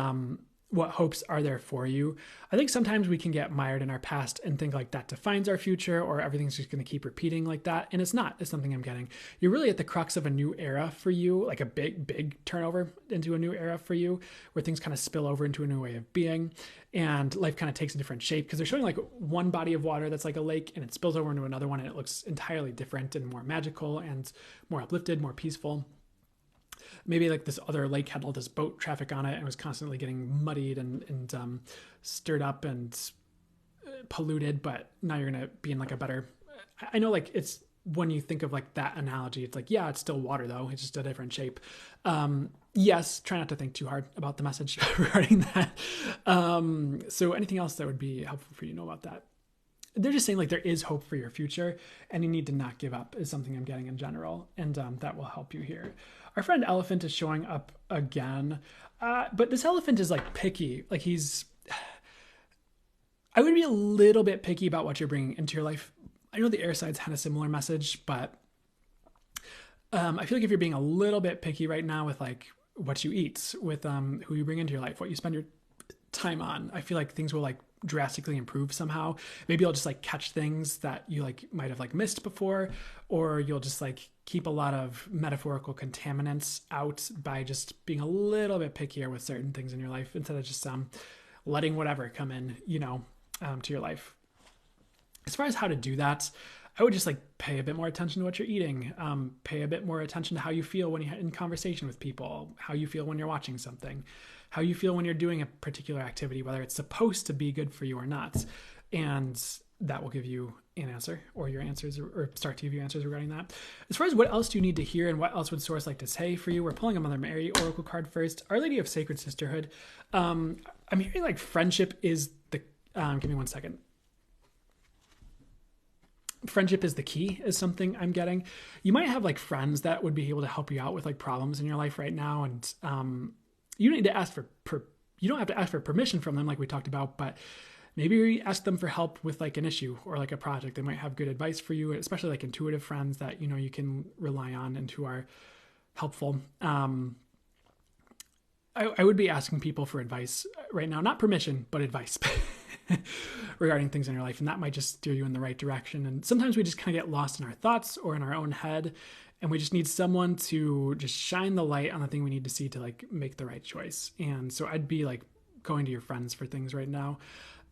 what hopes are there for you. I think sometimes we can get mired in our past and think like that defines our future, or everything's just going to keep repeating like that. And it's not. It's something I'm getting. You're really at the crux of a new era for you, like a big turnover into a new era for you, where things kind of spill over into a new way of being and life kind of takes a different shape, because they're showing like one body of water that's like a lake and it spills over into another one and it looks entirely different and more magical and more uplifted, more peaceful. Maybe like this other lake had all this boat traffic on it and was constantly getting muddied and stirred up and polluted, but now you're going to be in like a better, I know like it's, when you think of like that analogy, it's like, yeah, it's still water though. It's just a different shape. Yes. Try not to think too hard about the message regarding that. So anything else that would be helpful for you to know about that? They're just saying like there is hope for your future and you need to not give up is something I'm getting in general. And that will help you here. Our friend Elephant is showing up again. But this elephant is like picky. Like I would be a little bit picky about what you're bringing into your life. I know the air sides had a similar message, but I feel like if you're being a little bit picky right now with like what you eat, with who you bring into your life, what you spend your time on, I feel like things will like drastically improve somehow. Maybe you'll just like catch things that you like might have like missed before, or you'll just like keep a lot of metaphorical contaminants out by just being a little bit pickier with certain things in your life instead of just letting whatever come in, to your life. As far as how to do that, I would just pay a bit more attention to what you're eating, pay a bit more attention to how you feel when you're in conversation with people, how you feel when you're watching something, how you feel when you're doing a particular activity, whether it's supposed to be good for you or not. And that will give you an answer, or your answers, or start to give you answers regarding that. As far as what else do you need to hear and what else would Source like to say for you, we're pulling a Mother Mary Oracle card first. Our Lady of Sacred Sisterhood. I'm hearing friendship is the, give me one second. Friendship is the key is something I'm getting. You might have friends that would be able to help you out with problems in your life right now. And you don't need to ask you don't have to ask for permission from them like we talked about, but maybe ask them for help with an issue or a project. They might have good advice for you, especially intuitive friends that, you can rely on and who are helpful. I would be asking people for advice right now, not permission, but advice regarding things in your life. And that might just steer you in the right direction. And sometimes we just kind of get lost in our thoughts or in our own head. And we just need someone to just shine the light on the thing we need to see to make the right choice. And so I'd be going to your friends for things right now.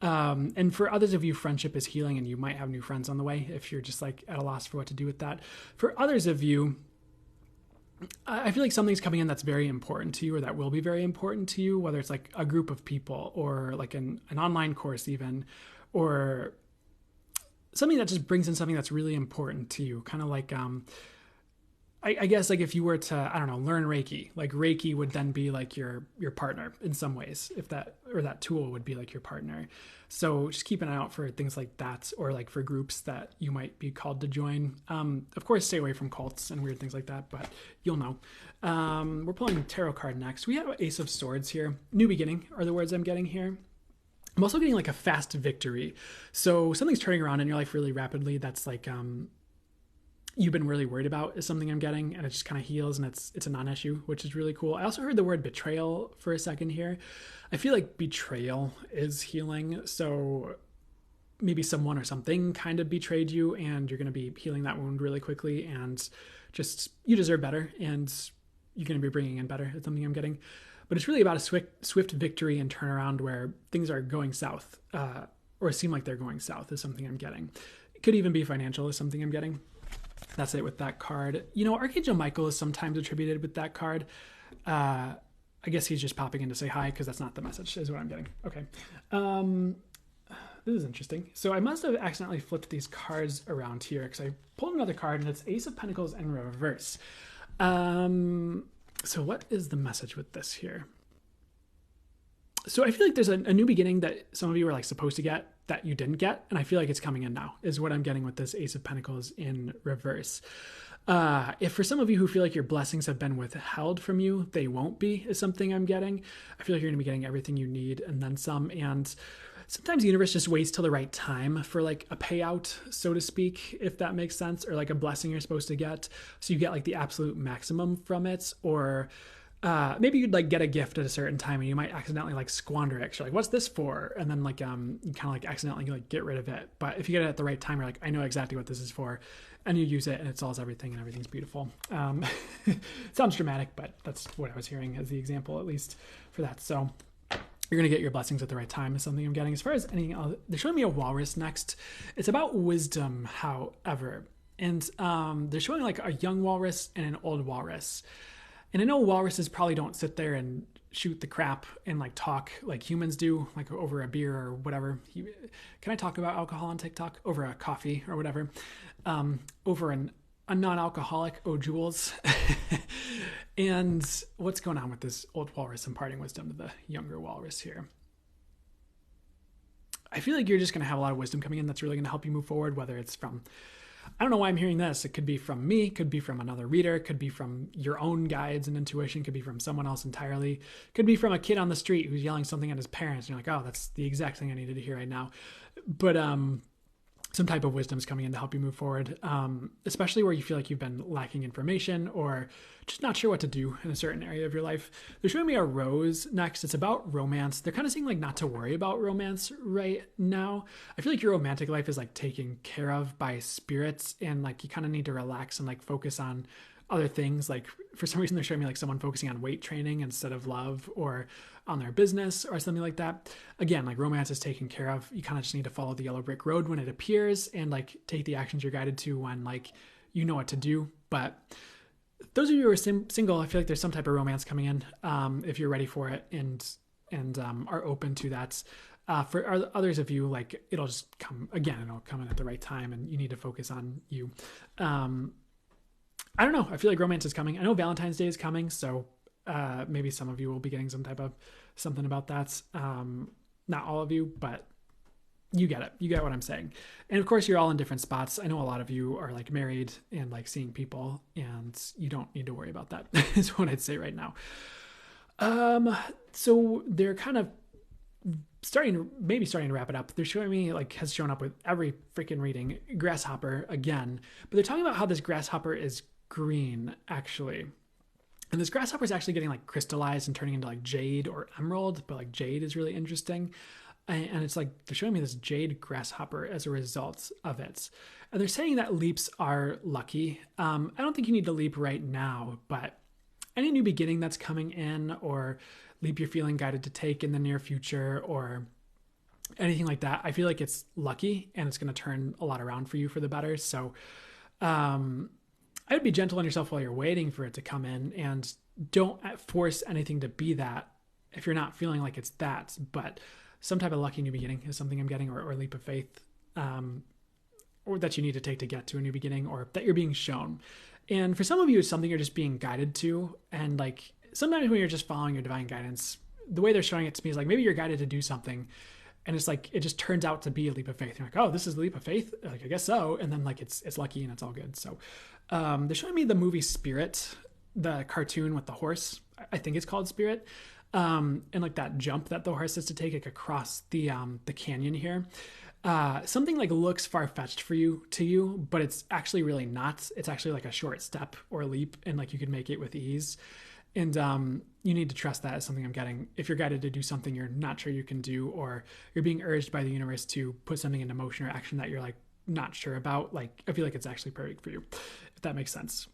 And for others of you, friendship is healing, and you might have new friends on the way if you're just at a loss for what to do with that. For others of you, I feel something's coming in that's very important to you, or that will be very important to you, whether it's a group of people or an online course even, or something that just brings in something that's really important to you. Kind of I guess if you were to, learn Reiki, Reiki would then be your partner in some ways, if that tool would be your partner. So just keep an eye out for things like that, or for groups that you might be called to join. Of course, stay away from cults and weird things like that, but you'll know. We're pulling tarot card next. We have Ace of Swords here. New beginning are the words I'm getting here. I'm also getting a fast victory. So something's turning around in your life really rapidly. That's you've been really worried about is something I'm getting, and it just kind of heals, and it's a non-issue, which is really cool. I also heard the word betrayal for a second here. I feel betrayal is healing. So maybe someone or something kind of betrayed you, and you're going to be healing that wound really quickly, and just, you deserve better, and you're going to be bringing in better. It's something I'm getting. But it's really about a swift victory and turnaround where things are going south, or seem like they're going south is something I'm getting. It could even be financial is something I'm getting. That's it with that card. Archangel Michael is sometimes attributed with that card. I guess he's just popping in to say hi, because that's not the message, is what I'm getting. Okay. This is interesting. So I must have accidentally flipped these cards around here, because I pulled another card, and it's Ace of Pentacles in reverse. So what is the message with this here? So I feel there's a new beginning that some of you were supposed to get that you didn't get. And I feel it's coming in now is what I'm getting with this Ace of Pentacles in reverse. If for some of you who feel your blessings have been withheld from you, they won't be, is something I'm getting. I feel you're going to be getting everything you need and then some. And sometimes the universe just waits till the right time for a payout, so to speak, if that makes sense, or a blessing you're supposed to get. So you get the absolute maximum from it, or maybe you'd get a gift at a certain time and you might accidentally squander it. You're what's this for? And then you kind of accidentally get rid of it. But if you get it at the right time, you're I know exactly what this is for, and you use it and it solves everything and everything's beautiful. Sounds dramatic, but that's what I was hearing as the example, at least for that. So you're going to get your blessings at the right time is something I'm getting. As far as anything else, they're showing me a walrus next. It's about wisdom, however. And they're showing a young walrus and an old walrus. And I know walruses probably don't sit there and shoot the crap and talk like humans do, over a beer or whatever. Can I talk about alcohol on TikTok? Over a coffee or whatever. Over a non-alcoholic, oh Jules. And what's going on with this old walrus imparting wisdom to the younger walrus here? I feel you're just going to have a lot of wisdom coming in that's really going to help you move forward, whether it's from, I don't know why I'm hearing this. It could be from me, could be from another reader, could be from your own guides and intuition, could be from someone else entirely, could be from a kid on the street who's yelling something at his parents. And you're oh, that's the exact thing I needed to hear right now. But some type of wisdom is coming in to help you move forward, especially where you feel like you've been lacking information or just not sure what to do in a certain area of your life. They're showing me a rose next. It's about romance. They're kind of saying like not to worry about romance right now. I feel like your romantic life is like taken care of by spirits, and like you kind of need to relax and like focus on other things. Like for some reason they're showing me like someone focusing on weight training instead of love, or on their business or something like that. Again, like romance is taken care of. You kind of just need to follow the yellow brick road when it appears, and like take the actions you're guided to when like you know what to do. But those of you who are single, I feel like there's some type of romance coming in, if you're ready for it and are open to that. For others of you, like it'll just come again, and it'll come in at the right time, and you need to focus on you. I don't know. I feel like romance is coming. I know Valentine's Day is coming, so maybe some of you will be getting some type of something about that. Not all of you, but you get it. You get what I'm saying. And of course, you're all in different spots. I know a lot of you are like married and like seeing people, and you don't need to worry about that, is what I'd say right now. So they're kind of starting to wrap it up. They're showing me, like, has shown up with every freaking reading, grasshopper again, but they're talking about how this grasshopper is green, actually. And this grasshopper is actually getting like crystallized and turning into like jade or emerald, but like jade is really interesting. And it's like they're showing me this jade grasshopper as a result of it. And they're saying that leaps are lucky. I don't think you need to leap right now, but any new beginning that's coming in, or leap you're feeling guided to take in the near future, or anything like that, I feel like it's lucky and it's going to turn a lot around for you for the better. So I would be gentle on yourself while you're waiting for it to come in, and don't force anything to be that if you're not feeling like it's that. But some type of lucky new beginning is something I'm getting, or leap of faith, or that you need to take to get to a new beginning, or that you're being shown. And for some of you, it's something you're just being guided to. And like sometimes when you're just following your divine guidance, the way they're showing it to me is like maybe you're guided to do something, and it's like it just turns out to be a leap of faith. You're like, oh, this is the leap of faith? Like, I guess so. And then like it's lucky and it's all good. So they're showing me the movie Spirit, the cartoon with the horse. I think it's called Spirit. And like that jump that the horse has to take like across the canyon here. Something like looks far-fetched to you, but it's actually really not. It's actually like a short step or leap, and like you could make it with ease. And you need to trust that as something I'm getting. If you're guided to do something you're not sure you can do, or you're being urged by the universe to put something into motion or action that you're like not sure about, like I feel like it's actually perfect for you, if that makes sense.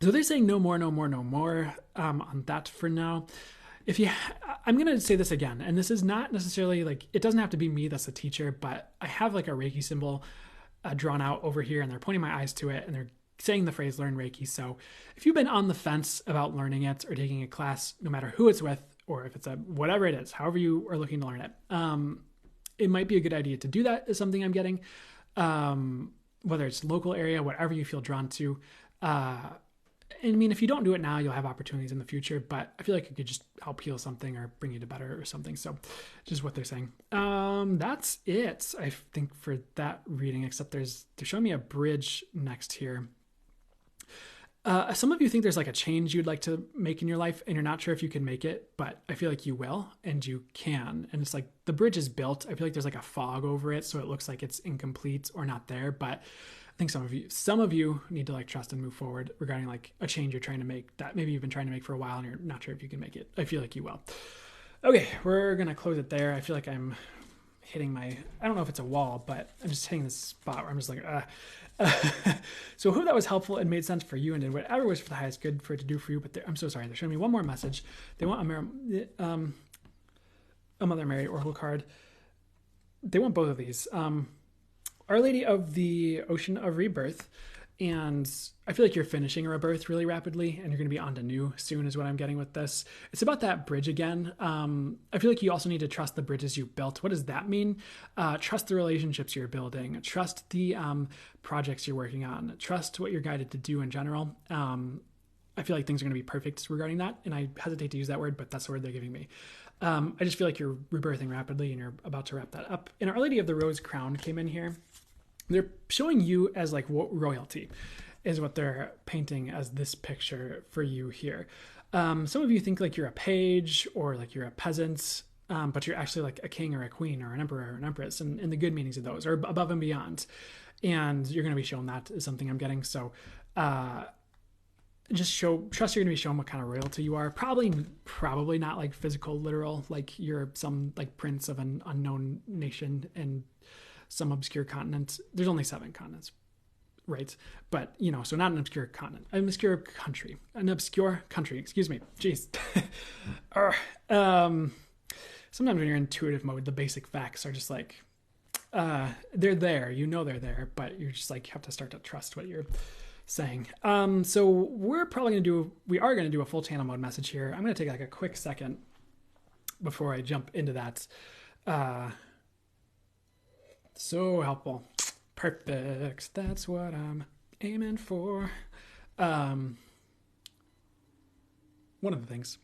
So they're saying no more on that for now. I'm going to say this again, and this is not necessarily like, it doesn't have to be me that's the teacher, but I have like a Reiki symbol drawn out over here, and they're pointing my eyes to it, and they're saying the phrase learn Reiki. So if you've been on the fence about learning it or taking a class, no matter who it's with, or if it's whatever it is, however you are looking to learn it, it might be a good idea to do that, is something I'm getting, whether it's local area, whatever you feel drawn to. I mean, if you don't do it now, you'll have opportunities in the future, but I feel like it could just help heal something or bring you to better or something. So just what they're saying. That's it, I think, for that reading, except they're showing me a bridge next here. Some of you think there's like a change you'd like to make in your life, and you're not sure if you can make it, but I feel like you will, and you can. And it's like the bridge is built. I feel like there's like a fog over it, so it looks like it's incomplete or not there, but I think some of you need to like trust and move forward regarding like a change you're trying to make that maybe you've been trying to make for a while and you're not sure if you can make it. I feel like you will. Okay, we're going to close it there. I feel like I'm hitting I don't know if it's a wall, but I'm just hitting this spot where I'm just like, So I hope that was helpful and made sense for you and did whatever was for the highest good for it to do for you. But I'm so sorry. They're showing me one more message. They want a Mother Mary Oracle card. They want both of these. Our Lady of the Ocean of Rebirth, and I feel like you're finishing a rebirth really rapidly, and you're going to be on to new soon is what I'm getting with this. It's about that bridge again. I feel like you also need to trust the bridges you built. What does that mean? Trust the relationships you're building. Trust the projects you're working on. Trust what you're guided to do in general. I feel like things are going to be perfect regarding that, and I hesitate to use that word, but that's the word they're giving me. I just feel like you're rebirthing rapidly, and you're about to wrap that up. And Our Lady of the Rose Crown came in here. They're showing you as like royalty is what they're painting as this picture for you here. Some of you think like you're a page or like you're a peasant. but you're actually like a king or a queen or an emperor or an empress, and the good meanings of those, or above and beyond. And you're going to be shown that is something I'm getting. So trust you're going to be shown what kind of royalty you are. Probably not like physical, literal, like you're some like prince of an unknown nation in some obscure continent. There's only 7 continents. Right. But, so not an obscure continent, an obscure country, excuse me. Jeez. Sometimes when you're in intuitive mode, the basic facts are just like, they're there, they're there, but you're just like, you have to start to trust what you're saying. So we are going to do a full channel mode message here. I'm going to take like a quick second before I jump into that. So helpful. Perfect. That's what I'm aiming for. One of the things.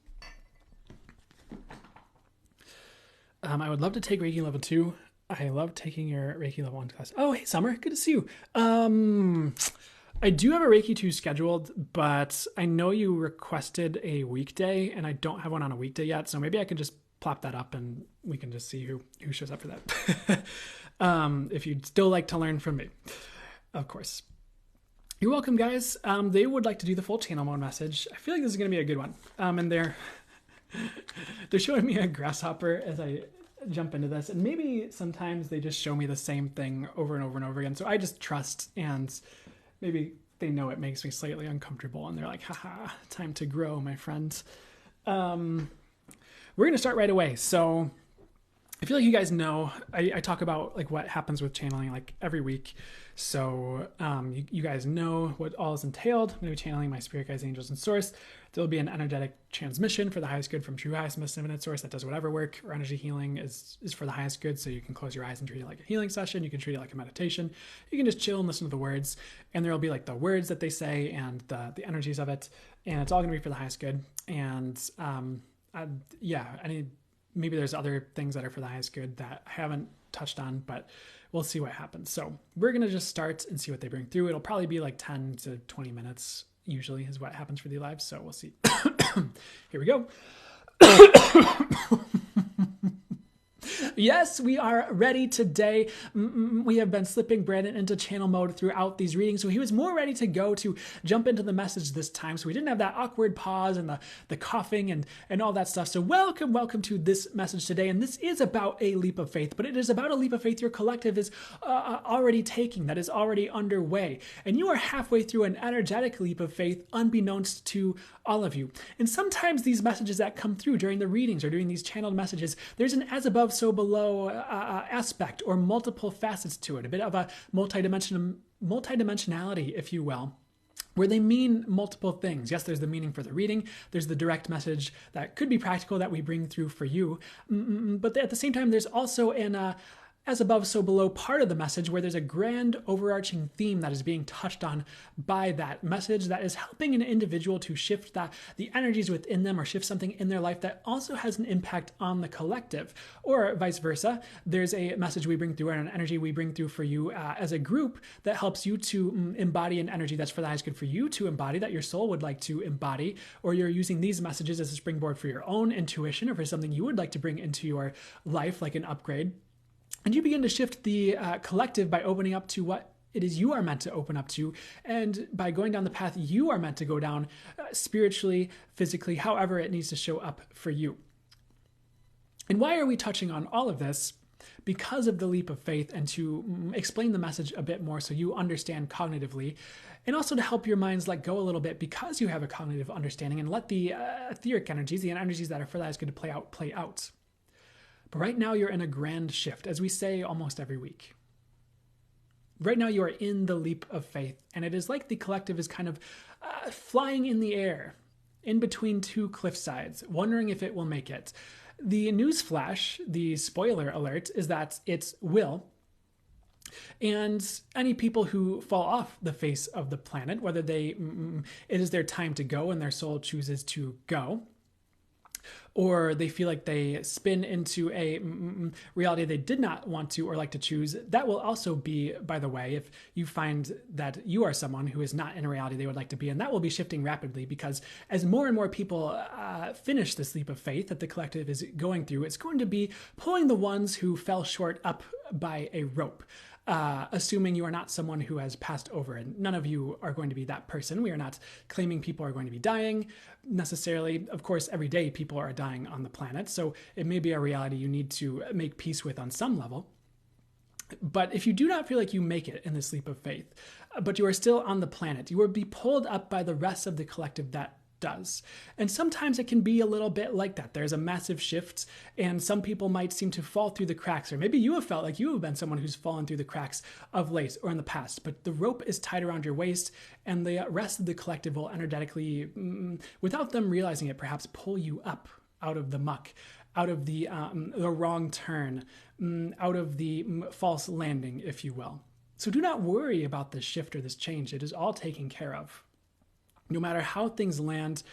I would love to take Reiki level 2. I love taking your Reiki level 1 class. Oh, hey, Summer. Good to see you. I do have a Reiki 2 scheduled, but I know you requested a weekday, and I don't have one on a weekday yet, so maybe I can just plop that up, and we can just see who shows up for that. If you'd still like to learn from me, of course. You're welcome, guys. They would like to do the full channel mode message. I feel like this is going to be a good one. And they're showing me a grasshopper as I jump into this. And maybe sometimes they just show me the same thing over and over and over again. So I just trust, and maybe they know it makes me slightly uncomfortable. And they're like, haha, time to grow, my friends. We're going to start right away. So I feel like you guys know, I talk about like what happens with channeling like every week. So you guys know what all is entailed. I'm going to be channeling my spirit guides, angels, and source. There'll be an energetic transmission for the highest good from true highest most infinite source that does whatever work, or energy healing is for the highest good. So you can close your eyes and treat it like a healing session. You can treat it like a meditation. You can just chill and listen to the words, and there'll be like the words that they say and the energies of it. And it's all going to be for the highest good. And maybe there's other things that are for the highest good that I haven't touched on, but we'll see what happens. So we're going to just start and see what they bring through. It'll probably be like 10 to 20 minutes usually is what happens for the lives. So we'll see. Here we go. Yes, we are ready today. We have been slipping Brandon into channel mode throughout these readings, so he was more ready to go to jump into the message this time, so we didn't have that awkward pause and the coughing and all that stuff. So welcome to this message today, and this is about a leap of faith, but it is about a leap of faith your collective is already taking, that is already underway, and you are halfway through an energetic leap of faith unbeknownst to all of you. And sometimes these messages that come through during the readings or during these channeled messages, there's an as above, so below aspect or multiple facets to it, a bit of a multidimensionality, if you will, where they mean multiple things. Yes, there's the meaning for the reading. There's the direct message that could be practical that we bring through for you. But at the same time, there's also an as above, so below part of the message where there's a grand overarching theme that is being touched on by that message that is helping an individual to shift the energies within them or shift something in their life that also has an impact on the collective, or vice versa. There's a message we bring through and an energy we bring through for you as a group that helps you to embody an energy that's for the highest good for you to embody, that your soul would like to embody, or you're using these messages as a springboard for your own intuition or for something you would like to bring into your life, like an upgrade. And you begin to shift the collective by opening up to what it is you are meant to open up to, and by going down the path you are meant to go down spiritually, physically, however it needs to show up for you. And why are we touching on all of this? Because of the leap of faith, and to explain the message a bit more so you understand cognitively, and also to help your minds let go a little bit because you have a cognitive understanding, and let the etheric energies, the energies that are for that is going to play out. But right now you're in a grand shift, as we say almost every week. Right now you are in the leap of faith, and it is like the collective is kind of flying in the air, in between two cliff sides, wondering if it will make it. The news flash, the spoiler alert, is that it will. And any people who fall off the face of the planet, whether it is their time to go and their soul chooses to go, or they feel like they spin into a reality they did not want to or like to choose, that will also be, by the way, if you find that you are someone who is not in a reality they would like to be in, that will be shifting rapidly, because as more and more people finish this leap of faith that the collective is going through, it's going to be pulling the ones who fell short up by a rope. Assuming you are not someone who has passed over, and none of you are going to be that person. We are not claiming people are going to be dying necessarily. Of course, every day people are dying on the planet, so it may be a reality you need to make peace with on some level. But if you do not feel like you make it in this leap of faith, but you are still on the planet, you will be pulled up by the rest of the collective that does. And sometimes it can be a little bit like that. There's a massive shift, and some people might seem to fall through the cracks, or maybe you have felt like you have been someone who's fallen through the cracks of late or in the past, but the rope is tied around your waist, and the rest of the collective will energetically, without them realizing it, perhaps pull you up out of the muck, out of the wrong turn, out of the false landing, if you will. So do not worry about this shift or this change. It is all taken care of. No matter how things land,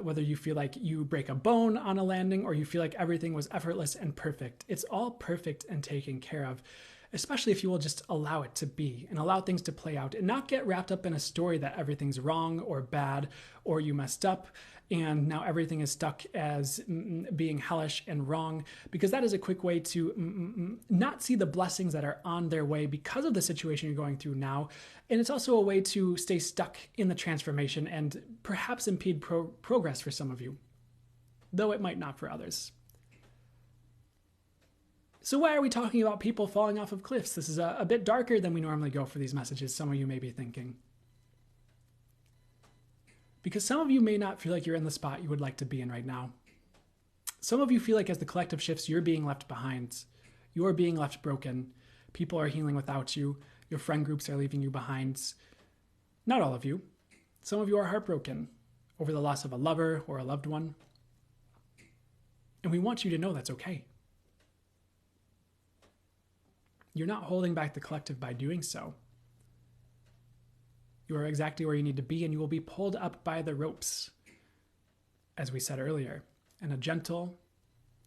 whether you feel like you break a bone on a landing or you feel like everything was effortless and perfect, it's all perfect and taken care of, especially if you will just allow it to be and allow things to play out and not get wrapped up in a story that everything's wrong or bad or you messed up and now everything is stuck as being hellish and wrong, because that is a quick way to not see the blessings that are on their way because of the situation you're going through now. And it's also a way to stay stuck in the transformation and perhaps impede progress for some of you, though it might not for others. So why are we talking about people falling off of cliffs? This is a bit darker than we normally go for these messages, some of you may be thinking. Because some of you may not feel like you're in the spot you would like to be in right now. Some of you feel like as the collective shifts, you're being left behind. You're being left broken. People are healing without you. Your friend groups are leaving you behind. Not all of you. Some of you are heartbroken over the loss of a lover or a loved one. And we want you to know that's okay. You're not holding back the collective by doing so. You are exactly where you need to be, and you will be pulled up by the ropes, as we said earlier, in a gentle,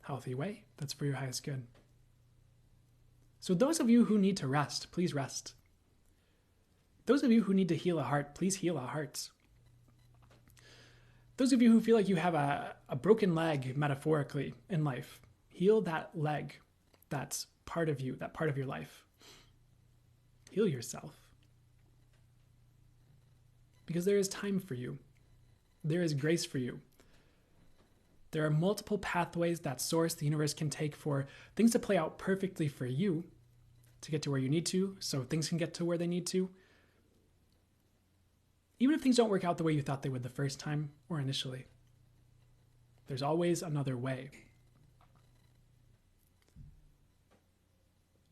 healthy way that's for your highest good. So those of you who need to rest, please rest. Those of you who need to heal a heart, please heal a heart. Those of you who feel like you have a broken leg, metaphorically, in life, heal that leg, that's part of you, that part of your life. Heal yourself. Because there is time for you. There is grace for you. There are multiple pathways that source, the universe, can take for things to play out perfectly for you to get to where you need to, so things can get to where they need to. Even if things don't work out the way you thought they would the first time or initially, there's always another way.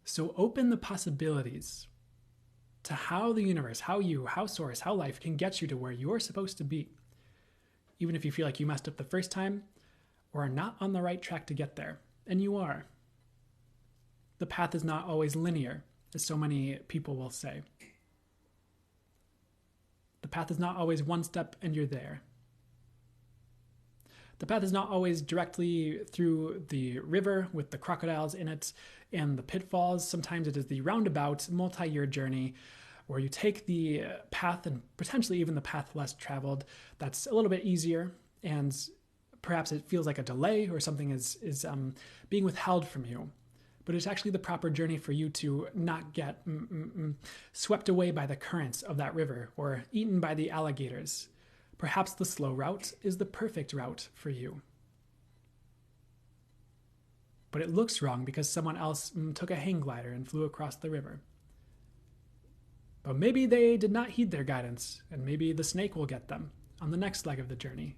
So open the possibilities to how the universe, how you, how source, how life can get you to where you're supposed to be. Even if you feel like you messed up the first time or are not on the right track to get there, and you are. The path is not always linear, as so many people will say. The path is not always one step and you're there. The path is not always directly through the river with the crocodiles in it and the pitfalls. Sometimes it is the roundabout, multi-year journey where you take the path, and potentially even the path less traveled, that's a little bit easier, and perhaps it feels like a delay or something is being withheld from you. But it's actually the proper journey for you to not get swept away by the currents of that river or eaten by the alligators. Perhaps the slow route is the perfect route for you. But it looks wrong because someone else took a hang glider and flew across the river. But maybe they did not heed their guidance, and maybe the snake will get them on the next leg of the journey.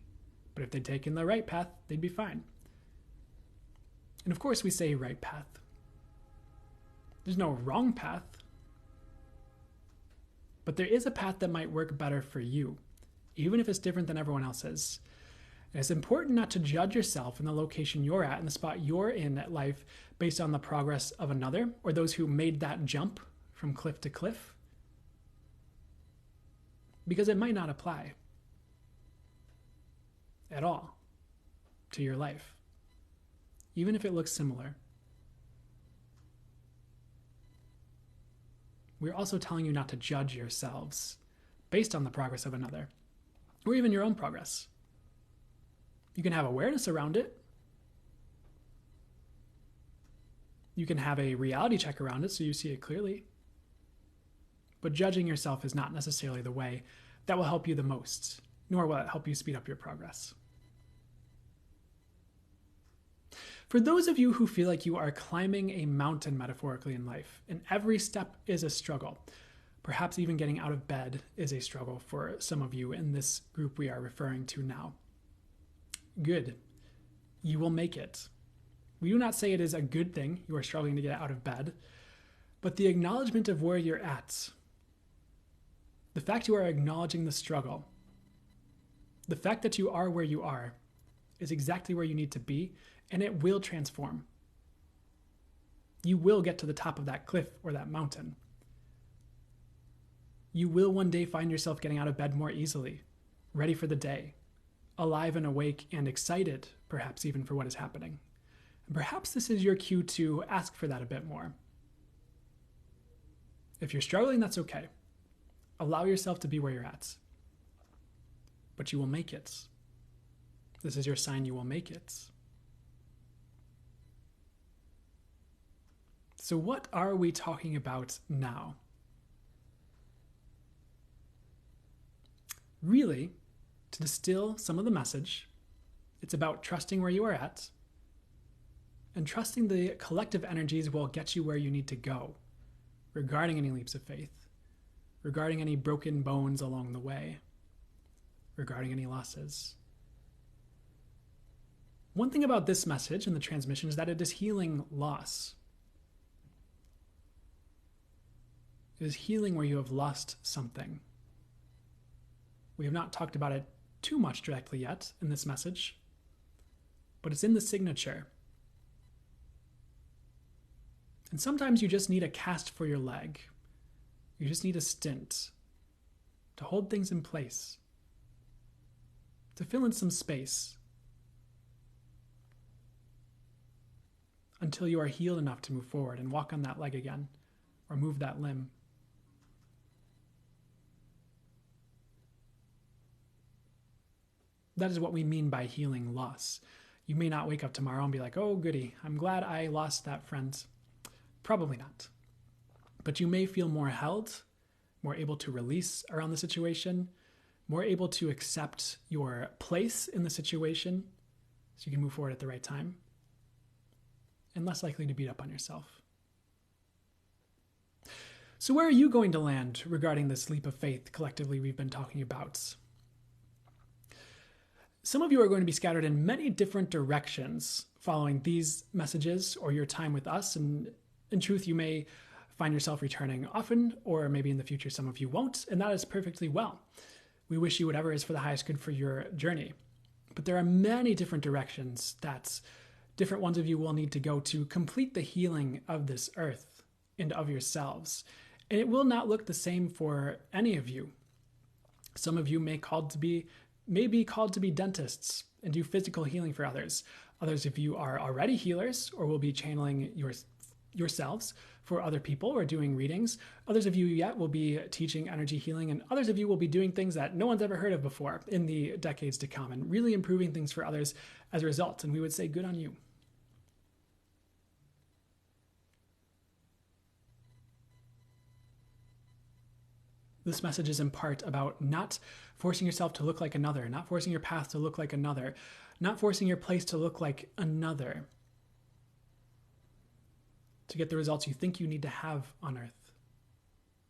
But if they'd taken the right path, they'd be fine. And of course we say right path. There's no wrong path. But there is a path that might work better for you, even if it's different than everyone else's. And it's important not to judge yourself in the location you're at, in the spot you're in at life, based on the progress of another, or those who made that jump from cliff to cliff. Because it might not apply at all. to your life, even if it looks similar. We're also telling you not to judge yourselves based on the progress of another, or even your own progress. You can have awareness around it. You can have a reality check around it so you see it clearly. But judging yourself is not necessarily the way that will help you the most, nor will it help you speed up your progress. For those of you who feel like you are climbing a mountain metaphorically in life, and every step is a struggle, perhaps even getting out of bed is a struggle for some of you in this group we are referring to now. Good. You will make it. We do not say it is a good thing you are struggling to get out of bed, but the acknowledgement of where you're at, the fact you are acknowledging the struggle, the fact that you are where you are, is exactly where you need to be, and it will transform. You will get to the top of that cliff or that mountain. You will one day find yourself getting out of bed more easily, ready for the day, alive and awake and excited, perhaps even for what is happening. And perhaps this is your cue to ask for that a bit more. If you're struggling, that's okay. Allow yourself to be where you're at. But you will make it. This is your sign you will make it. So what are we talking about now? Really, to distill some of the message, it's about trusting where you are at and trusting the collective energies will get you where you need to go regarding any leaps of faith, regarding any broken bones along the way, regarding any losses. One thing about this message and the transmission is that it is healing loss. It is healing where you have lost something. We have not talked about it too much directly yet in this message, but it's in the signature. And sometimes you just need a cast for your leg. You just need a stint to hold things in place, to fill in some space until you are healed enough to move forward and walk on that leg again or move that limb. That is what we mean by healing loss. You may not wake up tomorrow and be like, oh, goody, I'm glad I lost that friend. Probably not. But you may feel more held, more able to release around the situation, more able to accept your place in the situation so you can move forward at the right time, and less likely to beat up on yourself. So where are you going to land regarding this leap of faith collectively we've been talking about? Some of you are going to be scattered in many different directions following these messages or your time with us. And in truth, you may find yourself returning often, or maybe in the future, some of you won't. And that is perfectly well. We wish you whatever is for the highest good for your journey. But there are many different directions that different ones of you will need to go to complete the healing of this earth and of yourselves. And it will not look the same for any of you. Some of you may be called to be dentists and do physical healing for others. Others of you are already healers or will be channeling yourselves for other people or doing readings. Others of you yet will be teaching energy healing, and others of you will be doing things that no one's ever heard of before in the decades to come and really improving things for others as a result. And we would say, good on you. This message is in part about not forcing yourself to look like another, not forcing your path to look like another, not forcing your place to look like another to get the results you think you need to have on earth.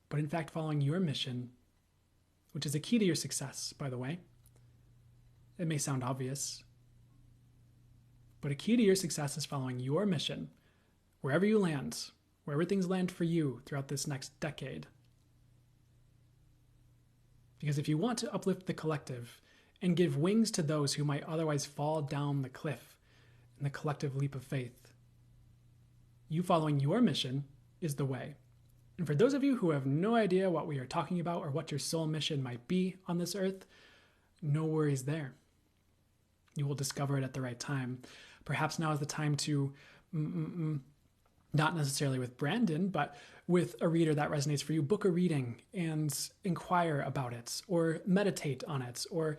But in fact, following your mission, which is a key to your success, by the way. It may sound obvious, but a key to your success is following your mission, wherever you land, wherever things land for you throughout this next decade. Because if you want to uplift the collective and give wings to those who might otherwise fall down the cliff in the collective leap of faith, you following your mission is the way. And for those of you who have no idea what we are talking about or what your soul mission might be on this earth, no worries there. You will discover it at the right time. Perhaps now is the time to, not necessarily with Brandon, but with a reader that resonates for you, book a reading and inquire about it, or meditate on it, or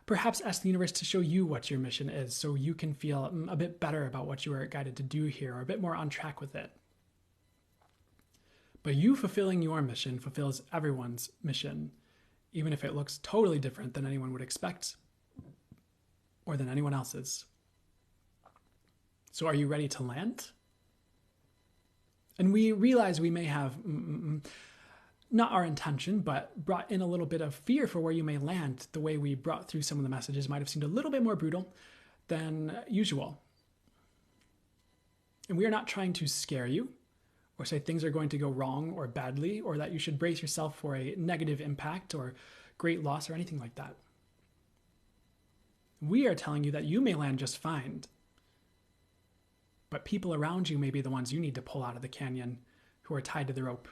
perhaps ask the universe to show you what your mission is so you can feel a bit better about what you are guided to do here, or a bit more on track with it. But you fulfilling your mission fulfills everyone's mission, even if it looks totally different than anyone would expect or than anyone else's. So are you ready to land? And we realize we may have, not our intention, but brought in a little bit of fear for where you may land. The way we brought through some of the messages might have seemed a little bit more brutal than usual. And we are not trying to scare you or say things are going to go wrong or badly, or that you should brace yourself for a negative impact or great loss or anything like that. We are telling you that you may land just fine, but people around you may be the ones you need to pull out of the canyon who are tied to the rope.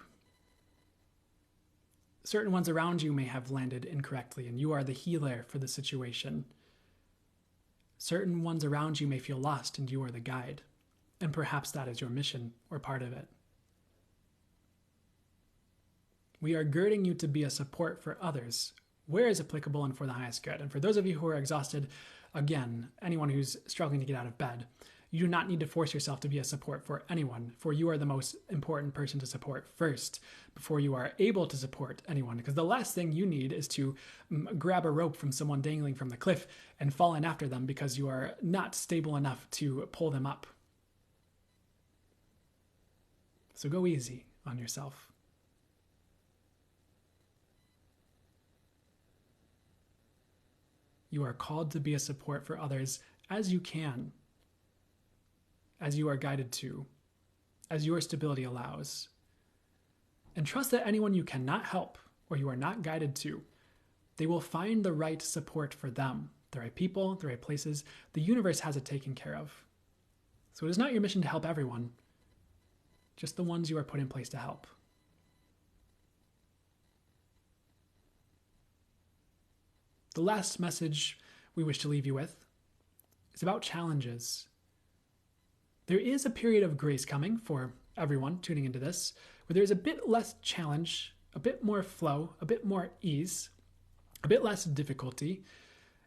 Certain ones around you may have landed incorrectly, and you are the healer for the situation. Certain ones around you may feel lost, and you are the guide. And perhaps that is your mission or part of it. We are girding you to be a support for others, where is applicable and for the highest good. And for those of you who are exhausted, again, anyone who's struggling to get out of bed, you do not need to force yourself to be a support for anyone, for you are the most important person to support first before you are able to support anyone. Because the last thing you need is to grab a rope from someone dangling from the cliff and fall in after them because you are not stable enough to pull them up. So go easy on yourself. You are called to be a support for others as you can, as you are guided to, as your stability allows. And trust that anyone you cannot help or you are not guided to, they will find the right support for them, the right people, the right places. The universe has it taken care of. So it is not your mission to help everyone, just the ones you are put in place to help. The last message we wish to leave you with is about challenges. There is a period of grace coming for everyone tuning into this, where there's a bit less challenge, a bit more flow, a bit more ease, a bit less difficulty.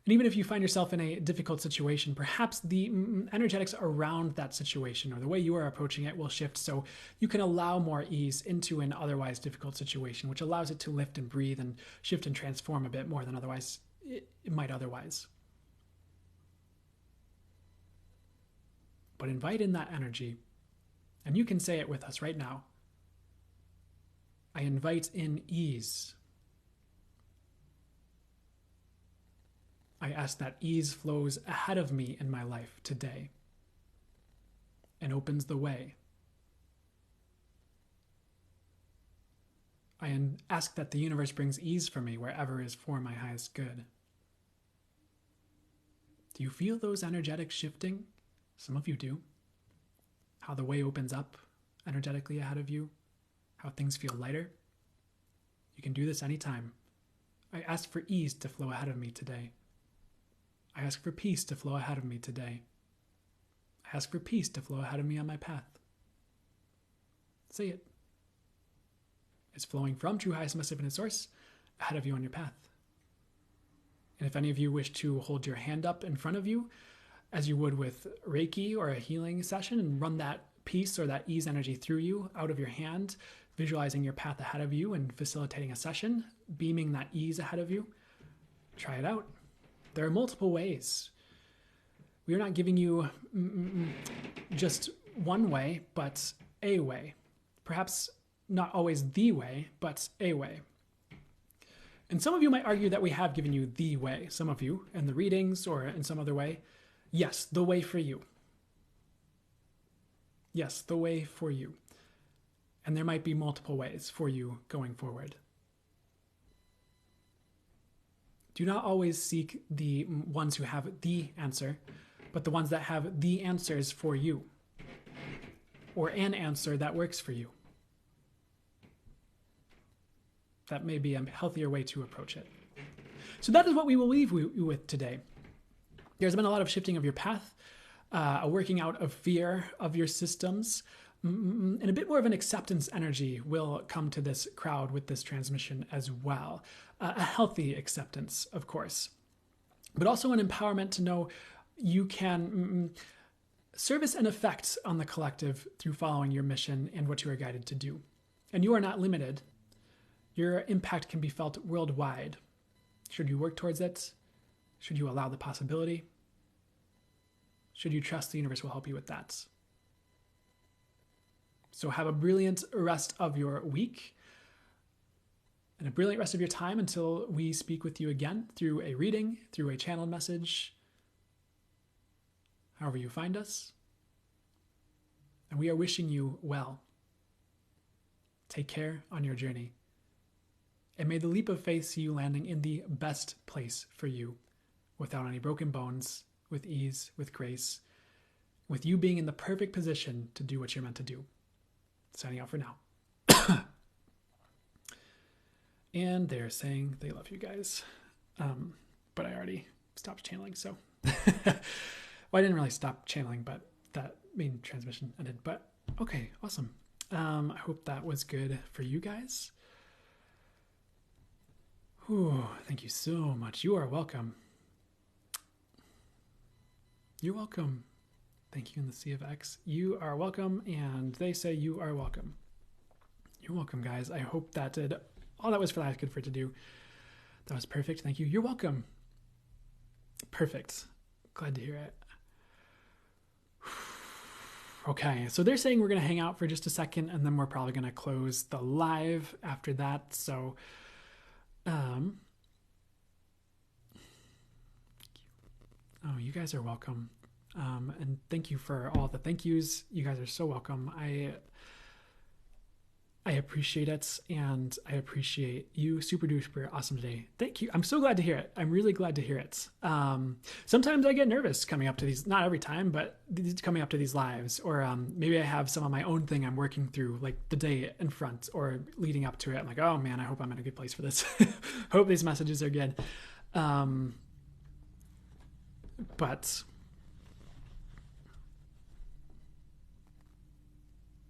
And even if you find yourself in a difficult situation, perhaps the energetics around that situation or the way you are approaching it will shift so you can allow more ease into an otherwise difficult situation, which allows it to lift and breathe and shift and transform a bit more than otherwise it might otherwise. But invite in that energy, and you can say it with us right now. I invite in ease. I ask that ease flows ahead of me in my life today and opens the way. I ask that the universe brings ease for me wherever is for my highest good. Do you feel those energetics shifting? Some of you do. How the way opens up energetically ahead of you. How things feel lighter. You can do this anytime. I ask for ease to flow ahead of me today. I ask for peace to flow ahead of me today. I ask for peace to flow ahead of me on my path. Say it. It's flowing from true highest massive infinite source ahead of you on your path. And if any of you wish to hold your hand up in front of you, as you would with Reiki or a healing session, and run that peace or that ease energy through you out of your hand, visualizing your path ahead of you and facilitating a session, beaming that ease ahead of you, try it out. There are multiple ways. We are not giving you just one way, but a way. Perhaps not always the way, but a way. And some of you might argue that we have given you the way. Some of you in the readings or in some other way. Yes, the way for you. Yes, the way for you. And there might be multiple ways for you going forward. Do not always seek the ones who have the answer, but the ones that have the answers for you, or an answer that works for you. That may be a healthier way to approach it. So that is what we will leave you with today. There's been a lot of shifting of your path, a working out of fear of your systems, and a bit more of an acceptance energy will come to this crowd with this transmission as well. A healthy acceptance, of course, but also an empowerment to know you can service an effect on the collective through following your mission and what you are guided to do. And you are not limited. Your impact can be felt worldwide. Should you work towards it? Should you allow the possibility? Should you trust the universe will help you with that? So have a brilliant rest of your week and a brilliant rest of your time until we speak with you again through a reading, through a channeled message, however you find us. And we are wishing you well. Take care on your journey. And may the leap of faith see you landing in the best place for you, without any broken bones, with ease, with grace, with you being in the perfect position to do what you're meant to do. Signing out for now. And they're saying they love you guys. But I already stopped channeling, so. Well, I didn't really stop channeling, but that main transmission ended. But okay, awesome. I hope that was good for you guys. Whew, thank you so much. You are welcome. You're welcome. Thank you in the Sea of X. You are welcome, and they say you are welcome. You're welcome, guys. I hope that did all that was for that good for it to do. That was perfect. Thank you. You're welcome. Perfect. Glad to hear it. Okay, so they're saying we're going to hang out for just a second, and then we're probably going to close the live after that. So, oh, you guys are welcome. And thank you for all the thank yous. You guys are so welcome. I appreciate it, and I appreciate you. Super duper awesome today. Thank you. I'm so glad to hear it. I'm really glad to hear it. Sometimes I get nervous coming up to these, not every time, but coming up to these lives, or maybe I have some of my own thing I'm working through, like the day in front or leading up to it. I'm like, oh man, I hope I'm in a good place for this. Hope these messages are good. But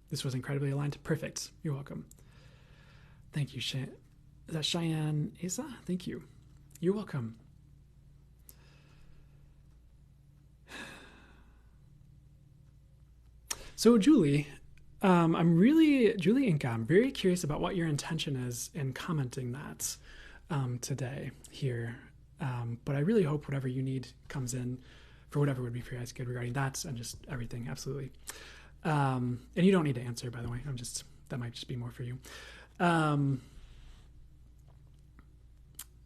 this was incredibly aligned. Perfect. You're welcome. Thank you, Is that Cheyenne Asa? Thank you. You're welcome. So Julie Inca, I'm very curious about what your intention is in commenting that today here. But I really hope whatever you need comes in for whatever would be for you guys good regarding that and just everything. Absolutely. And you don't need to answer, by the way. That might just be more for you. And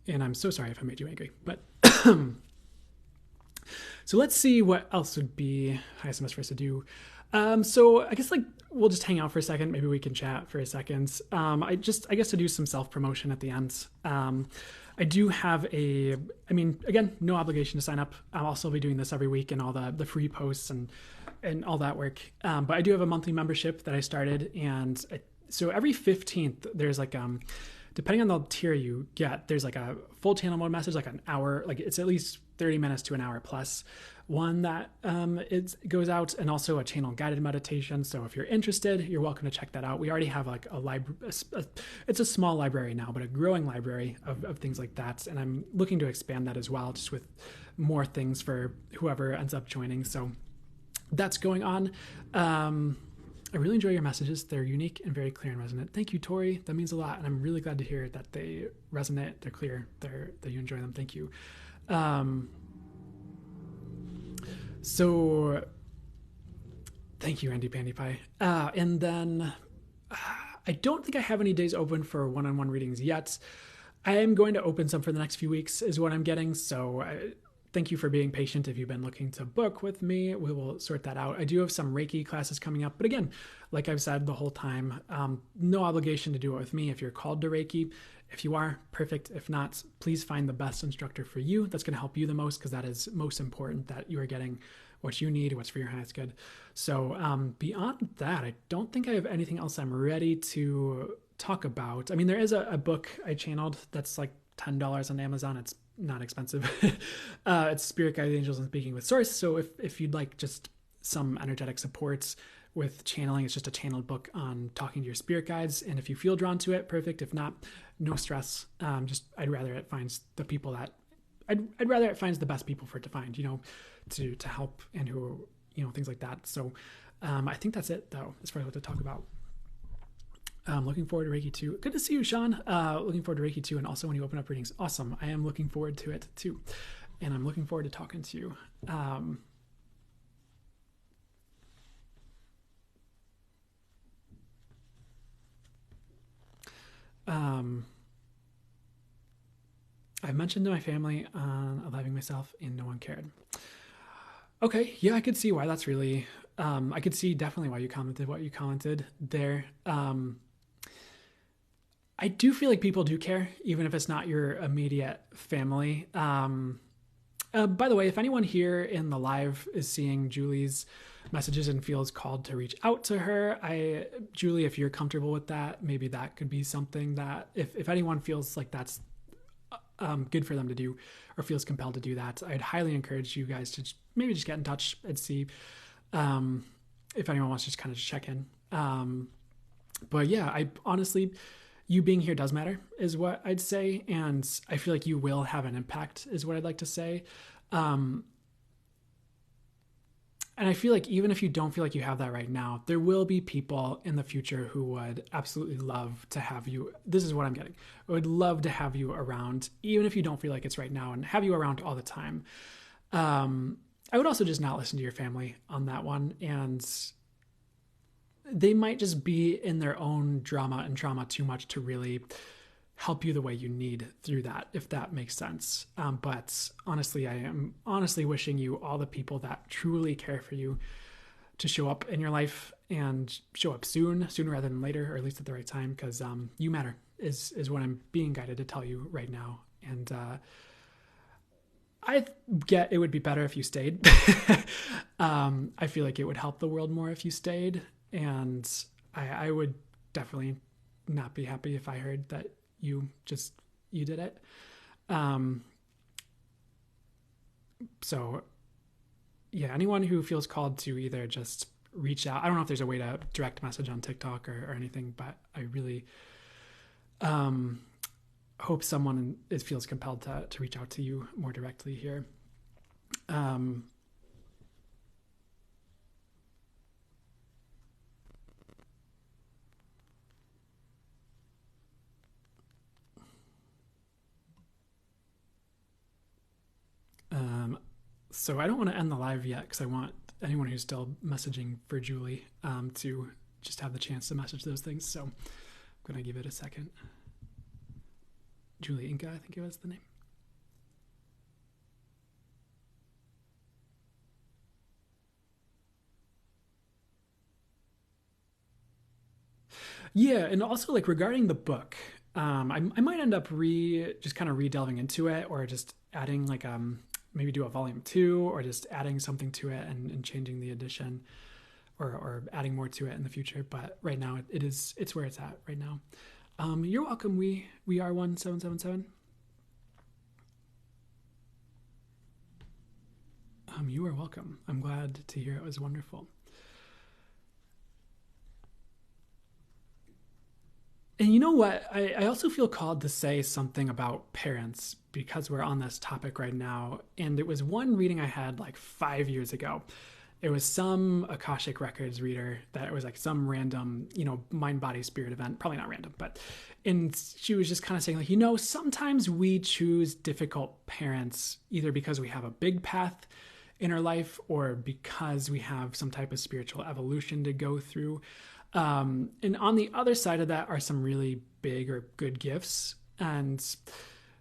I'm so sorry if I made you angry, but so let's see what else would be highest for us to do. So I guess we'll just hang out for a second. Maybe we can chat for a second. I guess to do some self-promotion at the end. I do have again, no obligation to sign up. I'll also be doing this every week and all the free posts and all that work. But I do have a monthly membership that I started. And so every 15th, there's depending on the tier you get, there's a full channel mode message, an hour, it's at least 30 minutes to an hour plus one that it goes out, and also a channel guided meditation. So if you're interested, you're welcome to check that out. We already have a library. It's a small library now, but a growing library of things like that. And I'm looking to expand that as well, just with more things for whoever ends up joining. So that's going on. I really enjoy your messages. They're unique and very clear and resonant. Thank you, Tori. That means a lot. And I'm really glad to hear that they resonate. They're clear. That you enjoy them. Thank you. So thank you, Andy Pandy Pie. And then I don't think I have any days open for one-on-one readings yet. I am going to open some for the next few weeks is what I'm getting. So thank you for being patient. If you've been looking to book with me, we will sort that out. I do have some Reiki classes coming up, but again, like I've said the whole time, no obligation to do it with me if you're called to Reiki. If you are, perfect. If not, please find the best instructor for you. That's going to help you the most, because that is most important, that you are getting what you need, what's for your highest good. So beyond that, I don't think I have anything else I'm ready to talk about. I mean, there is a book I channeled that's $10 on Amazon. It's not expensive. It's Spirit Guides, Angels, and Speaking with Source. So if you'd like just some energetic supports with channeling, it's just a channeled book on talking to your spirit guides. And if you feel drawn to it, perfect. If not, no stress. I'd rather it finds the people that I'd rather it finds the best people for it to find, to help and who, things like that. So I think that's it though, as far as what to talk about. Looking forward to Reiki 2. Good to see you, Sean. Looking forward to Reiki 2. And also when you open up readings, awesome. I am looking forward to it too. And I'm looking forward to talking to you. I mentioned to my family on allowing myself and no one cared. Okay. Yeah, I could see why that's really, I could see definitely why you commented what you commented there. I do feel like people do care, even if it's not your immediate family. By the way, if anyone here in the live is seeing Julie's messages and feels called to reach out to her, Julie, if you're comfortable with that, maybe that could be something that if anyone feels like that's good for them to do or feels compelled to do that, I'd highly encourage you guys to maybe just get in touch and see if anyone wants to just kind of check in. But yeah, I honestly, you being here does matter is what I'd say. And I feel like you will have an impact is what I'd like to say. And I feel like even if you don't feel like you have that right now, there will be people in the future who would absolutely love to have you. This is what I'm getting. I would love to have you around, even if you don't feel like it's right now, and have you around all the time. I would also just not listen to your family on that one. And they might just be in their own drama and trauma too much to really help you the way you need through that, if that makes sense. But honestly, I am honestly wishing you all the people that truly care for you to show up in your life and show up sooner rather than later, or at least at the right time, because you matter is what I'm being guided to tell you right now. And I get it would be better if you stayed. I feel like it would help the world more if you stayed. And I would definitely not be happy if I heard that you did it. So yeah, anyone who feels called to either just reach out. I don't know if there's a way to direct message on TikTok or anything, but I really hope someone feels compelled to reach out to you more directly here. So I don't want to end the live yet because I want anyone who's still messaging for Julie to just have the chance to message those things. So I'm going to give it a second. Julie Inca, I think it was the name. Yeah, and also like regarding the book, I might end up just kind of re-delving into it, or just adding like maybe do a volume 2, or just adding something to it and changing the edition, or adding more to it in the future. But right now it's where it's at right now. You're welcome. We are 1777. You are welcome. I'm glad to hear it was wonderful. And you know what? I also feel called to say something about parents because we're on this topic right now. And it was one reading I had like 5 years ago. It was some Akashic Records reader that was like some random, mind, body, spirit event. Probably not random, and she was just kind of saying like, sometimes we choose difficult parents either because we have a big path in our life or because we have some type of spiritual evolution to go through. And on the other side of that are some really big or good gifts, and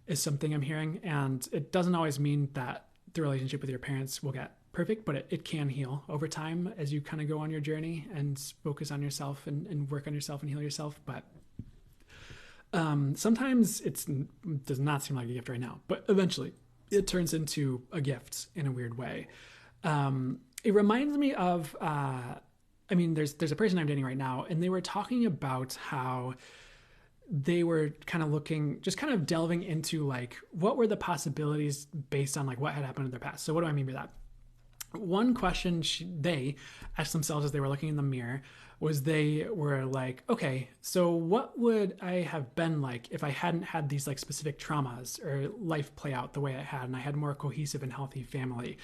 is something I'm hearing. And it doesn't always mean that the relationship with your parents will get perfect, but it can heal over time as you kind of go on your journey and focus on yourself and work on yourself and heal yourself. But sometimes it does not seem like a gift right now, but eventually it turns into a gift in a weird way. It reminds me of, there's a person I'm dating right now, and they were talking about how they were kind of looking, just kind of delving into like, what were the possibilities based on like what had happened in their past. So what do I mean by that? One question they asked themselves as they were looking in the mirror was, they were like, okay, so what would I have been like if I hadn't had these like specific traumas or life play out the way it had, and I had more cohesive and healthy family.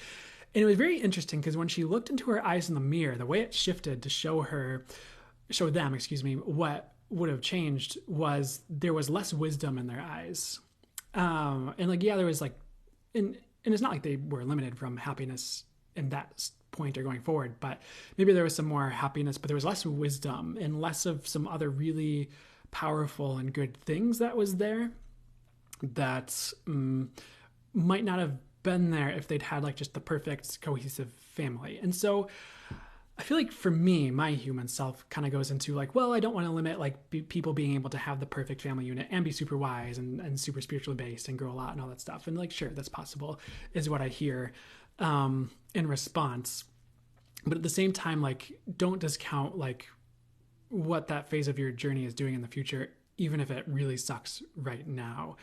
And it was very interesting because when she looked into her eyes in the mirror, the way it shifted to show them, what would have changed was there was less wisdom in their eyes. And like, yeah, there was like, and it's not like they were limited from happiness in that point or going forward, but maybe there was some more happiness, but there was less wisdom and less of some other really powerful and good things that was there that might not have been there if they'd had like just the perfect cohesive family. And so I feel like for me, my human self kind of goes into like, well, I don't want to limit like people being able to have the perfect family unit and be super wise and super spiritually based and grow a lot and all that stuff. And like, sure, that's possible, is what I hear in response. But at the same time, like, don't discount like what that phase of your journey is doing in the future, even if it really sucks right now.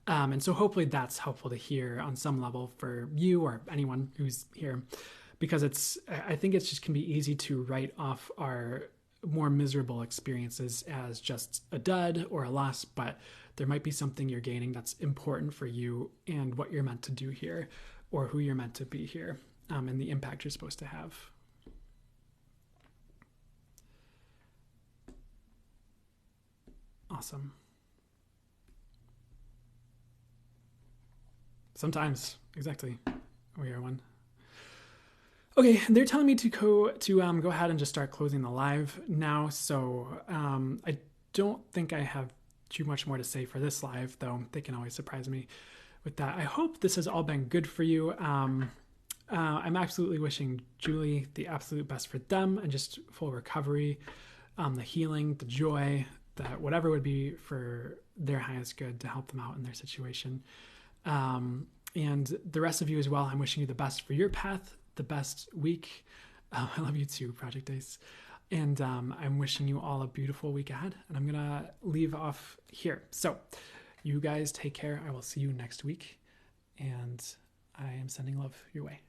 And so hopefully that's helpful to hear on some level for you or anyone who's here, because I think it's just can be easy to write off our more miserable experiences as just a dud or a loss, but there might be something you're gaining that's important for you and what you're meant to do here, or who you're meant to be here, and the impact you're supposed to have. Awesome. Sometimes, exactly. We are one. Okay, they're telling me to go ahead and just start closing the live now. So I don't think I have too much more to say for this live, though they can always surprise me with that. I hope this has all been good for you. I'm absolutely wishing Julie the absolute best for them and just full recovery, the healing, the joy, that whatever would be for their highest good to help them out in their situation. And the rest of you as well, I'm wishing you the best for your path, the best week. I love you too, Project Ace. And I'm wishing you all a beautiful week ahead. And I'm going to leave off here. So you guys take care. I will see you next week. And I am sending love your way.